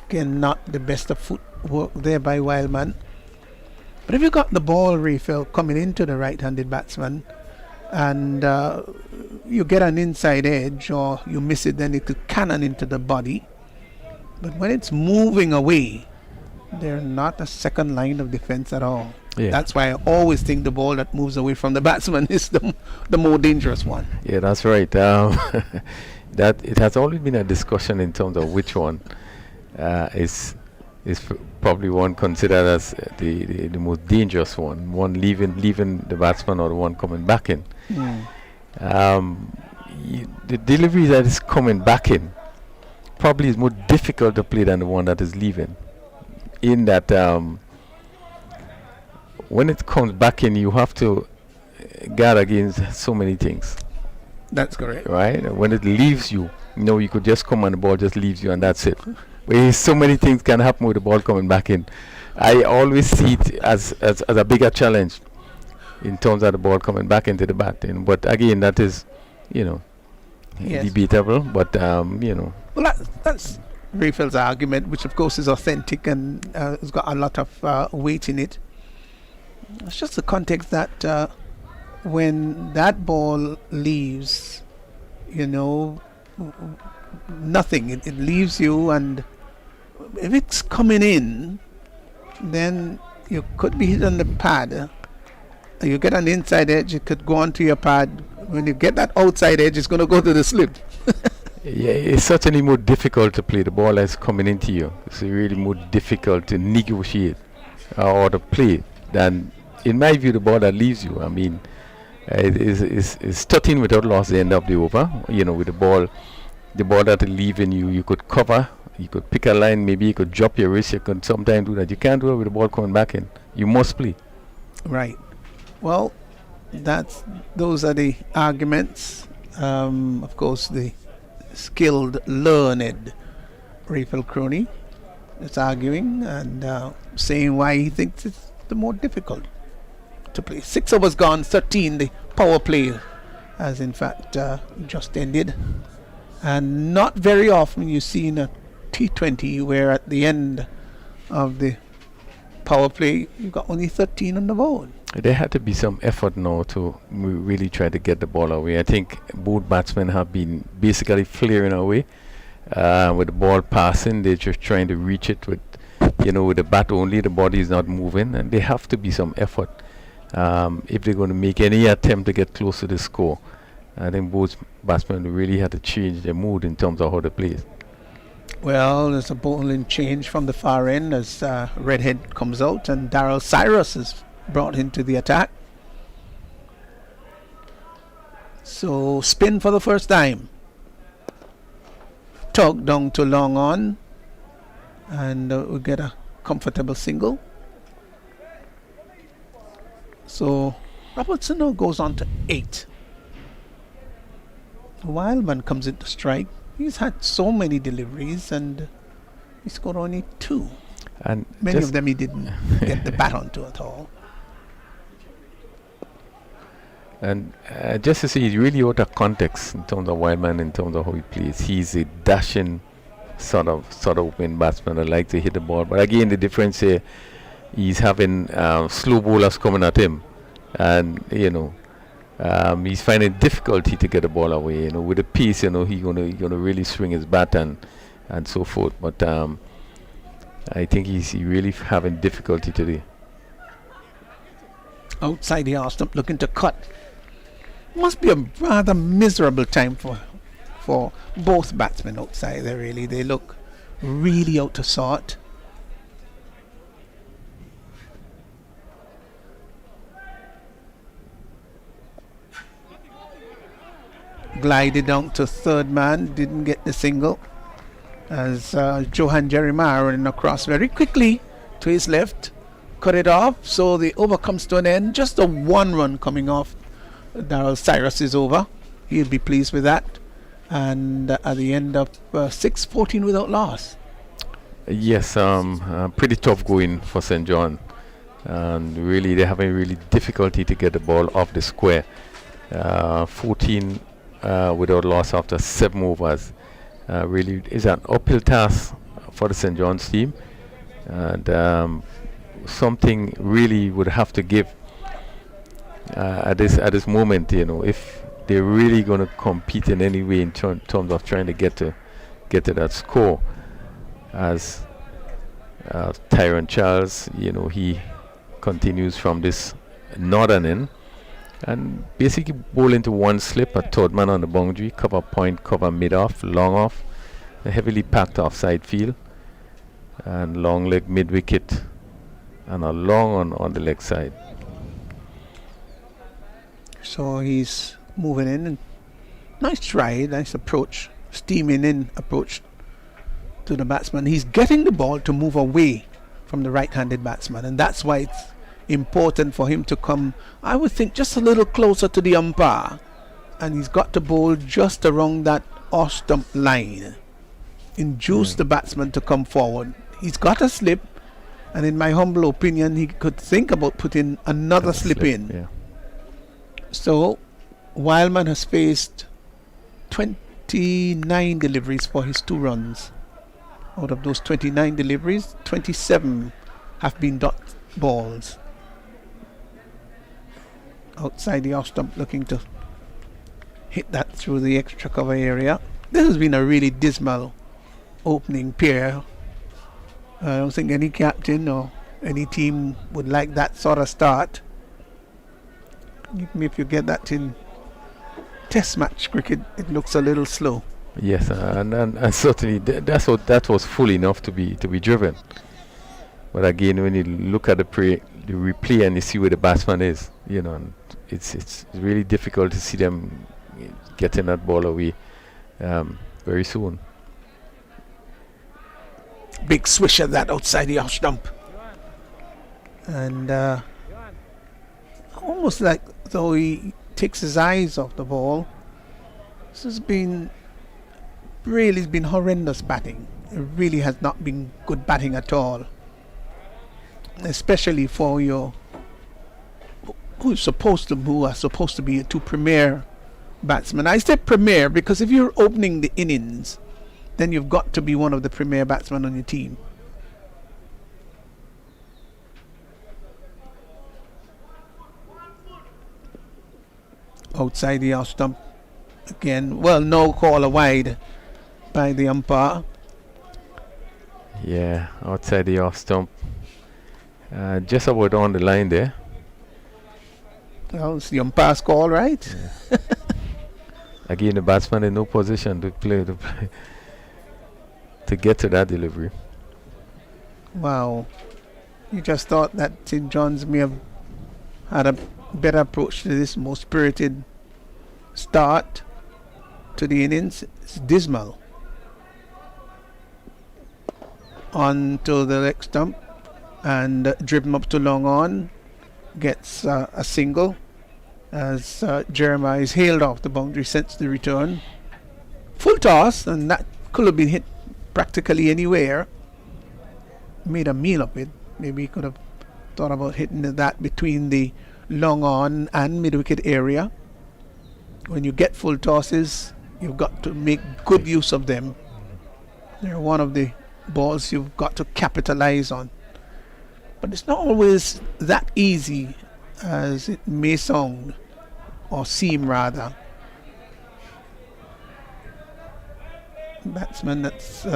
Again, not the best of footwork there by Wildman. But if you got the ball, Raphael, coming into the right-handed batsman and you get an inside edge or you miss it, then it could cannon into the body. But when it's moving away, they're not a second line of defense at all. Yeah. That's why I always think the ball that moves away from the batsman is the more dangerous one. Yeah, that's right. That it has always been a discussion in terms of which one is probably one considered as the most dangerous one leaving the batsman or the one coming back in. The delivery that is coming back in probably is more difficult to play than the one that is leaving, in that when it comes back in, you have to guard against so many things. That's correct. Right? When it leaves you, you could just come and the ball just leaves you and that's it. But so many things can happen with the ball coming back in. I always see it as a bigger challenge in terms of the ball coming back into the bat. But again, that is, Yes. debatable. But, Well, that's Raphael's argument, which of course is authentic and has got a lot of weight in it. It's just the context that when that ball leaves, nothing. It leaves you, and if it's coming in, then you could be hit on the pad. You get an inside edge, it could go onto your pad. When you get that outside edge, it's going to go to the slip. yeah, it's certainly more difficult to play the ball that's coming into you. It's really more difficult to negotiate or to play than, in my view, the ball that leaves you. I mean, it is 13 without loss at the end of the over. With the ball that is leaving you, you could cover, you could pick a line, maybe you could drop your wrist, you could sometimes do that. You can't do it with the ball coming back in. You must play. Right. Well, those are the arguments. Of course, the skilled, learned Raphael Crony is arguing and saying why he thinks it's the more difficult to play. 6 overs gone, 13. The power play has in fact just ended. And not very often you see in a T20 where at the end of the power play you've got only 13 on the board. There had to be some effort now to really try to get the ball away. I think both batsmen have been basically flaring away with the ball passing. They're just trying to reach it with the bat only. The body is not moving, and there have to be some effort if they're going to make any attempt to get close to the score. I think both batsmen really had to change their mood in terms of how they play. Well, there's a bowling change from the far end as Redhead comes out and Daryl Cyrus is brought into the attack. So spin for the first time. Tug down to long on, and we get a comfortable single. So Robertson now goes on to 8. Wildman comes into strike. He's had so many deliveries and he scored only 2. And Many just of them he didn't get the bat onto at all. And just to see, he's really out of context in terms of Wildman, in terms of how he plays. He's a dashing sort of open batsman that likes to hit the ball. But again, the difference here, he's having slow bowlers coming at him, and he's finding difficulty to get the ball away. With the pace, he's gonna really swing his bat and so forth. But I think he's really having difficulty today. Outside the arm stump, looking to cut. Must be a rather miserable time for both batsmen outside there, really. They look really out of sort. Glided down to third man, didn't get the single. As Johan Jeremiah running across very quickly to his left, cut it off, so the over comes to an end. Just a 1 run coming off Darryl Cyrus is over. He'll be pleased with that. And at the end of 6-14 without loss. Yes, pretty tough going for St. John. And really, they're having really difficulty to get the ball off the square. 14 without loss after 7 overs. Really is an uphill task for the St. John's team. And something really would have to give at this moment, if they're really going to compete in any way in terms of trying to get to that score. As Tyrone Charles, he continues from this northern end and basically bowl into one slip, a third man on the boundary, cover point, cover mid off, long off, a heavily packed offside field, and long leg mid wicket, and a long on the leg side. So he's moving in, and nice try, nice approach, steaming in approach to the batsman. He's getting the ball to move away from the right-handed batsman, and that's why it's important for him to come, I would think, just a little closer to the umpire, and he's got to bowl just around that off stump line, induce the batsman to come forward. He's got a slip, and in my humble opinion, he could think about putting another slip in. Yeah. So Wildman has faced 29 deliveries for his 2 runs. Out of those 29 deliveries, 27 have been dot balls. Outside the off stump, looking to hit that through the extra cover area. This has been a really dismal opening pair. I don't think any captain or any team would like that sort of start. Even if you get that in test match cricket, it looks a little slow. Yes, and certainly that was full enough to be driven. But again, when you look at the replay and you see where the batsman is, and it's really difficult to see them getting that ball away very soon. Big swish of that outside the off stump, and almost like though he takes his eyes off the ball. This has been horrendous batting. It really has not been good batting at all, especially for your who are supposed to be 2 premier batsmen. I say premier because if you're opening the innings, then you've got to be one of the premier batsmen on your team. Outside the off stump again. Well, no call wide by the umpire. Yeah, outside the off stump. Just about on the line there. Well, it's the umpire's call, right? Yeah. Again, the batsman in no position to play to get to that delivery. Wow. You just thought that St. John's may have had a better approach to this more spirited start to the innings. It's dismal. On to the leg stump and driven up to long on. Gets a single as Jeremiah is hailed off the boundary since the return. Full toss, and that could have been hit practically anywhere. made a meal of it. Maybe he could have thought about hitting that between the long on and mid wicket area. When you get full tosses, you've got to make good use of them. They're one of the balls you've got to capitalize on. But it's not always that easy as it may sound, or seem rather. Batsman that's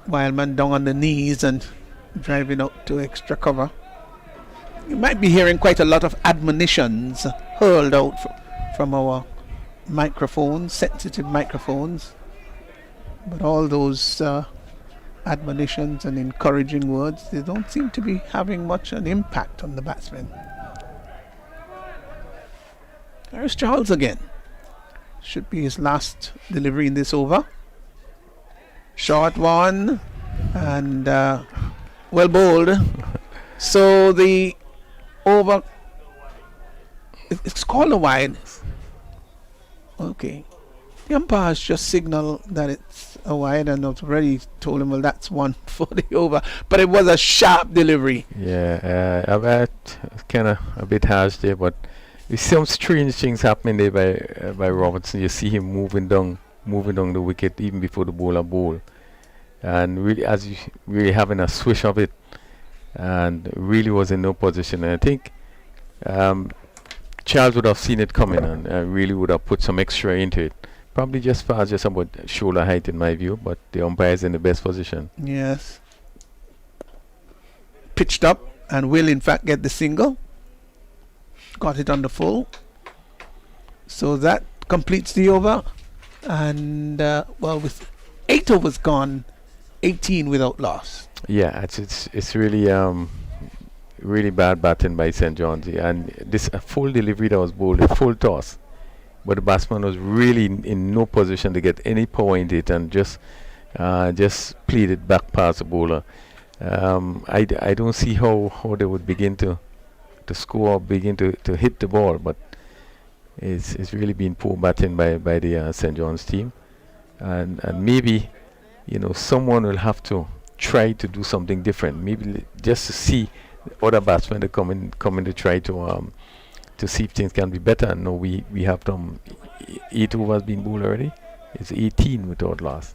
Wildman down on the knees and driving out to extra cover. You might be hearing quite a lot of admonitions hurled out from our microphones, sensitive microphones. But all those admonitions and encouraging words, they don't seem to be having much an impact on the batsman. There's Charles again. Should be his last delivery in this over. Short one and well bowled. So the over, it's called a wide. Okay. The umpire has just signaled that it's a wide, and I've already told him, well, that's one for the over. But it was a sharp delivery. Yeah, I've kind of a bit harsh there, but there's some strange things happening there by Robertson. You see him moving down the wicket even before the bowler bowl, and really, as you really having a swish of it, and really was in no position. And I think Charles would have seen it coming and really would have put some extra into it. Probably just about shoulder height in my view, but the umpire is in the best position. Yes. Pitched up and will in fact get the single. Got it on the full. So that completes the over. And well, with 8 overs gone, 18 without loss. Yeah, it's really really bad batting by St. John's, and this a full delivery that was bowled, a full toss. But the batsman was really in no position to get any power into it, and just pleaded back past the bowler. I don't see how they would begin to score, begin to hit the ball, but it's really been poor batting by the St. John's team, and maybe someone will have to try to do something different, maybe just to see other batsmen that come in to try to see if things can be better. No, we have 8 overs being bowled already. It's 18 without loss.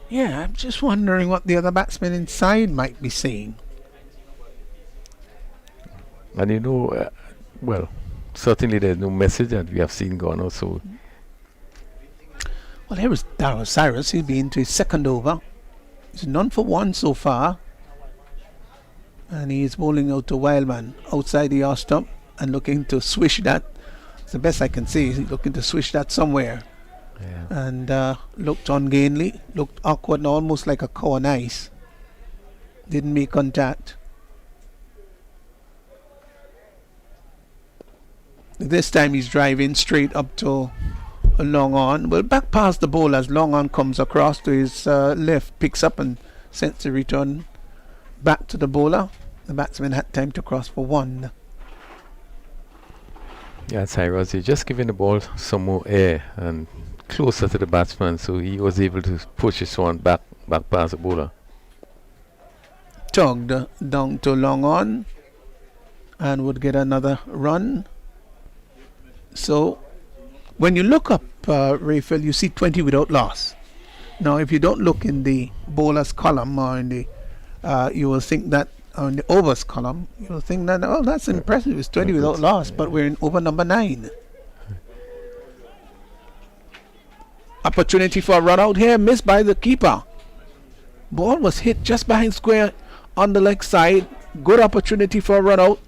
Yeah, I'm just wondering what the other batsmen inside might be saying. And well, certainly there's no message that we have seen gone out. So, well, here was Darryl Cyrus. He'll be into his second over. He's none for one so far. And he's bowling out to Wildman outside the off stump and looking to swish that. It's the best I can say. He's looking to swish that somewhere. Yeah. And looked ungainly, looked awkward and almost like a cow on ice. Didn't make contact. This time he's driving straight up to a long on. Well, back past the bowler as long on comes across to his left, picks up and sends the return back to the bowler. The batsman had time to cross for one. Yeah, Cyrus, he's just giving the ball some more air and closer to the batsman, so he was able to push his one back past the bowler. Tugged down to long on and would get another run. So when you look up Raphael, you see 20 without loss. Now if you don't look in the bowler's column or in the you will think that on the overs column, you will think that, oh, that's impressive, it's 20 without loss, but we're in over number 9. Opportunity for a run out here, missed by the keeper. Ball was hit just behind square on the leg side. Good opportunity for a run out.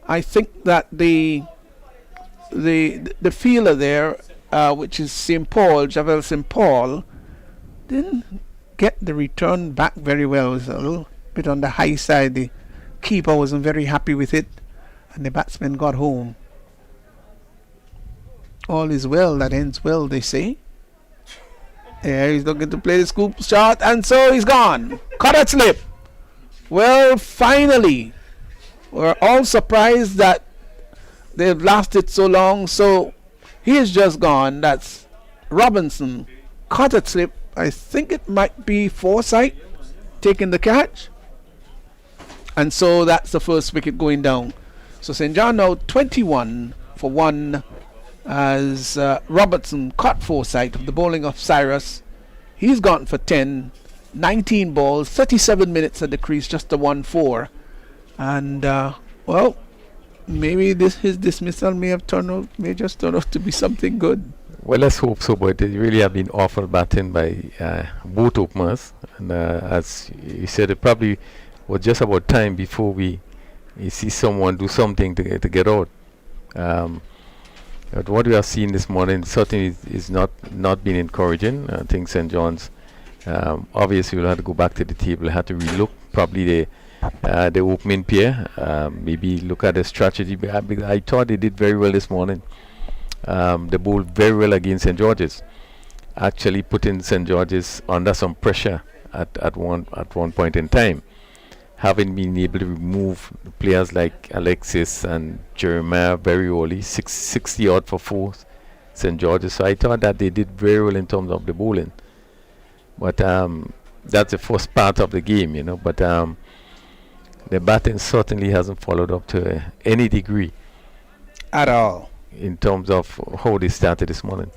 I think that the fielder there, which is St. Paul, Javel St. Paul, didn't get the return back very well. It was a little bit on the high side. The keeper wasn't very happy with it, and the batsman got home. All is well that ends well, they say. Yeah, he's looking to play the scoop shot, and so he's gone. Cut at slip. Well, finally, we're all surprised that they've lasted so long. So he is just gone. That's Robinson. Caught at slip I think it might be Forsyth taking the catch. And so that's the first wicket going down. So St. John now 21 for 1 as Robertson caught Forsyth of the bowling of Cyrus. He's gone for 10, 19 balls, 37 minutes at the crease, just a 1-4. And, well, maybe his dismissal may just turn out to be something good. Well, let's hope so, but it really have been awful batting by both openers. And as you said, it probably was just about time before we see someone do something to get out. But what we have seen this morning certainly is not been encouraging. I think St. John's obviously will have to go back to the table, have to relook probably the opening pair, maybe look at the strategy. I thought they did very well this morning. They bowled very well against St. George's, actually putting St. George's under some pressure at one point in time, having been able to remove players like Alexis and Jeremiah very early, 60 odd for 4 St. George's. So I thought that they did very well in terms of the bowling. But that's the first part of the game, you know. But the batting certainly hasn't followed up to any degree at all in terms of how they started this morning.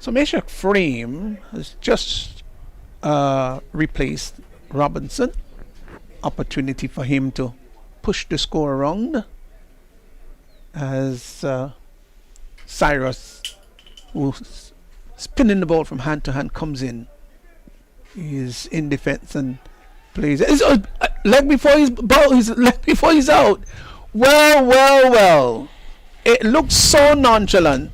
So Meshach Frame has just replaced Robinson. Opportunity for him to push the score around as Cyrus, who's spinning the ball from hand to hand, comes in. He's in defense and plays. Leg before he's out. Well. It looked so nonchalant.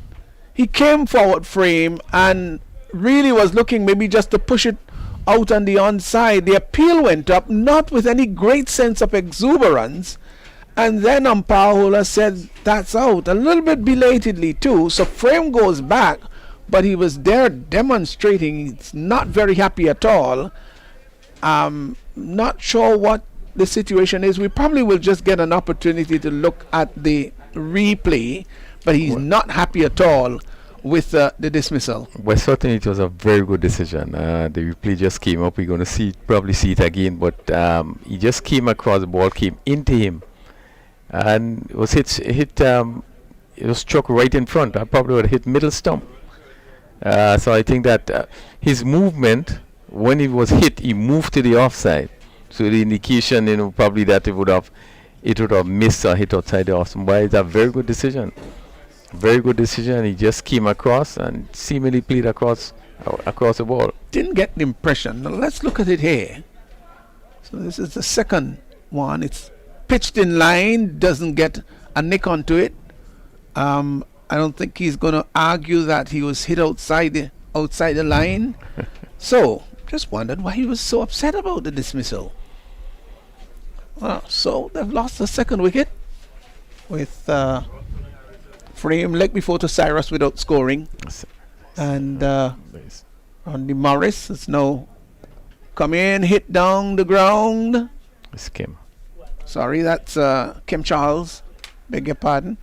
He came forward Frame and really was looking maybe just to push it out on the onside. The appeal went up, not with any great sense of exuberance, and then umpire Hola said that's out, a little bit belatedly too. So Frame goes back, but he was there demonstrating he's not very happy at all. Not sure what the situation is. We probably will just get an opportunity to look at the replay, but he's not happy at all with the dismissal. Well, certainly it was a very good decision. The replay just came up. We're going to probably see it again, but he just came across, the ball came into him and it was it was struck right in front. I probably would have hit middle stump. So I think that his movement, when he was hit, he moved to the offside. So the indication, you know, probably that it would have missed or hit outside the off stump. But it's a very good decision. Very good decision. He just came across and seemingly played across the ball. Didn't get the impression. Now let's look at it here. So this is the second one. It's pitched in line, doesn't get a nick onto it. I don't think he's going to argue that he was hit outside the line. So just wondered why he was so upset about the dismissal. Well, so they've lost the second wicket with Frame leg before to Cyrus without scoring, and Randy Morris has now come in, hit down the ground. It's Kim. Sorry, that's Kim Charles. Beg your pardon.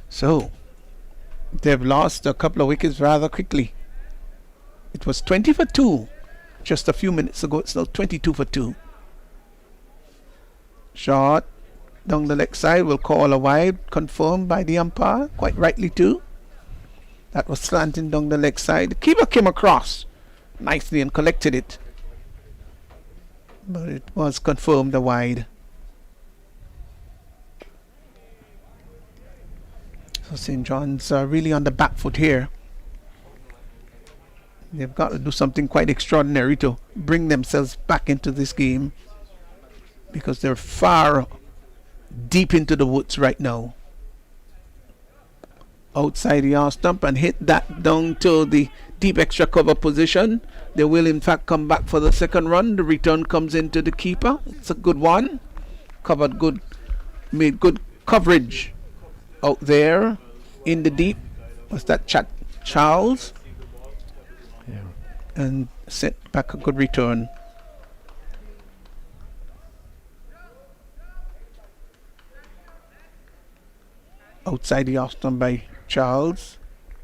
So they've lost a couple of wickets rather quickly. It was 20 for 2 just a few minutes ago. It's now 22 for 2. Shot down the leg side, will call a wide, confirmed by the umpire, quite rightly too. That was slanting down the leg side. The keeper came across nicely and collected it, but it was confirmed a wide. So St. John's are really on the back foot here. They've got to do something quite extraordinary to bring themselves back into this game, because they're far deep into the woods right now. Outside the arm stump and hit that down to the deep extra cover position. They will in fact come back for the second run. The return comes into the keeper. It's a good one. Covered good, made good coverage out there in the deep. Was that Charles? Yeah. And set back a good return. outside the off stump by Charles.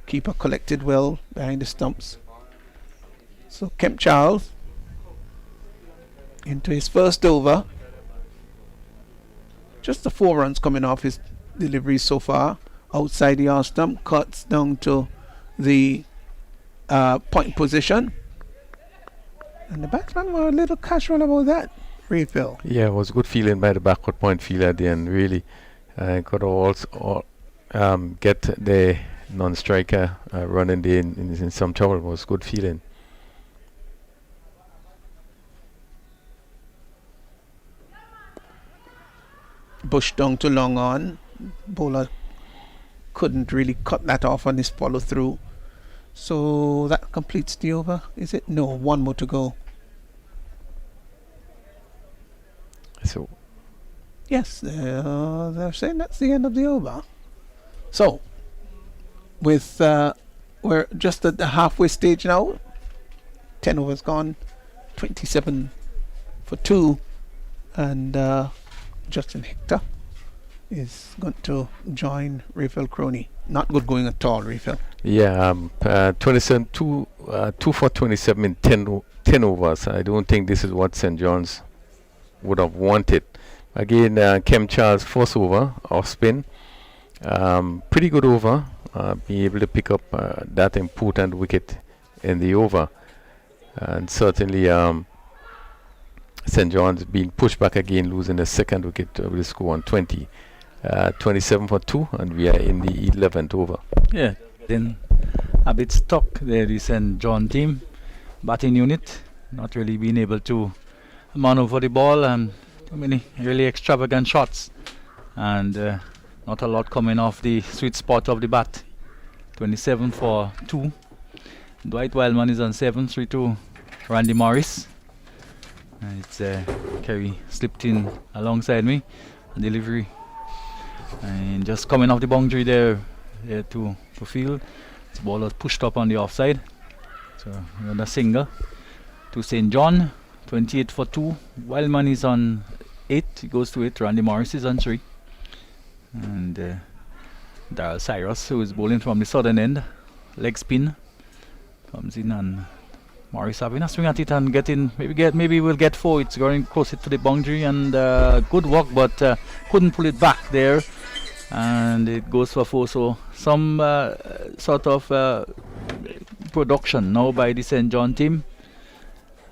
Keeper collected well behind the stumps. So Kemp Charles into his first over. Just the 4 runs coming off his delivery so far. Outside the off stump, cuts down to the point position. And the batsman were a little casual about that. Refill. Yeah, it was good feeling by the backward point fielder at the end, really. Got to also get the non-striker running there in some trouble. It was good feeling. Bush down to long on. Bowler couldn't really cut that off on his follow through. So that completes the over, is it? No, 1 more to go. So yes, they're saying that's the end of the over. So with we're just at the halfway stage now. 10 overs gone, 27 for 2, and Justin Hector is going to join Raphael Crony. Not good going at all, Raphael. Yeah, 27, 2 for 27 in 10 overs. I don't think this is what St. John's would have wanted. Again, Kem Charles first over, off spin. Pretty good over. Be able to pick up that important wicket in the over. And certainly St. John's being pushed back again, losing the second wicket with a score on 20. 27 for 2, and we are in the 11th over. Yeah, then a bit stuck there, the St. John team. Batting unit, not really being able to maneuver the ball, and too many really extravagant shots. And not a lot coming off the sweet spot of the bat. 27 for 2. Dwight Wildman is on 7, 3 to Randy Morris. And it's Kerry slipped in alongside me. Delivery. And just coming off the boundary there to field. The ball was pushed up on the offside. So another single to St. John. 28 for 2. Wildman is on 8. He goes to 8. Randy Morris is on 3. And Darryl Cyrus, who is bowling from the southern end, leg spin, comes in, and Morris having a swing at it and maybe we'll get 4. It's going closer to the boundary, and good work, but couldn't pull it back there, and it goes for 4. So some sort of production now by the St. John team,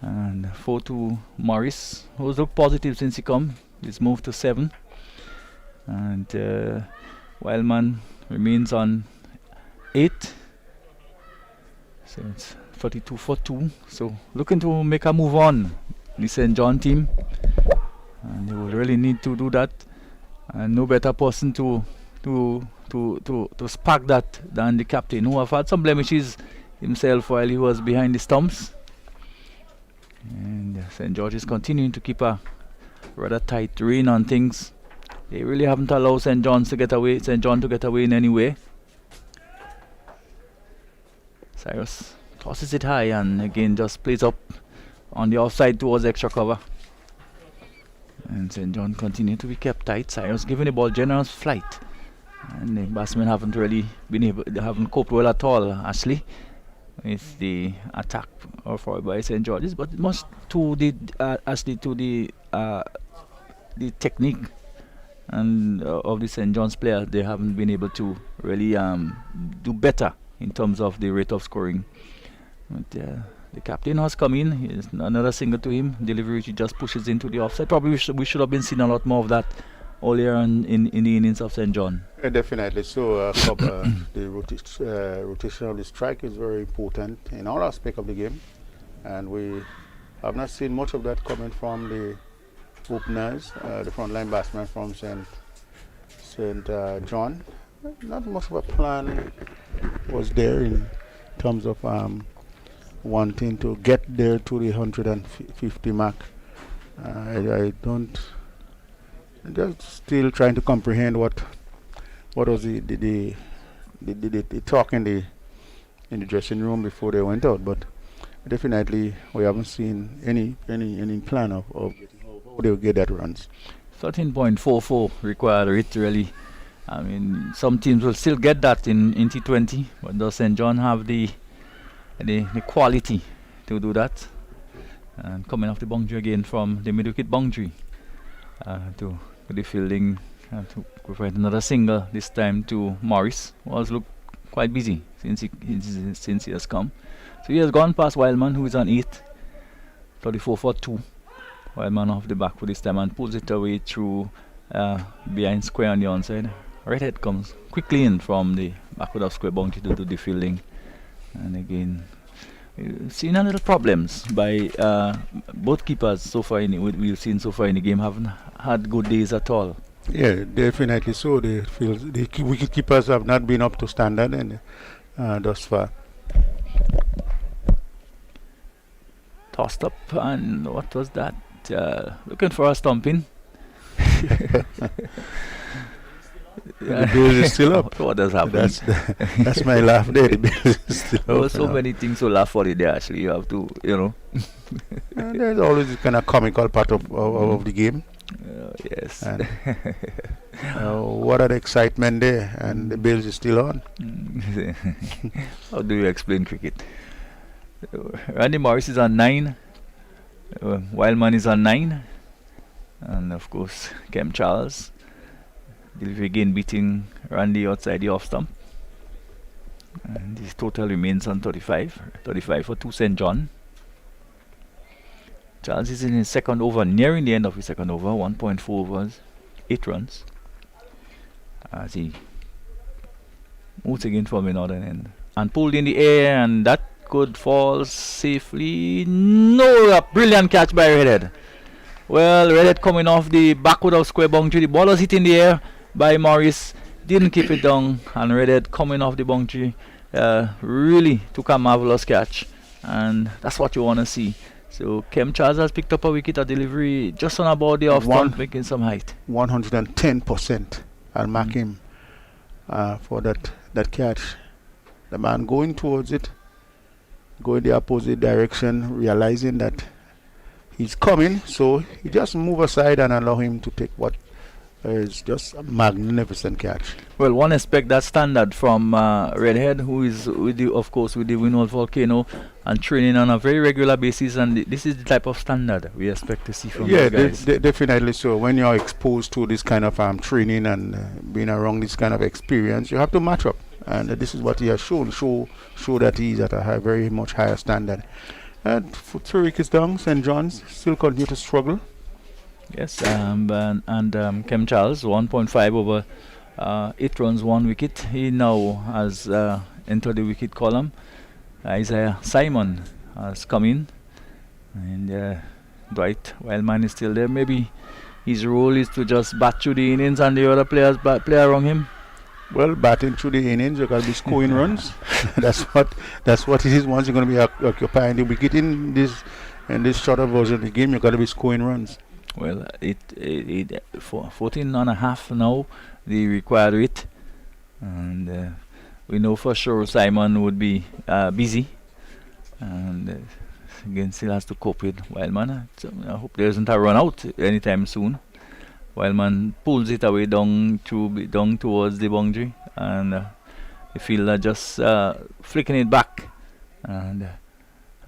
and 4 to Morris, who's looked positive since he come. He's moved to 7, and Wildman remains on 8. So it's 42 for 2. So looking to make a move on the St. John team, and they will really need to do that, and no better person to spark that than the captain, who have had some blemishes himself while he was behind the stumps. And St. George is continuing to keep a rather tight rein on things. They really haven't allowed St. John to get away in any way. Cyrus tosses it high and again just plays up on the offside towards extra cover. And St. John continue to be kept tight. Cyrus giving the ball generous flight. And the batsmen haven't really they haven't coped well at all, Ashley, with the attack for by St. George's, but it must to the technique and of the St. John's players. They haven't been able to really do better in terms of the rate of scoring. But the captain has come in. Here's another single to him. Delivery which he just pushes into the offside. Probably we should have been seeing a lot more of that earlier in the innings of St. John. Definitely. So the rotation of the strike is very important in all aspects of the game, and we have not seen much of that coming from the openers, the frontline batsmen from St. John. Not much of a plan was there in terms of wanting to get there to the 150 mark. I don't. I'm just still trying to comprehend what was the talk in the dressing room before they went out. But definitely we haven't seen any plan of how they will get that runs. 13.44 required literally I mean, some teams will still get that in T20, but does St. John have the quality to do that? And coming off the boundary again from the mid-wicket boundary to the fielding to provide another single, this time to Morris, who has looked quite busy since he has come. So he has gone past Wildman, who is on 8, 34 for 2. Wildman off the back for this time and pulls it away through behind square on the onside. Redhead comes quickly in from the backward of square boundary to do the fielding. And again, we've seen a little problems by both keepers so far. We've seen so far in the game haven't had good days at all. Yeah, definitely so. They feel the wicket keepers have not been up to standard and thus far. Tossed up, and what was that? Looking for a stumping. The bill is still up. What has happened? That's my laugh there. The bill is still There up. were so many things to laugh for it there. Actually, you have to, And there's always this kind of comical part of the game. Yes. And, what an excitement there, and the bills is still on. How do you explain cricket? Randy Morris is on 9. Wildman is on 9. And of course, Kem Charles. Delivery again beating Randy outside the off stump. And his total remains on 35. 35 for 2 St. John. Charles is in his second over, nearing the end of his second over, 1.4 overs, 8 runs. As he moves again from the northern end. And pulled in the air, and that could fall safely. No, a brilliant catch by Redhead. Well, Redhead coming off the backward of square boundary. The ball was hit in the air by Morris. Didn't keep it down, and Redhead coming off the boundary really took a marvelous catch. And that's what you want to see. So Kem Charles has picked up a wicket at delivery just on about the off stump, making some height. 110%. I'll mark him for that catch. The man going towards it, going the opposite direction, realizing that he's coming, so he just move aside and allow him to take what is just a magnificent catch. Well, one expect that standard from Redhead, who is of course with the Winwood Volcano and training on a very regular basis, and this is the type of standard we expect to see from those guys. Definitely so. When you're exposed to this kind of training and being around this kind of experience, you have to match up, and this is what he has shown. Show that he's at a very much higher standard. And for 3 wickets down, St. John's still continue to struggle. Yes, and Kem Charles 1.5 over 8 runs, 1 wicket. He now has entered the wicket column. Isaiah Simon has come in, and Dwight Wildman is still there. Maybe his role is to just bat through the innings and the other players play around him. Well, batting through the innings, you got to be scoring runs. That's what it is. Once you're going to be occupying the wicket in this shorter version of the game, you got to be scoring runs. Well, for 14 and a half now, the required rate, and we know for sure Simon would be busy, and again still has to cope with Wildman. So I hope there isn't a run out anytime soon. Wildman pulls it away down towards the boundary, and the fielder just flicking it back and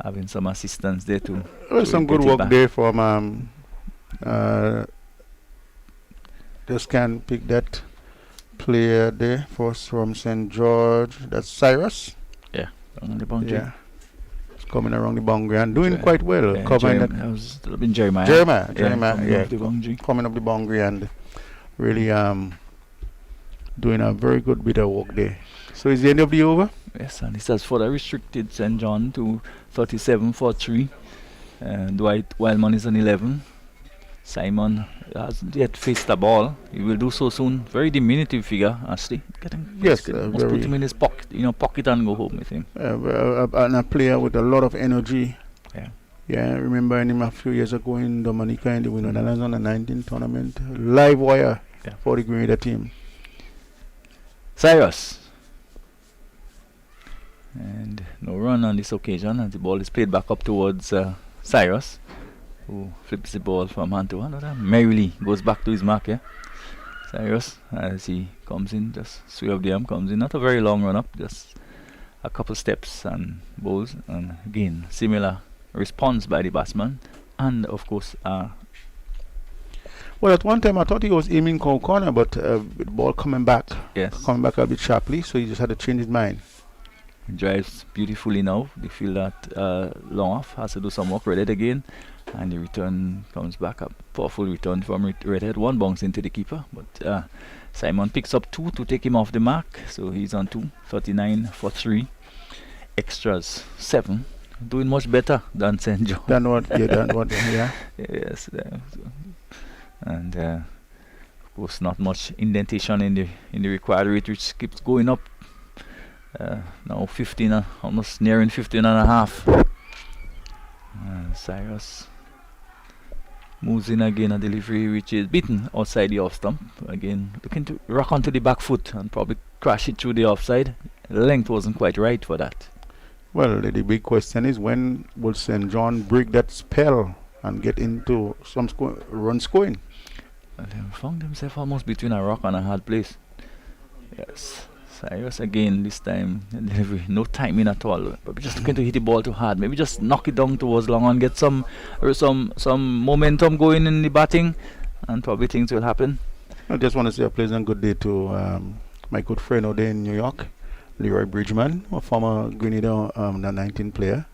having some assistance there too. Some good work there from. Just can pick that player there from St. George. That's Cyrus. Yeah, on the boundary. Yeah, it's coming around the boundary and doing quite well. Yeah, covering that. Was been Jeremiah. Jeremiah, Coming up the boundary and really doing a very good bit of work there. So is the end of the over? Yes, and this has further restricted St. John to 37 for 3. Dwight Wildman is on 11. Simon hasn't yet faced the ball. He will do so soon. Very diminutive figure, actually. Yes, must put him in his pocket and go home with him. And a player with a lot of energy. Yeah. I remember him a few years ago in Dominica in the Winwood Islands on the 19 tournament. Live wire for the Grenada team. Cyrus. And no run on this occasion, and the ball is played back up towards Cyrus, who flips the ball from hand to hand. Merrily goes back to his mark here. Cyrus, as he comes in, just sway of the arm, comes in. Not a very long run up, just a couple steps and bowls. And again, similar response by the batsman. And of course, well, at one time I thought he was aiming corner, but with the ball coming back a bit sharply, so he just had to change his mind. He drives beautifully now. They feel that long off, has to do some work, read it again, and the return comes back up. Powerful return from Redhead. One bounce into the keeper, but Simon picks up 2 to take him off the mark, so he's on 2, 39 for 3. Extras 7. Doing much better than St. John. Yeah. Yes. And of course, not much indentation in the required rate, which keeps going up. Now 15, almost nearing 15 and a half. Cyrus moves in again, a delivery which is beaten outside the off stump. Again, looking to rock onto the back foot and probably crash it through the offside. The length wasn't quite right for that. Well, the big question is, when will St. John break that spell and get into some run scoring? Well, they found themselves almost between a rock and a hard place. Yes. Cyrus again, this time delivery, no timing at all. But just looking to hit the ball too hard. Maybe just knock it down towards long and get some momentum going in the batting, and probably things will happen. I just want to say a pleasant good day to my good friend out there in New York, Leroy Bridgman, a former Grenada under 19 player.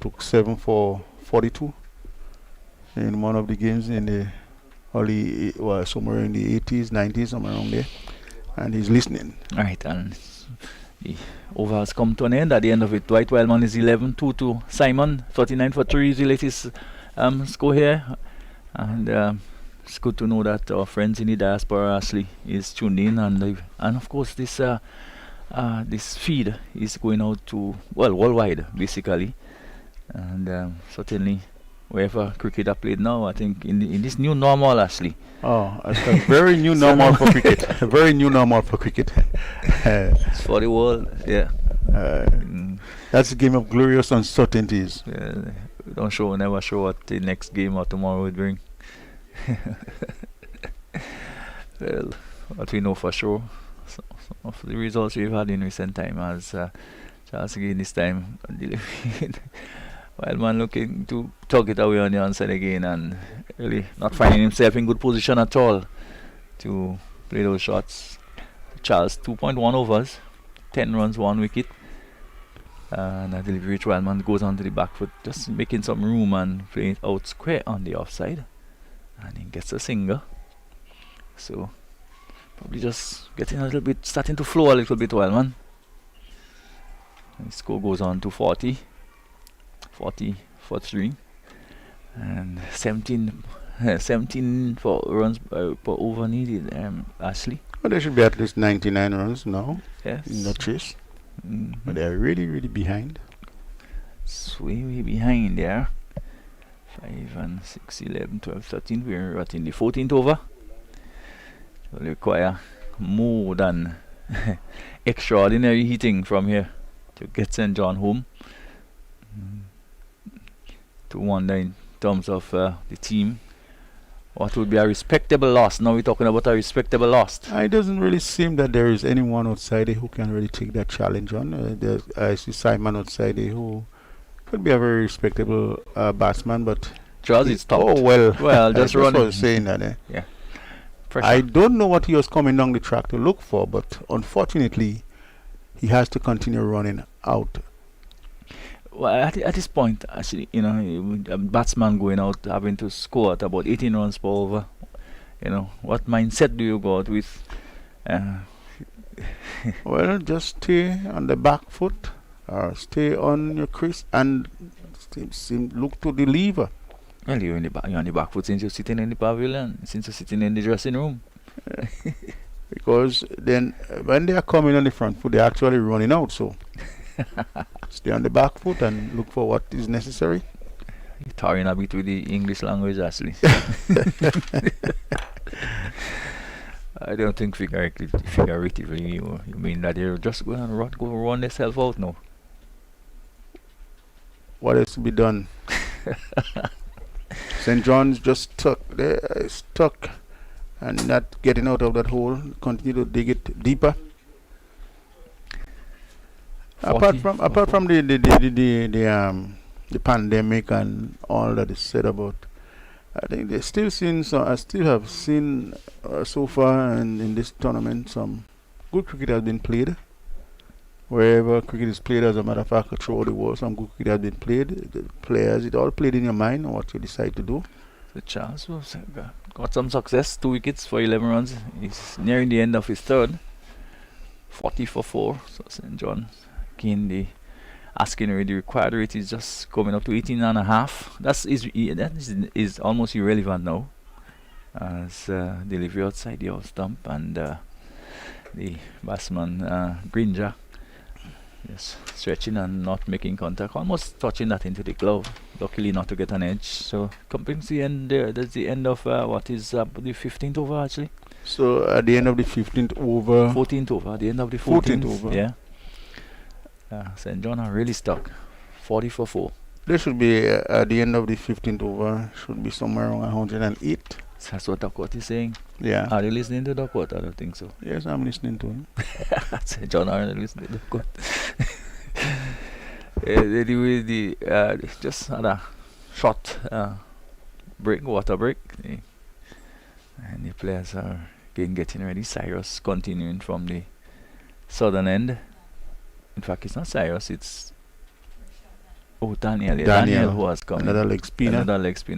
Took 7 for 42 in one of the games in the early, somewhere in the 80s, 90s, somewhere around there. And he's listening. Right, and the over has come to an end. At the end of it, Dwight Wildman is 11-2 to Simon. 39 for 3 is the latest score here. And it's good to know that our friends in the diaspora actually is tuned in. And of course, this feed is going out to, well, worldwide, basically. And certainly, wherever cricket are played now, I think in this new normal, actually. Oh, it's a very new normal for cricket. A very new normal for cricket. It's for the world, yeah. That's a game of glorious uncertainties. Yeah, we never show what the next game or tomorrow will bring. Well, what we know for sure, some of the results we've had in recent time, as Charles again this time Wildman looking to tug it away on the onside again, and really not finding himself in good position at all to play those shots. Charles 2.1 overs, 10 runs, 1 wicket, and a delivery which Wildman goes onto the back foot, just making some room and playing it out square on the offside, and he gets a single. So probably just getting a little bit, starting to flow a little bit, Wildman. The score goes on to 40 for 3, and 17 for runs per over needed. Ashley, well, there should be at least 99 runs now. Yes. In the chase. But they're really, really behind. It's way behind there. 5 and 6, 11, 12, 13. We're at in the 14th over. So they require more than extraordinary hitting from here to get St. John home. To wonder in terms of the team, what would be a respectable loss. Now we're talking about a respectable loss. It doesn't really seem that there is anyone outside there who can really take that challenge on. I see Simon outside there who could be a very respectable batsman, but Charles is stopped. Oh well, just running. I was saying that. Yeah. I don't know what he was coming down the track to look for, but unfortunately, he has to continue running out. Well, at this point, actually, a batsman going out having to score at about 18 runs per over, what mindset do you go out with? Well, just stay on the back foot, or stay on your crease, and look to the lever. Well, you're on the back foot since you're sitting in the pavilion, since you're sitting in the dressing room. Because then, when they are coming on the front foot, they're actually running out, so... Stay on the back foot and look for what is necessary. You're tarring a bit with the English language, actually. I don't think figuratively you mean that you're just going to go run yourself out now. What has to be done? St. John's just stuck and not getting out of that hole, continue to dig it deeper. Apart from the pandemic and all that is said about, I think they still seen I still have seen so far and in this tournament some good cricket has been played. Wherever cricket is played, as a matter of fact, throughout the world, some good cricket has been played. The players, it all played in your mind what you decide to do. The Charles was, got some success, 2 wickets for 11 runs. He's nearing the end of his third. 40 for 4. So St. John again, the asking rate, the required rate is just coming up to 18.5. That is almost irrelevant now. As delivery outside the off stump and the batsman Gringer. Yes, stretching and not making contact, almost touching that into the glove. Luckily not to get an edge. So coming to the end there, that's the end of what is the 15th over actually. So at the end of the 15th over, 14th over, at the end of the 14th over, yeah. St. John are really stuck. 40 for 4. They should be at the end of the 15th over, should be somewhere around 108. That's what Duckworth is saying. Yeah. Are you listening to Duckworth? I don't think so. Yes, I'm listening to him. St. John are listening to Duckworth. Anyway, just had a short water break. And the players are again getting ready. Cyrus continuing from the southern end. In fact, it's not Cyrus, it's Daniel who has come. Another leg spinner.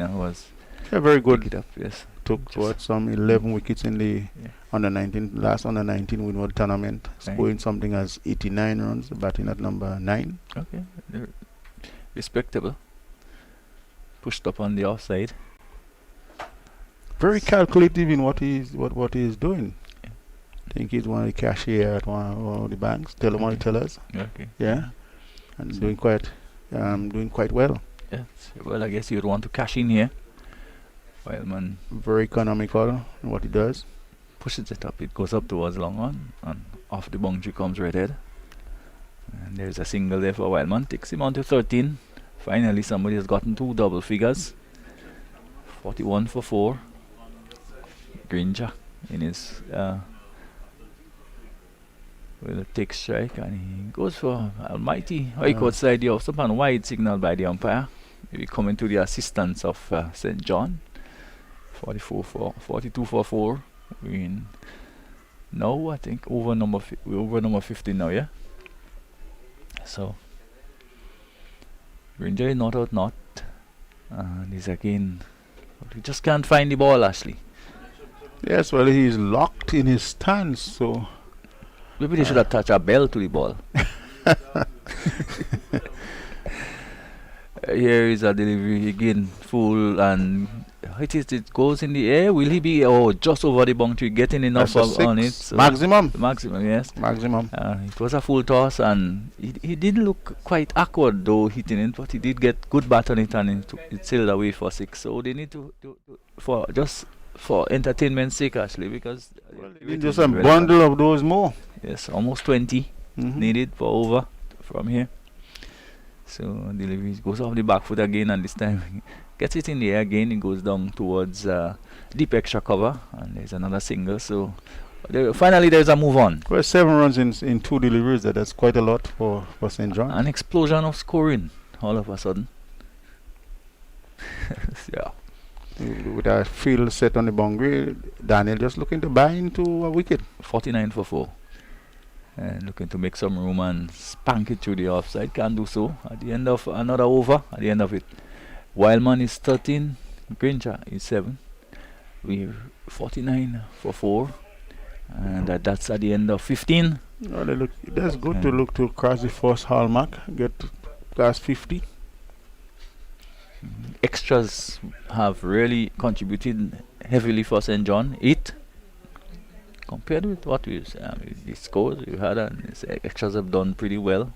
Who was very good. It up, yes. Took some 11 wickets in the last under 19 Winwood tournament, scoring something as 89 runs, batting at number 9. Okay, respectable. Pushed up on the offside. Very calculative in what he is doing. I think he's one of the cashier at one of the banks. One of the tellers. Okay. Yeah, and so doing quite well. Yes. Well, I guess you'd want to cash in here. Wildman. Very economical in what he does. Pushes it up. It goes up towards long on, and off the boundary comes Redhead. And there's a single there for Wildman. Takes him on to 13. Finally, somebody has gotten 2 double figures. 41 for 4. Gringer in his with a tick strike, and he goes for almighty hike outside the off stump and wide signal by the umpire. We come into the assistance of St. John. 42 for 4. We now I think we're over number 15 now, yeah. So Gringer not out, and he's again. We just can't find the ball, Ashley. Yes, well, he's locked in his stance, so maybe they should attach a bell to the ball. Here is a delivery again, full, and it goes in the air. Will he be just over the boundary, getting enough on it? So maximum, yes. Maximum. It was a full toss, and he didn't look quite awkward though hitting it, but he did get good bat on it, and it sailed away for 6. So they need to for entertainment's sake, actually, because just a bundle of those more. Yes, almost 20 needed for over from here. So delivery goes off the back foot again, and this time gets it in the air again. It goes down towards deep extra cover, and there's another single. So finally there's a move on. Well, 7 runs in 2 deliveries. That's quite a lot for St. John. An explosion of scoring all of a sudden. Yeah. With a field set on the boundary, Daniel just looking to buy into a wicket. 49 for 4. And looking to make some room and spank it through the offside. Can't do so. At the end of another over, at the end of it, Wildman is 13, Gringer is 7. We're 49 for 4. And that's at the end of 15. Well, that's good to look to cross the first hallmark, get past 50. Extras have really contributed heavily for St. John. 8 compared with what the scores we had, and extras have done pretty well.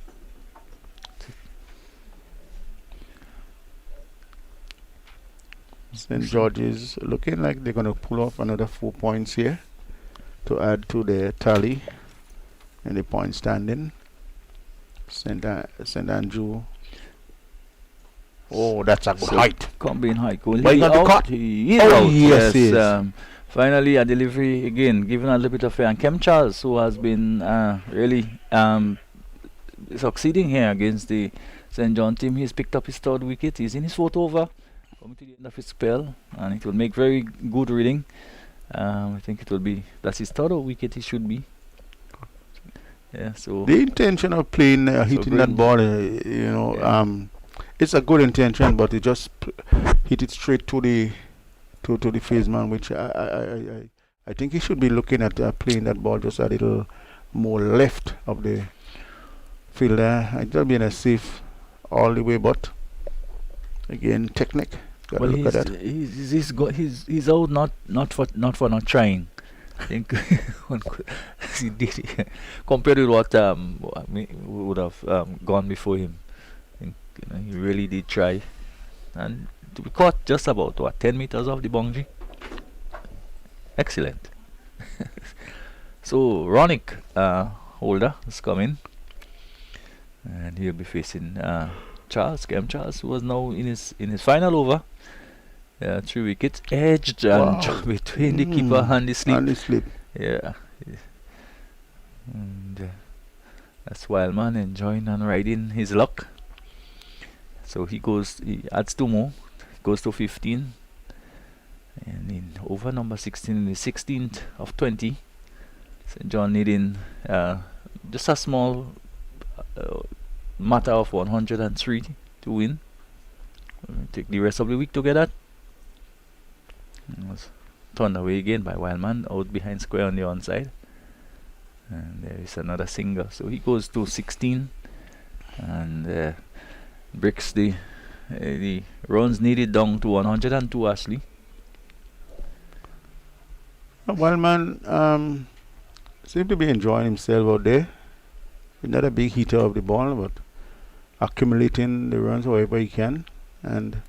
St. George's looking like they're going to pull off another 4 points here to add to their tally in the point standing. St. Andrew. Oh, that's a good height. Combine height. Will he he got the out? cut? He is out. Yes. finally a delivery again, given a little bit of fair. And Kem Charles, who has been really succeeding here against the St. John team, he's picked up his third wicket. He's in his fourth over, coming to the end of his spell, and it will make very good reading. I think that's his third wicket. He should be. Yeah. So the intention of playing hitting that ball, it's a good intention, but it just hit it straight to the face man, which I think he should be looking at playing that ball just a little more left of the fielder. It will be in a safe all the way, but again, technique. Well, look at that. he's out not for not trying. I think he did compared with what would have gone before him. I think he really did try, and to be caught just about 10 meters off the boundary. Excellent. So Ronick Holder is coming, and he'll be facing Kem Charles, who was now in his final over. 3 wickets, edged and between the keeper and the slip. Yeah. And that's Wildman enjoying and riding his luck. So he adds 2 more, goes to 15. And in over number 16, in the 16th of 20, St. John needing just a small matter of 103 to win. We'll take the rest of the week to get that. It was turned away again by Wildman, out behind square on the onside. And there is another single. So he goes to 16 and breaks the runs needed down to 102, Ashley. Wildman seems to be enjoying himself out there. He's not a big hitter of the ball, but accumulating the runs however he can. And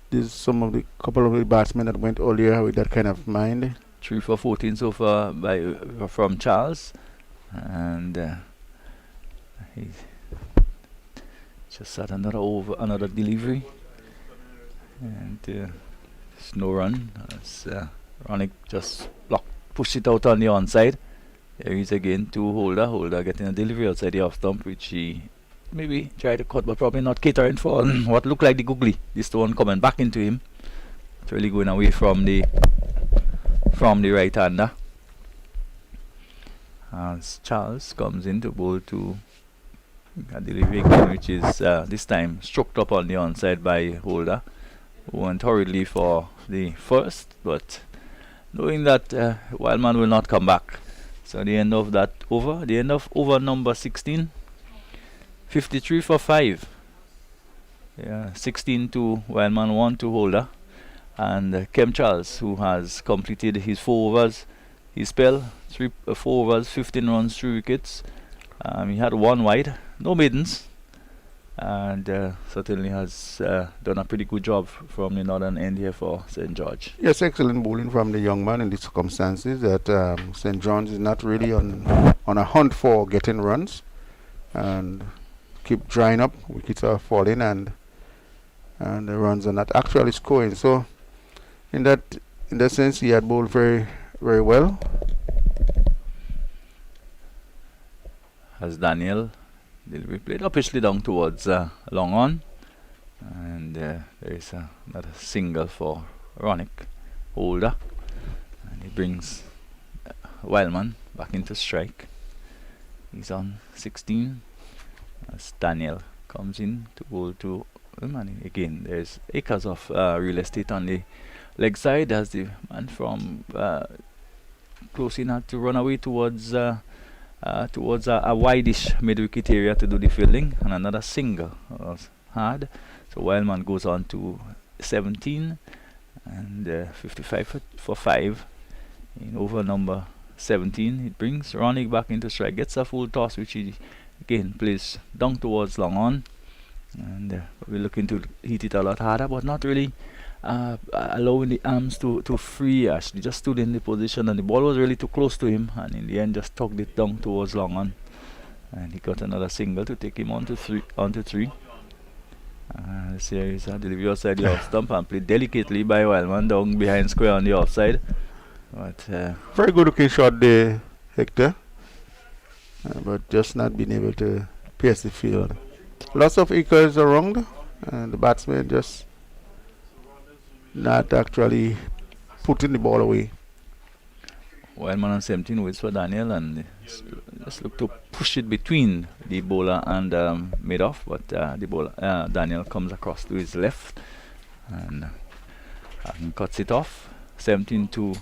there's couple of the batsmen that went earlier with that kind of mind. 3 for 14 so far from Charles, and he just had another delivery, and there's no run as Ronick just pushed it out on the onside. There is again to Holder getting a delivery outside the off stump, which he maybe tried to cut, but probably not catering for what looked like the googly. This one coming back into him. It's really going away from the right-hander. As Charles comes in to bowl to a delivery again, which is this time stroked up on the onside by Holder, who went hurriedly for the first, but knowing that Wildman will not come back. So the end of that over, number 16. 53 for 5. 16 to Wildman, 1 to Holder. And Kem Charles, who has completed his 4 overs, his spell, 4 overs, 15 runs, 3 wickets. He had 1 wide, no maidens, and certainly has done a pretty good job from the northern end here for St. George. Yes, excellent bowling from the young man in the circumstances that St. John's is not really on a hunt for getting runs, and keep drying up, wickets are falling, and the runs are not actually scoring. So in that sense, he had bowled very, very well. As Daniel delivery played upishly down towards long on, and there is another single for Ronick Holder, and he brings Wildman back into strike. He's on 16 as Daniel comes in to bowl to him, again there's acres of real estate on the leg side as the man from close in had to run away towards a wideish mid-wicket area to do the fielding, and another single was hard. So Wildman goes on to 17 and 55 for 5 in over number 17. It brings Ronick back into strike, gets a full toss, which he again plays down towards long on, and we're looking to hit it a lot harder, but not really allowing the arms to free. Actually just stood in the position, and the ball was really too close to him, and in the end just tugged it down towards long on, and he got another single to take him on to 3. This here is a delivery outside the off stump and played delicately by Wildman down behind square on the offside. But very good looking shot there, Hector. But just not being able to pierce the field. Lots of acres around, and the batsman just not actually putting the ball away. Wildman on 17 waits for Daniel and just look to push it between the bowler and mid off, but the bowler Daniel comes across to his left and cuts it off. 17 to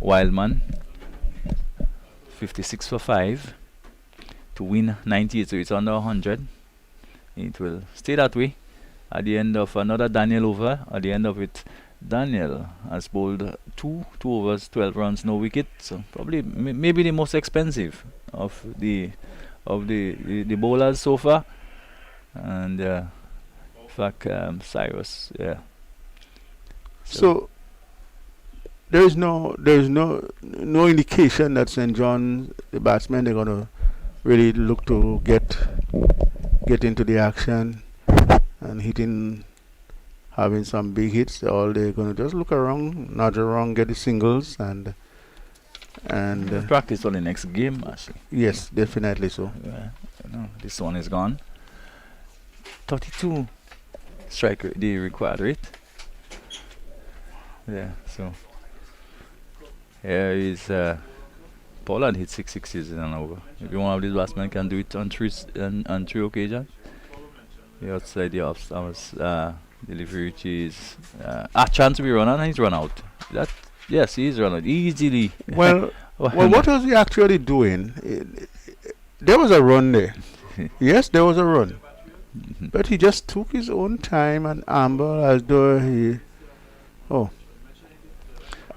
Wildman, 56 for 5 to win 98, so it's under 100. It will stay that way at the end of another Daniel over. At the end of it, Daniel has bowled two overs, 12 runs, no wicket. So probably maybe the most expensive of the bowlers so far. And in fact, Cyrus, yeah. So there is no indication that St. John's, the batsmen, they're gonna really look to get into the action and having some big hits. All they're gonna just look around, nudge around, get the singles and practice for the next game actually. Yes, definitely so. Yeah, this one is gone. 32 strike rate, the required rate. Yeah, so here is Paul had hit 6 sixes in an over. Maybe one of these batsmen can do it on three occasions. The outside the off delivery which is a chance to be run out and he's run out. Yes, he's run out easily. Well, what was he actually doing? There was a run there. Yes, there was a run. But he just took his own time and ambled as though he. Oh.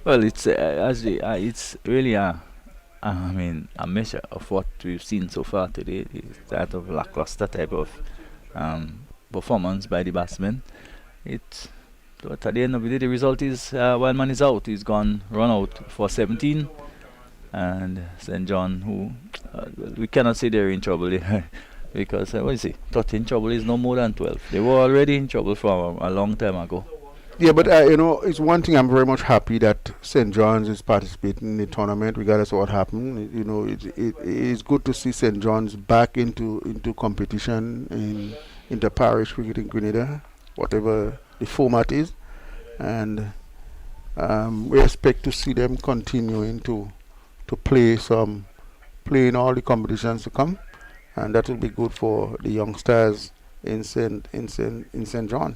Well, it's it's really a measure of what we've seen so far today. It's that of lackluster type of performance by the batsman. But at the end of the day, the result is Wildman is out. He's gone run out for 17, and St. John, who we cannot say they're in trouble there because what is it? 13 trouble is no more than 12. They were already in trouble from a long time ago. Yeah, but it's one thing. I'm very much happy that St. John's is participating in the tournament, regardless of what happened. It is good to see St. John's back into competition in inter-parish cricket in Grenada, whatever the format is, and we expect to see them continuing to play in all the competitions to come, and that will be good for the youngsters in St. John.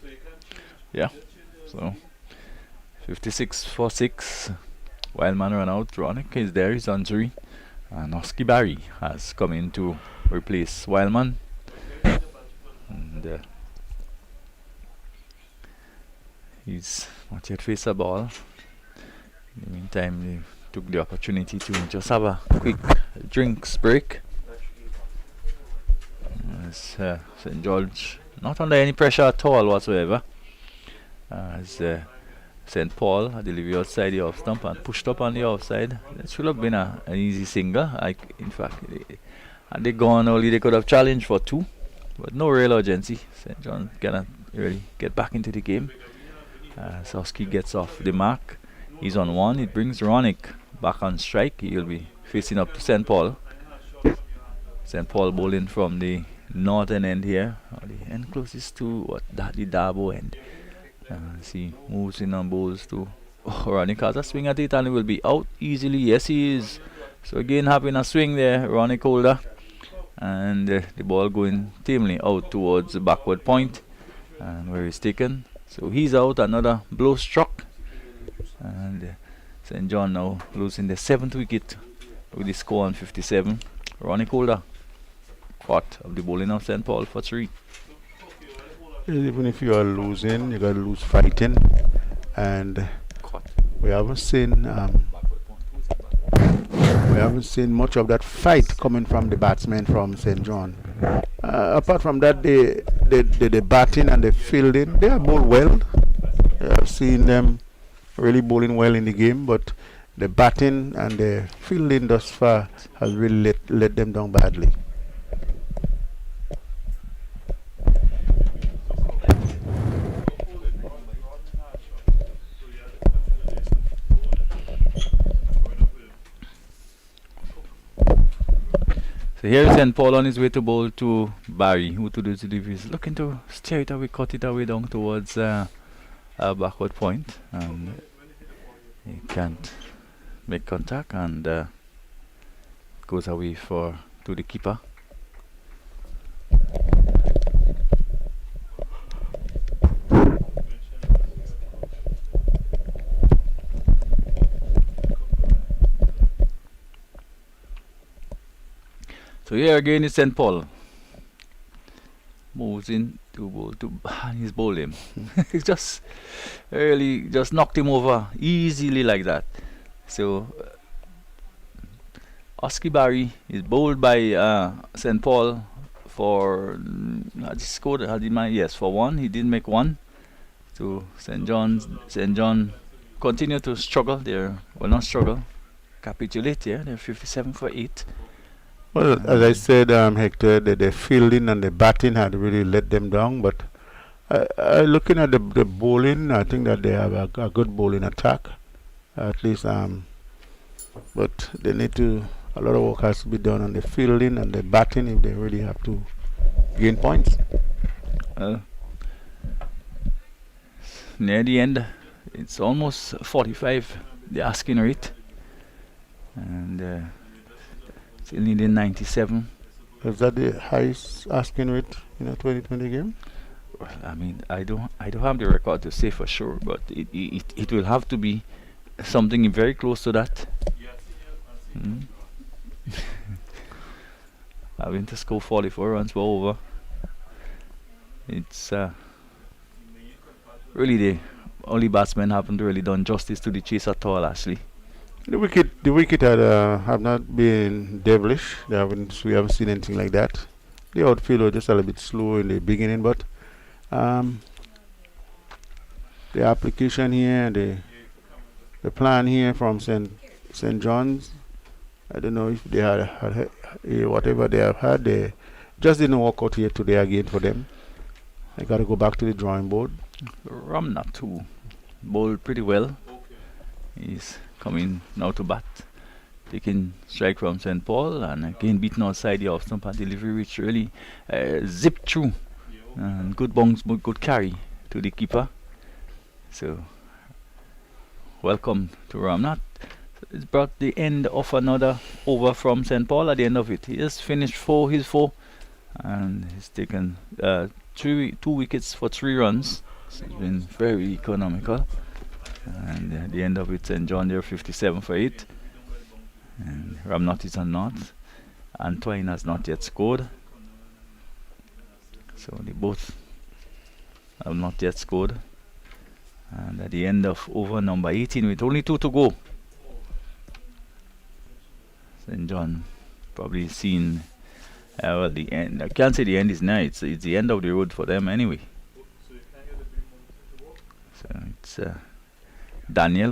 Yeah. So 56 for 6. Wildman run out. Ronick is there, he's on 3. And Oski Barry has come in to replace Wildman. And he's not yet faced a ball. In the meantime, they took the opportunity to just have a quick drinks break. As St. George not under any pressure at all whatsoever. As St. Paul had delivered outside the off stump and pushed up on the offside. That should have been an easy single. In fact, had they gone early, they could have challenged for 2, but no real urgency. St. John cannot really get back into the game. Soski gets off the mark. He's on 1. It brings Ronick back on strike. He'll be facing up to St. Paul. St. Paul bowling from the northern end here, or the end closest to the Darbo end. See, moves in on bowls to Ronick has a swing at it and he will be out easily. Yes, he is. So again, having a swing there, Ronick holder, and the ball going tamely out towards the backward point, and where he's taken. So he's out. Another blow struck, and St. John now losing the 7th wicket with the score on 57. Ronick holder, caught of the bowling of St. Paul for 3. Even if you are losing, you got to lose fighting, and we haven't seen much of that fight coming from the batsmen from St. John. Apart from that, the batting and the fielding, they are bowled well. I've seen them really bowling well in the game, but the batting and the fielding thus far has really let them down badly. So here is St. Paul on his way to bowl to Barry, who to the delivery is looking to steer it away, cut it away down towards a backward point, and he can't make contact, and goes away to the keeper. So here again is St. Paul. Moves in to bowl and he's bowled him. He's just really just knocked him over easily like that. So Oski Barry is bowled by St. Paul for scored for one. He didn't make one. So St. John continue to struggle there. Well, not struggle, capitulate here. They're 57 for 8. Well, as I said, Hector, the fielding and the batting had really let them down. But looking at the bowling, I think that they have a good bowling attack, at least. But they need to. A lot of work has to be done on the fielding and the batting if they really have to gain points. Near the end, it's almost 45. The asking rate, and. Still needing 97. Is that the highest asking rate in a 2020 game? Well, I mean, I don't have the record to say for sure, but it will have to be something very close to that. Having to score 44 runs for over. It's really the only batsmen haven't really done justice to the chase at all, actually. The wicket have not been devilish. We haven't seen anything like that. The outfield was just a little bit slow in the beginning, but the application here, the plan here from St. John's, I don't know if they had whatever they have had, they just didn't work out here today again for them. I got to go back to the drawing board. Ramnath too bowled pretty well. He's coming now to bat, taking strike from St. Paul, and again beaten outside the off stump and delivery, which really zipped through, and good bounce, good carry to the keeper. So welcome to Ramnath. It's brought the end of another over from St. Paul. At the end of it, he has finished his four, and he's taken 2 wickets for 3 runs. It's been very economical. And at the end of it, St. John there 57 for 8. And Ramnath is on not. Antoine has not yet scored. So they both have not yet scored. And at the end of over number 18, with only 2 to go, St. John probably seen well, the end. I can't say the end is now. It's the end of the road for them anyway. So it's Daniel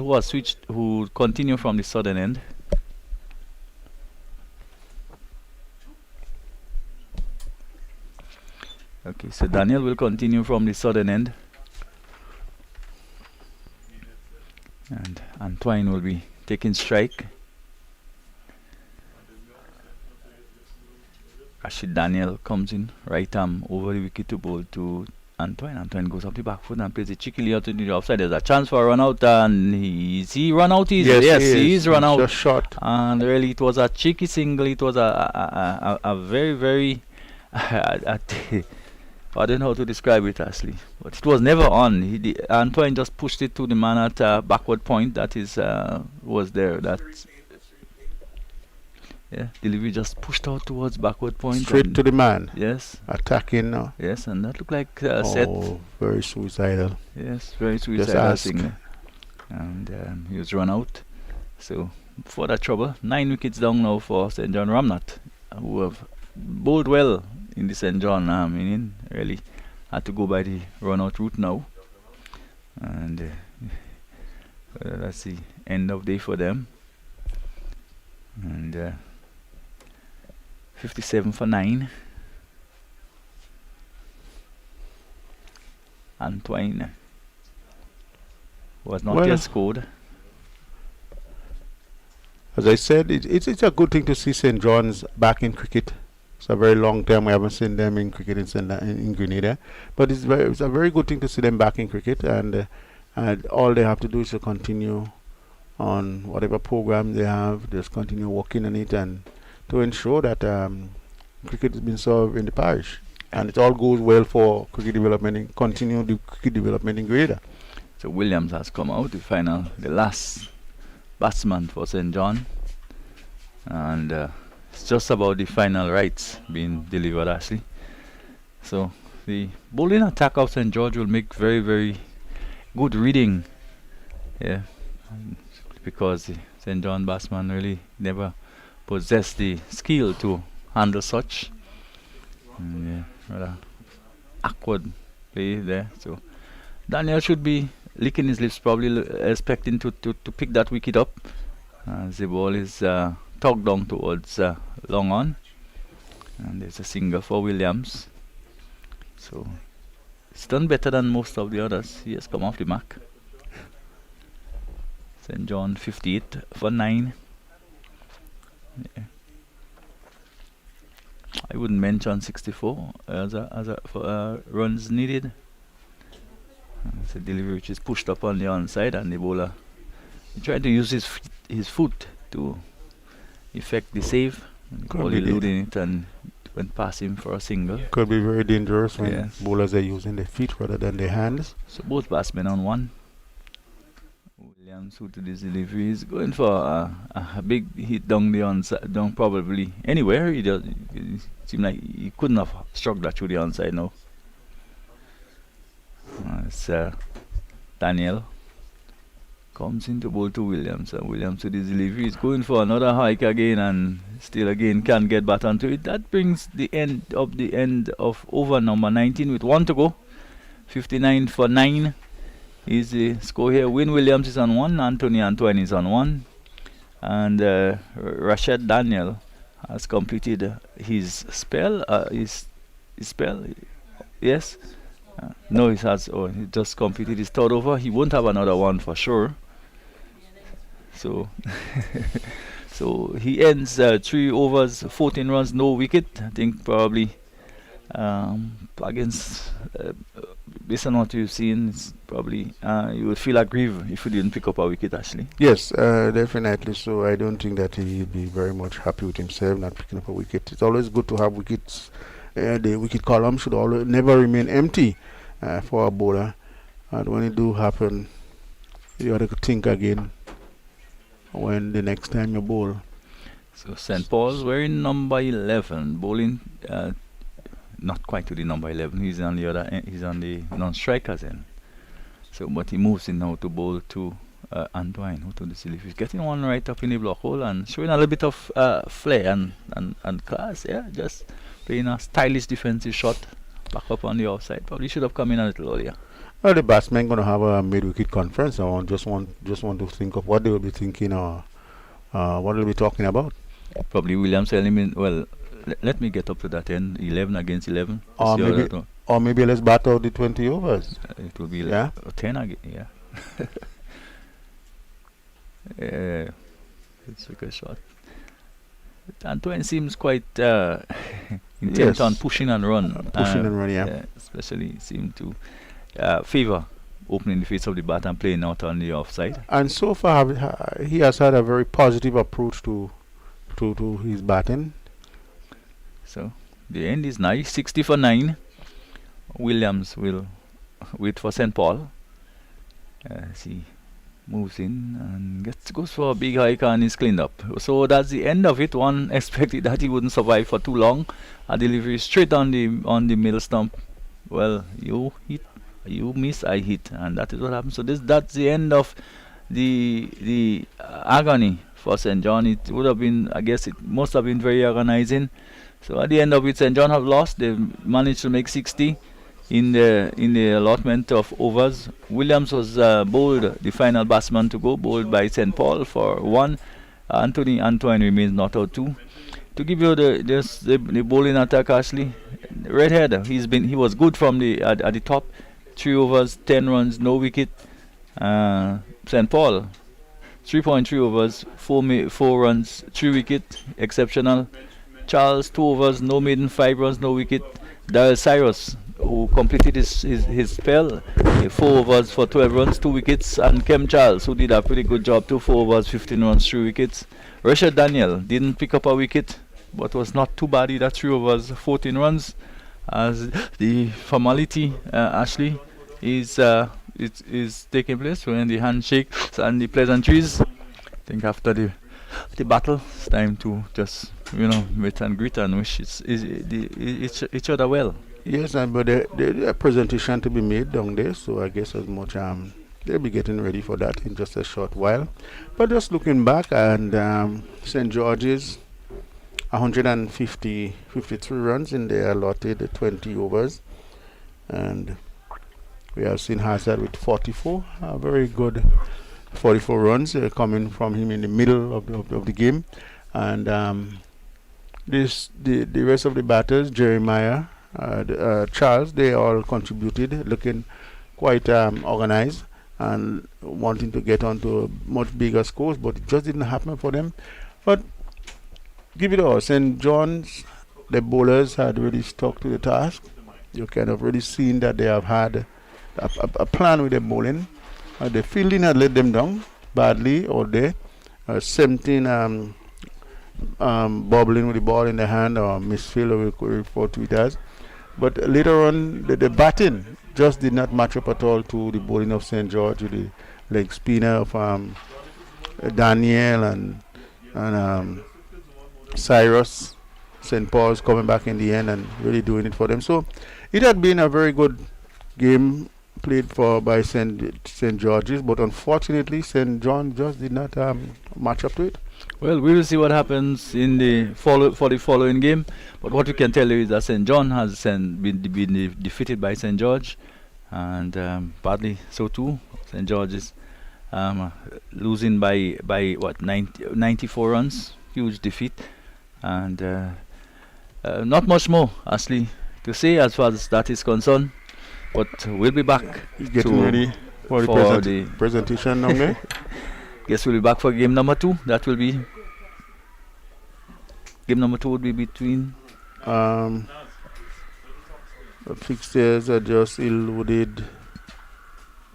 who continue from the southern end. Okay, so Daniel will continue from the southern end, and Antoine will be taking strike. Rashid Daniel comes in right arm over the wicket to bowl to Antoine. Antoine goes up the back foot and plays it cheekily out to the offside. There's a chance for a run out, and he run out. Yes, he is run out. Just short. And really, it was a cheeky single. It was a very, very I don't know how to describe it actually, but it was never on. Antoine just pushed it to the man at a backward point that was there. Delivery just pushed out towards backward point. Straight to the man. Yes. Attacking now. Yes, and that looked like set. Oh, very suicidal. Yes, very suicidal signal. And he was run out. So, for that trouble, 9 wickets down now for St. John. Ramnath, who have bowled well in the St. John inning, really had to go by the run out route now. And that's the end of day for them. And 57 for 9. Antoine was not yet scored. as I said, it's a good thing to see St. John's back in cricket. It's a very long time we haven't seen them in cricket in Grenada, but it's a very good thing to see them back in cricket, and all they have to do is to continue on whatever program they have, just continue working on it, and to ensure that cricket has been served in the parish, and it all goes well for cricket development, continue the cricket development in Grenada. So Williams has come out the last batsman for St. John, and it's just about the final rights being delivered, actually. So the bowling attack of St. George will make very, very good reading, yeah, because the St. John batsman really never possessed the skill to handle such. Yeah, rather awkward play there. So Daniel should be licking his lips, probably expecting to pick that wicket up. As the ball is tugged down towards long on, and there's a single for Williams. So it's done better than most of the others. He has come off the mark. St. John 58 for 9. Yeah. I wouldn't mention 64 for runs needed. It's a delivery which is pushed up on the onside, and the bowler tried to use his foot to effect the save. Ball eluding it and went past him for a single. Could be very dangerous when bowlers are using their feet rather than their hands. So both batsmen on one. Williams, who to this delivery, is going for a big hit down the onside, down probably anywhere. It seemed like he couldn't have struck that through the onside now. It's Daniel comes into bowl to Williams, and Williams with his delivery is going for another hike again, and still again can't get back onto it. That brings the end of over number 19 with 1 to go. 59 for 9 is the score here. Win Williams is on 1, Anthony Antoine is on 1, and Rashad Daniel has completed his spell. His spell, yes. No, he just completed his third over. He won't have another one for sure. So, so he ends 3 overs, 14 runs, no wicket. I think probably against, based on what you've seen, it's probably you would feel aggrieved if you didn't pick up a wicket, actually. Yes, definitely. So I don't think that he'd be very much happy with himself not picking up a wicket. It's always good to have wickets. The wicket column should always never remain empty for a bowler, and when it do happen, you have to think again when the next time you bowl. So St. Paul's wearing number 11, bowling not quite to the number 11. He's on the other end. He's on the non-strikers end. So, but he moves in now to bowl to Antoine, who to the silly. He's getting one right up in the block hole and showing a little bit of flair and class. Yeah, just playing a stylish defensive shot back up on the offside. Probably should have come in a little earlier. Well, the batsmen going to have a mid-wicket conference. I just want to think of what they will be thinking or what they'll be talking about. Probably Williams eliminate. Well, let me get up to that end. 11 against 11. Or maybe let's bat out the 20 overs. It will be 10 again. Yeah. It's a good shot. Antoine seems quite intent on pushing and run. Yeah. Especially seem to favor opening the face of the bat and playing out on the offside. And so far, he has had a very positive approach to his batting. So the end is nice. 60 for 9. Williams will wait for St. Paul. He moves in and goes for a big hike and is cleaned up. So that's the end of it. One expected that he wouldn't survive for too long. A delivery straight on the middle stump. Well, you hit, you miss, I hit, and that is what happened. So that's the end of the agony for St. John. It would have been, I guess, it must have been very agonizing. So at the end of it, St. John have lost. They've managed to make 60 in the allotment of overs. Williams was bowled, the final batsman to go, bowled by St. Paul for 1. Anthony Antoine remains not out 2. To give you the bowling attack, actually, Redhead, he was good from at the top. 3 overs, 10 runs, no wicket. St. Paul 3.3 overs, 4 runs, 3 wicket, exceptional. Charles 2 overs, no maiden, 5 runs, no wicket. Daryl Cyrus, who completed his spell, 4 overs for 12 runs, 2 wickets, and Kem Charles, who did a pretty good job too, 4 overs, 15 runs, 3 wickets. Rashad Daniel didn't pick up a wicket, but was not too bad either, 3 overs, 14 runs. As the formality, Ashley, is taking place when the handshakes and the pleasantries. I think after the battle, it's time to just meet and greet and wish each other well. Yes, but the presentation to be made down there, so I guess as much they'll be getting ready for that in just a short while. But just looking back, and St. George's 53 runs in their allotted 20 overs, and we have seen Hazard with 44, a very good 44 runs coming from him in the middle of the game. And the rest of the batters, Jeremiah, Charles, they all contributed, looking quite organized and wanting to get onto much bigger scores, but it just didn't happen for them. But give it all. St. John's, the bowlers had really stuck to the task. You kind of really seen that they have had a plan with the bowling. The fielding had let them down badly all day. 17 bobbling with the ball in the hand, or misfield, we refer to it as. But later on, the batting just did not match up at all to the bowling of St. George, with the leg spinner of Daniel and Cyrus. St. Paul's coming back in the end and really doing it for them. So it had been a very good game played by St. George's, but unfortunately St. John just did not match up to it. Well, we will see what happens in the following game. But what we can tell you is that St. John has been defeated by St. George, and badly so too. St. George is losing by what, 94 runs, huge defeat, and not much more, Ashley, to say as far as that is concerned. But we'll be back. Getting ready for the presentation now, there. Guess we'll be back for game number 2. That will be game number 2 would be between the fixtures are just loaded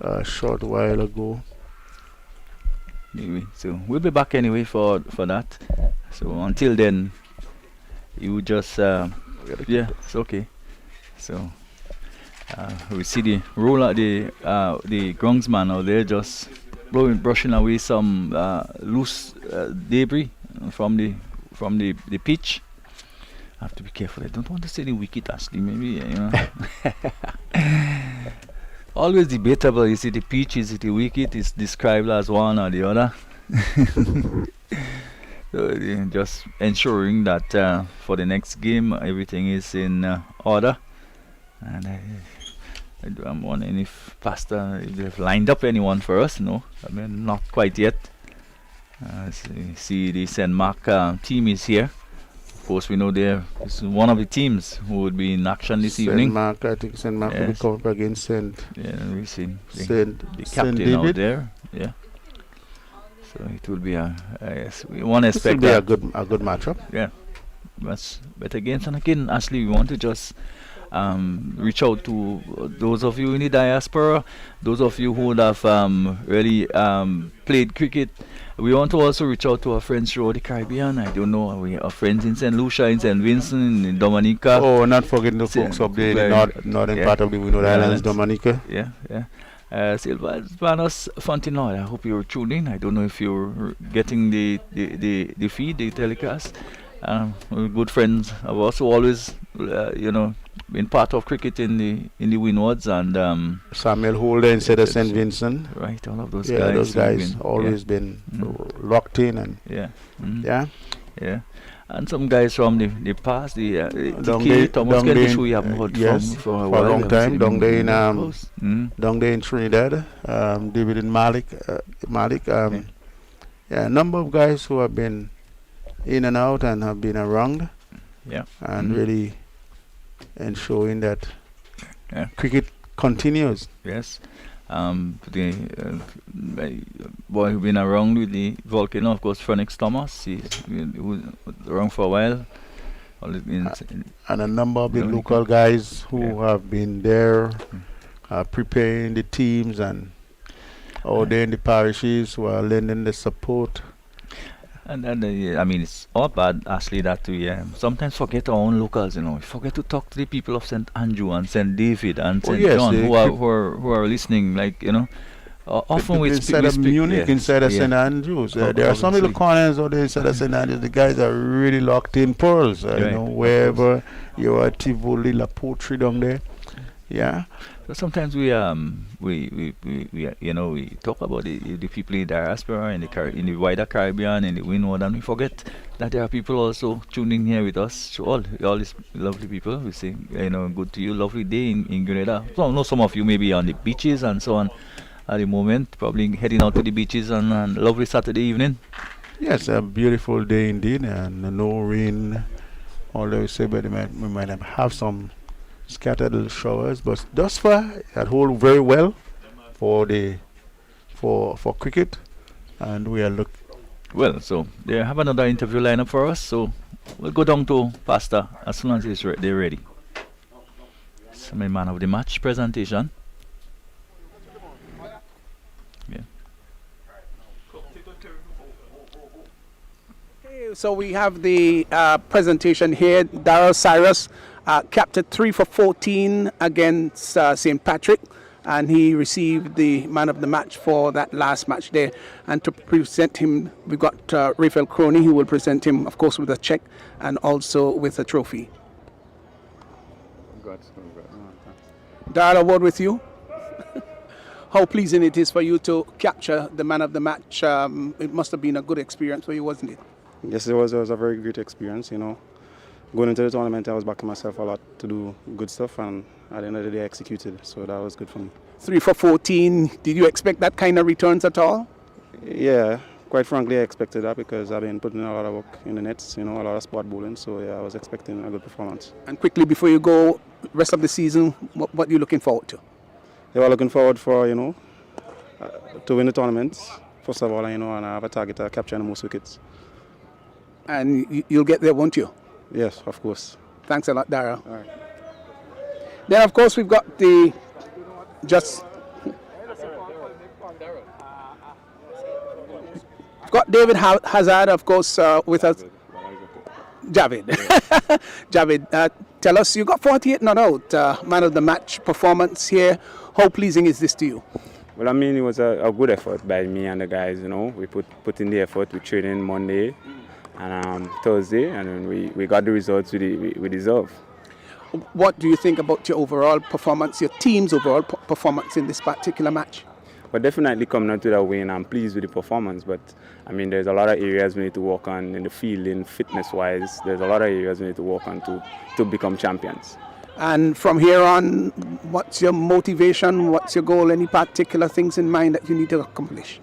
a short while ago. Anyway, so we'll be back anyway for that. So until then, you just yeah, it's okay. So we see the roller, the groundsman out there just brushing away some loose debris from the pitch. I have to be careful. I don't want to say the wicket, Ashley. Maybe always debatable. Is it the pitch? Is it the wicket? It's described as one or the other. So just ensuring that for the next game everything is in order. And I'm wondering if Pastor, if they've lined up anyone for us. No, I mean, not quite yet. See the St. Mark team is here. Of course, we know they're one of the teams who would be in action this evening. St. Mark, I think St. Mark will be coming up against St. Yeah, we see the captain out there. Yeah. So it will be yes, we want to expect that. Will be a good matchup. Yeah. But again, Ashley, we want to just reach out to those of you in the diaspora, those of you who would have really played cricket. We want to also reach out to our friends throughout the Caribbean. I don't know, we have friends in St. Lucia, in St. Vincent, in Dominica. Oh, not forgetting the folks up there in the northern part of the Windward Islands, Dominica. Yeah. Silvanos Fontenoy, I hope you're tuned in. I don't know if you're getting the feed, the telecast. We're good friends. I've also always, been part of cricket in the Windwards, and Samuel Holder instead of St. Vincent. Right, all of those guys. Yeah, those guys always been locked in, and and some guys from the past, the Thomas Kelly, we haven't heard from for a long time. Down there in Trinidad, David and Malik, a number of guys who have been in and out and have been around, and really ensuring that cricket continues. Yes, Boy who's been around with the volcano, of course, Phoenix Thomas. He was around for a while. And a number of the local guys who have been there preparing the teams and out there in the parishes who are lending the support. And I mean, it's all bad, actually, that we sometimes forget our own locals, We forget to talk to the people of St. Andrew and St. David and St. John who are listening, often we inside of Munich, inside of St. Andrews. There are some little corners out there inside of St. Andrews. The guys are really locked in pearls, wherever you are, Tivoli, La Poterie down there. Yeah. So sometimes we talk about the people in the diaspora, in the wider Caribbean, in the Windward, and we forget that there are people also tuning here with us. So all these lovely people, we say, good to you, lovely day in Grenada. So I know some of you may be on the beaches and so on at the moment, probably heading out to the beaches on a lovely Saturday evening. Yes, a beautiful day indeed, and no rain. Although we say, but we might have some scattered little showers, but thus far it hold very well for cricket, and we are well. So they have another interview lineup for us, so we'll go down to Pastor as soon as they're ready. It's my man of the match presentation. So we have the presentation here. Darrell Cyrus captured 3 for 14 against St. Patrick, and he received the man of the match for that last match there. And to present him, we've got Raphael Crony, who will present him, of course, with a check and also with a trophy. Darrell, a word with you. How pleasing it is for you to capture the man of the match. It must have been a good experience for you, wasn't it? Yes, it was a very great experience, Going into the tournament, I was backing myself a lot to do good stuff, and at the end of the day, I executed, so that was good for me. 3 for 14, did you expect that kind of returns at all? Yeah, quite frankly, I expected that because I've been putting in a lot of work in the nets, a lot of spot bowling, so yeah, I was expecting a good performance. And quickly, before you go, rest of the season, what are you looking forward to? Yeah, we're looking forward for, to win the tournament, first of all, and I have a target of capturing the most wickets. And you'll get there, won't you? Yes, of course. Thanks a lot, Darrell. All right. Then, of course, we've got we've got David Hazard, of course, with us. Javid. Javid, tell us, you got 48 not out, man of the match performance here. How pleasing is this to you? Well, I mean, it was a good effort by me and the guys, We put in the effort. We trained in Monday and Thursday, and then we got the results we deserve. What do you think about your overall performance, your team's overall performance in this particular match? But definitely coming out to that win, I'm pleased with the performance. But I mean, there's a lot of areas we need to work on in the field, in fitness-wise. There's a lot of areas we need to work on to become champions. And from here on, what's your motivation? What's your goal? Any particular things in mind that you need to accomplish?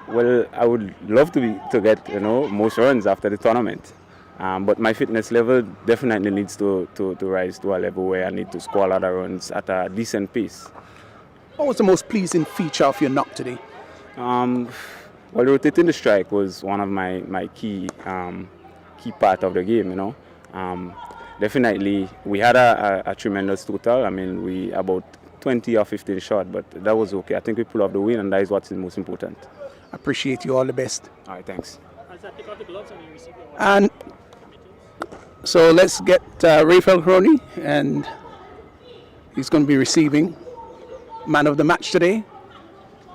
Well, I would love to get most runs after the tournament, but my fitness level definitely needs to rise to a level where I need to score a lot of runs at a decent pace. What was the most pleasing feature of your knock today? Well, rotating the strike was one of my key part of the game. Definitely, we had a tremendous total. I mean, we about 20 or 15 short, but that was okay. I think we pulled off the win, and that is what's most important. Appreciate you. All the best. All right, thanks. And so let's get Raphael Crony, and he's going to be receiving man of the match today.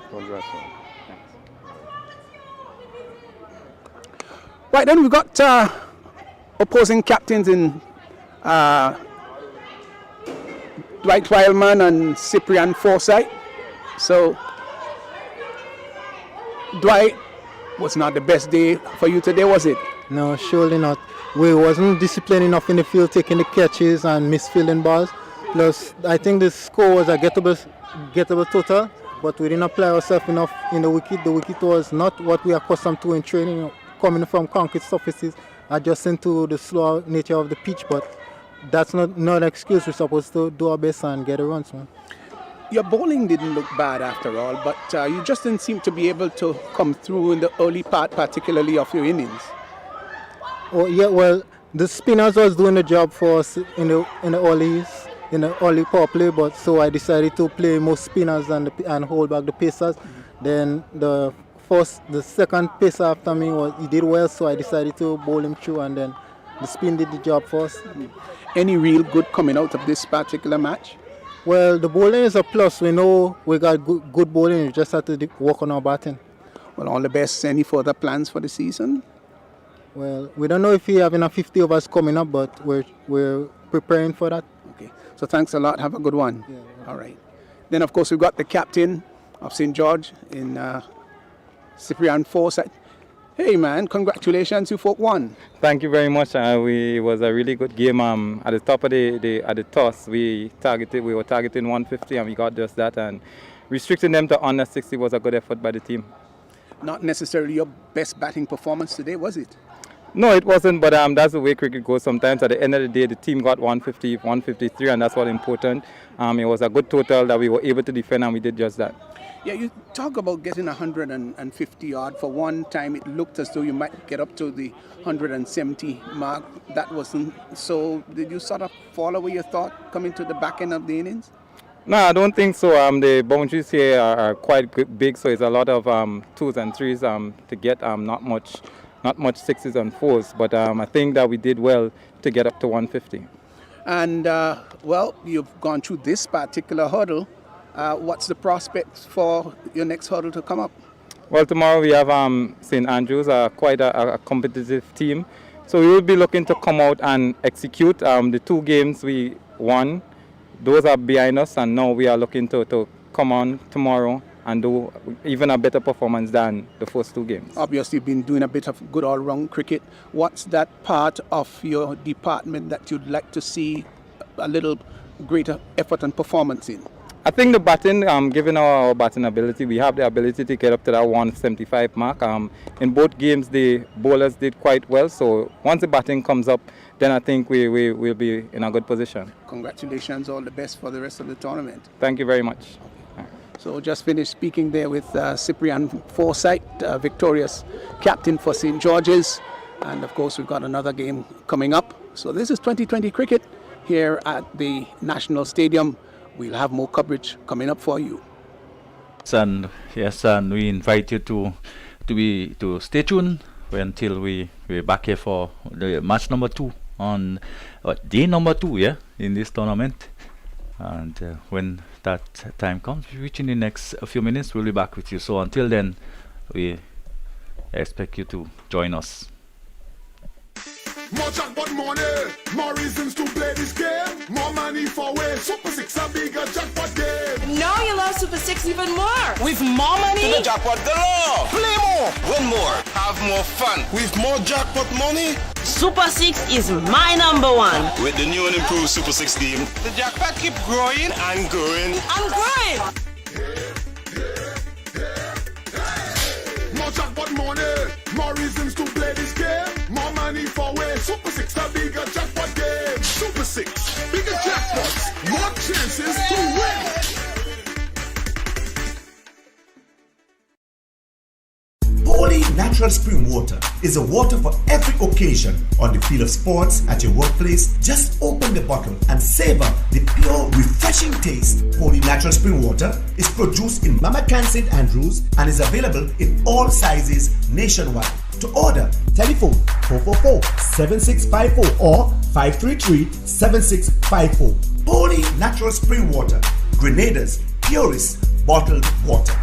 Congrats. Right then, we've got opposing captains in Dwight Wildman and Cyprian Forsyth. So Dwight, was not the best day for you today, was it? No, surely not. We wasn't disciplined enough in the field, taking the catches and misfielding balls. Plus, I think the score was a gettable total, but we didn't apply ourselves enough in the wicket. The wicket was not what we are accustomed to in training, coming from concrete surfaces, adjusting to the slow nature of the pitch, but that's not an excuse. We're supposed to do our best and get the runs, man. Your bowling didn't look bad after all, but you just didn't seem to be able to come through in the early part, particularly of your innings. Oh yeah, well, the spinners was doing the job for us in the early power play, but so I decided to play more spinners and hold back the pacers. Then the second pacer after me he did well, so I decided to bowl him through, and then the spin did the job for us. Any real good coming out of this particular match? Well, the bowling is a plus. We know we got good bowling. We just have to work on our batting. Well, all the best. Any further plans for the season? Well, we don't know if we have enough 50 overs coming up, but we're preparing for that. Okay. So thanks a lot. Have a good one. Yeah, okay. All right. Then, of course, we've got the captain of St. George in Cyprian Forsyth. Hey, man, congratulations. You folk won. Thank you very much. It was a really good game. At the top of the toss, we were targeting 150, and we got just that. And restricting them to under 60 was a good effort by the team. Not necessarily your best batting performance today, was it? No, it wasn't, but that's the way cricket goes sometimes. At the end of the day, the team got 150, 153, and that's what's important. It was a good total that we were able to defend, and we did just that. Yeah, you talk about getting 150 odd. For one time, it looked as though you might get up to the 170 mark. That wasn't so. Did you sort of fall away your thought coming to the back end of the innings? No, I don't think so. The boundaries here are quite big, so it's a lot of 2s and 3s to get. Not much 6s and 4s, but I think that we did well to get up to 150. And well, you've gone through this particular hurdle. What's the prospects for your next hurdle to come up? Well, tomorrow we have St. Andrews, quite a competitive team. So we will be looking to come out and execute. The 2 games we won, those are behind us, and now we are looking to come on tomorrow and do even a better performance than the first 2 games. Obviously, you've been doing a bit of good all-round cricket. What's that part of your department that you'd like to see a little greater effort and performance in? I think the batting, given our batting ability, we have the ability to get up to that 175 mark. In both games, the bowlers did quite well. So once the batting comes up, then I think we will be in a good position. Congratulations, all the best for the rest of the tournament. Thank you very much. So just finished speaking there with Cyprian Forsyth, victorious captain for St. George's. And of course, we've got another game coming up. So this is 2020 cricket here at the National Stadium. We'll have more coverage coming up for you. And yes, and we invite you to stay tuned until we're back here for the match number 2 on day number 2, yeah, in this tournament. And when that time comes, which in the next few minutes, we'll be back with you. So until then, we expect you to join us. More jackpot money, more reasons to play this game. More money for way. Super 6 a bigger jackpot game. Now you love Super 6 even more. With more money. To the jackpot galore. Play more, win more, have more fun. With more jackpot money. Super 6 is my number 1. With the new and improved Super 6 game, the jackpot keep growing and growing. I'm growing. More jackpot money, more reasons to play this game. More money for way. Super 6 a bigger jackpot game. Super 6, bigger jackpots, more chances to win. Holy natural spring water is a water for every occasion. On the field of sports, at your workplace, just open the bottle and savor the pure, refreshing taste. Holy natural spring water is produced in Mama Can St. Andrews and is available in all sizes nationwide. To order, telephone 444-7654 or 533-7654. Holy natural spring water, Grenada's purest bottled water.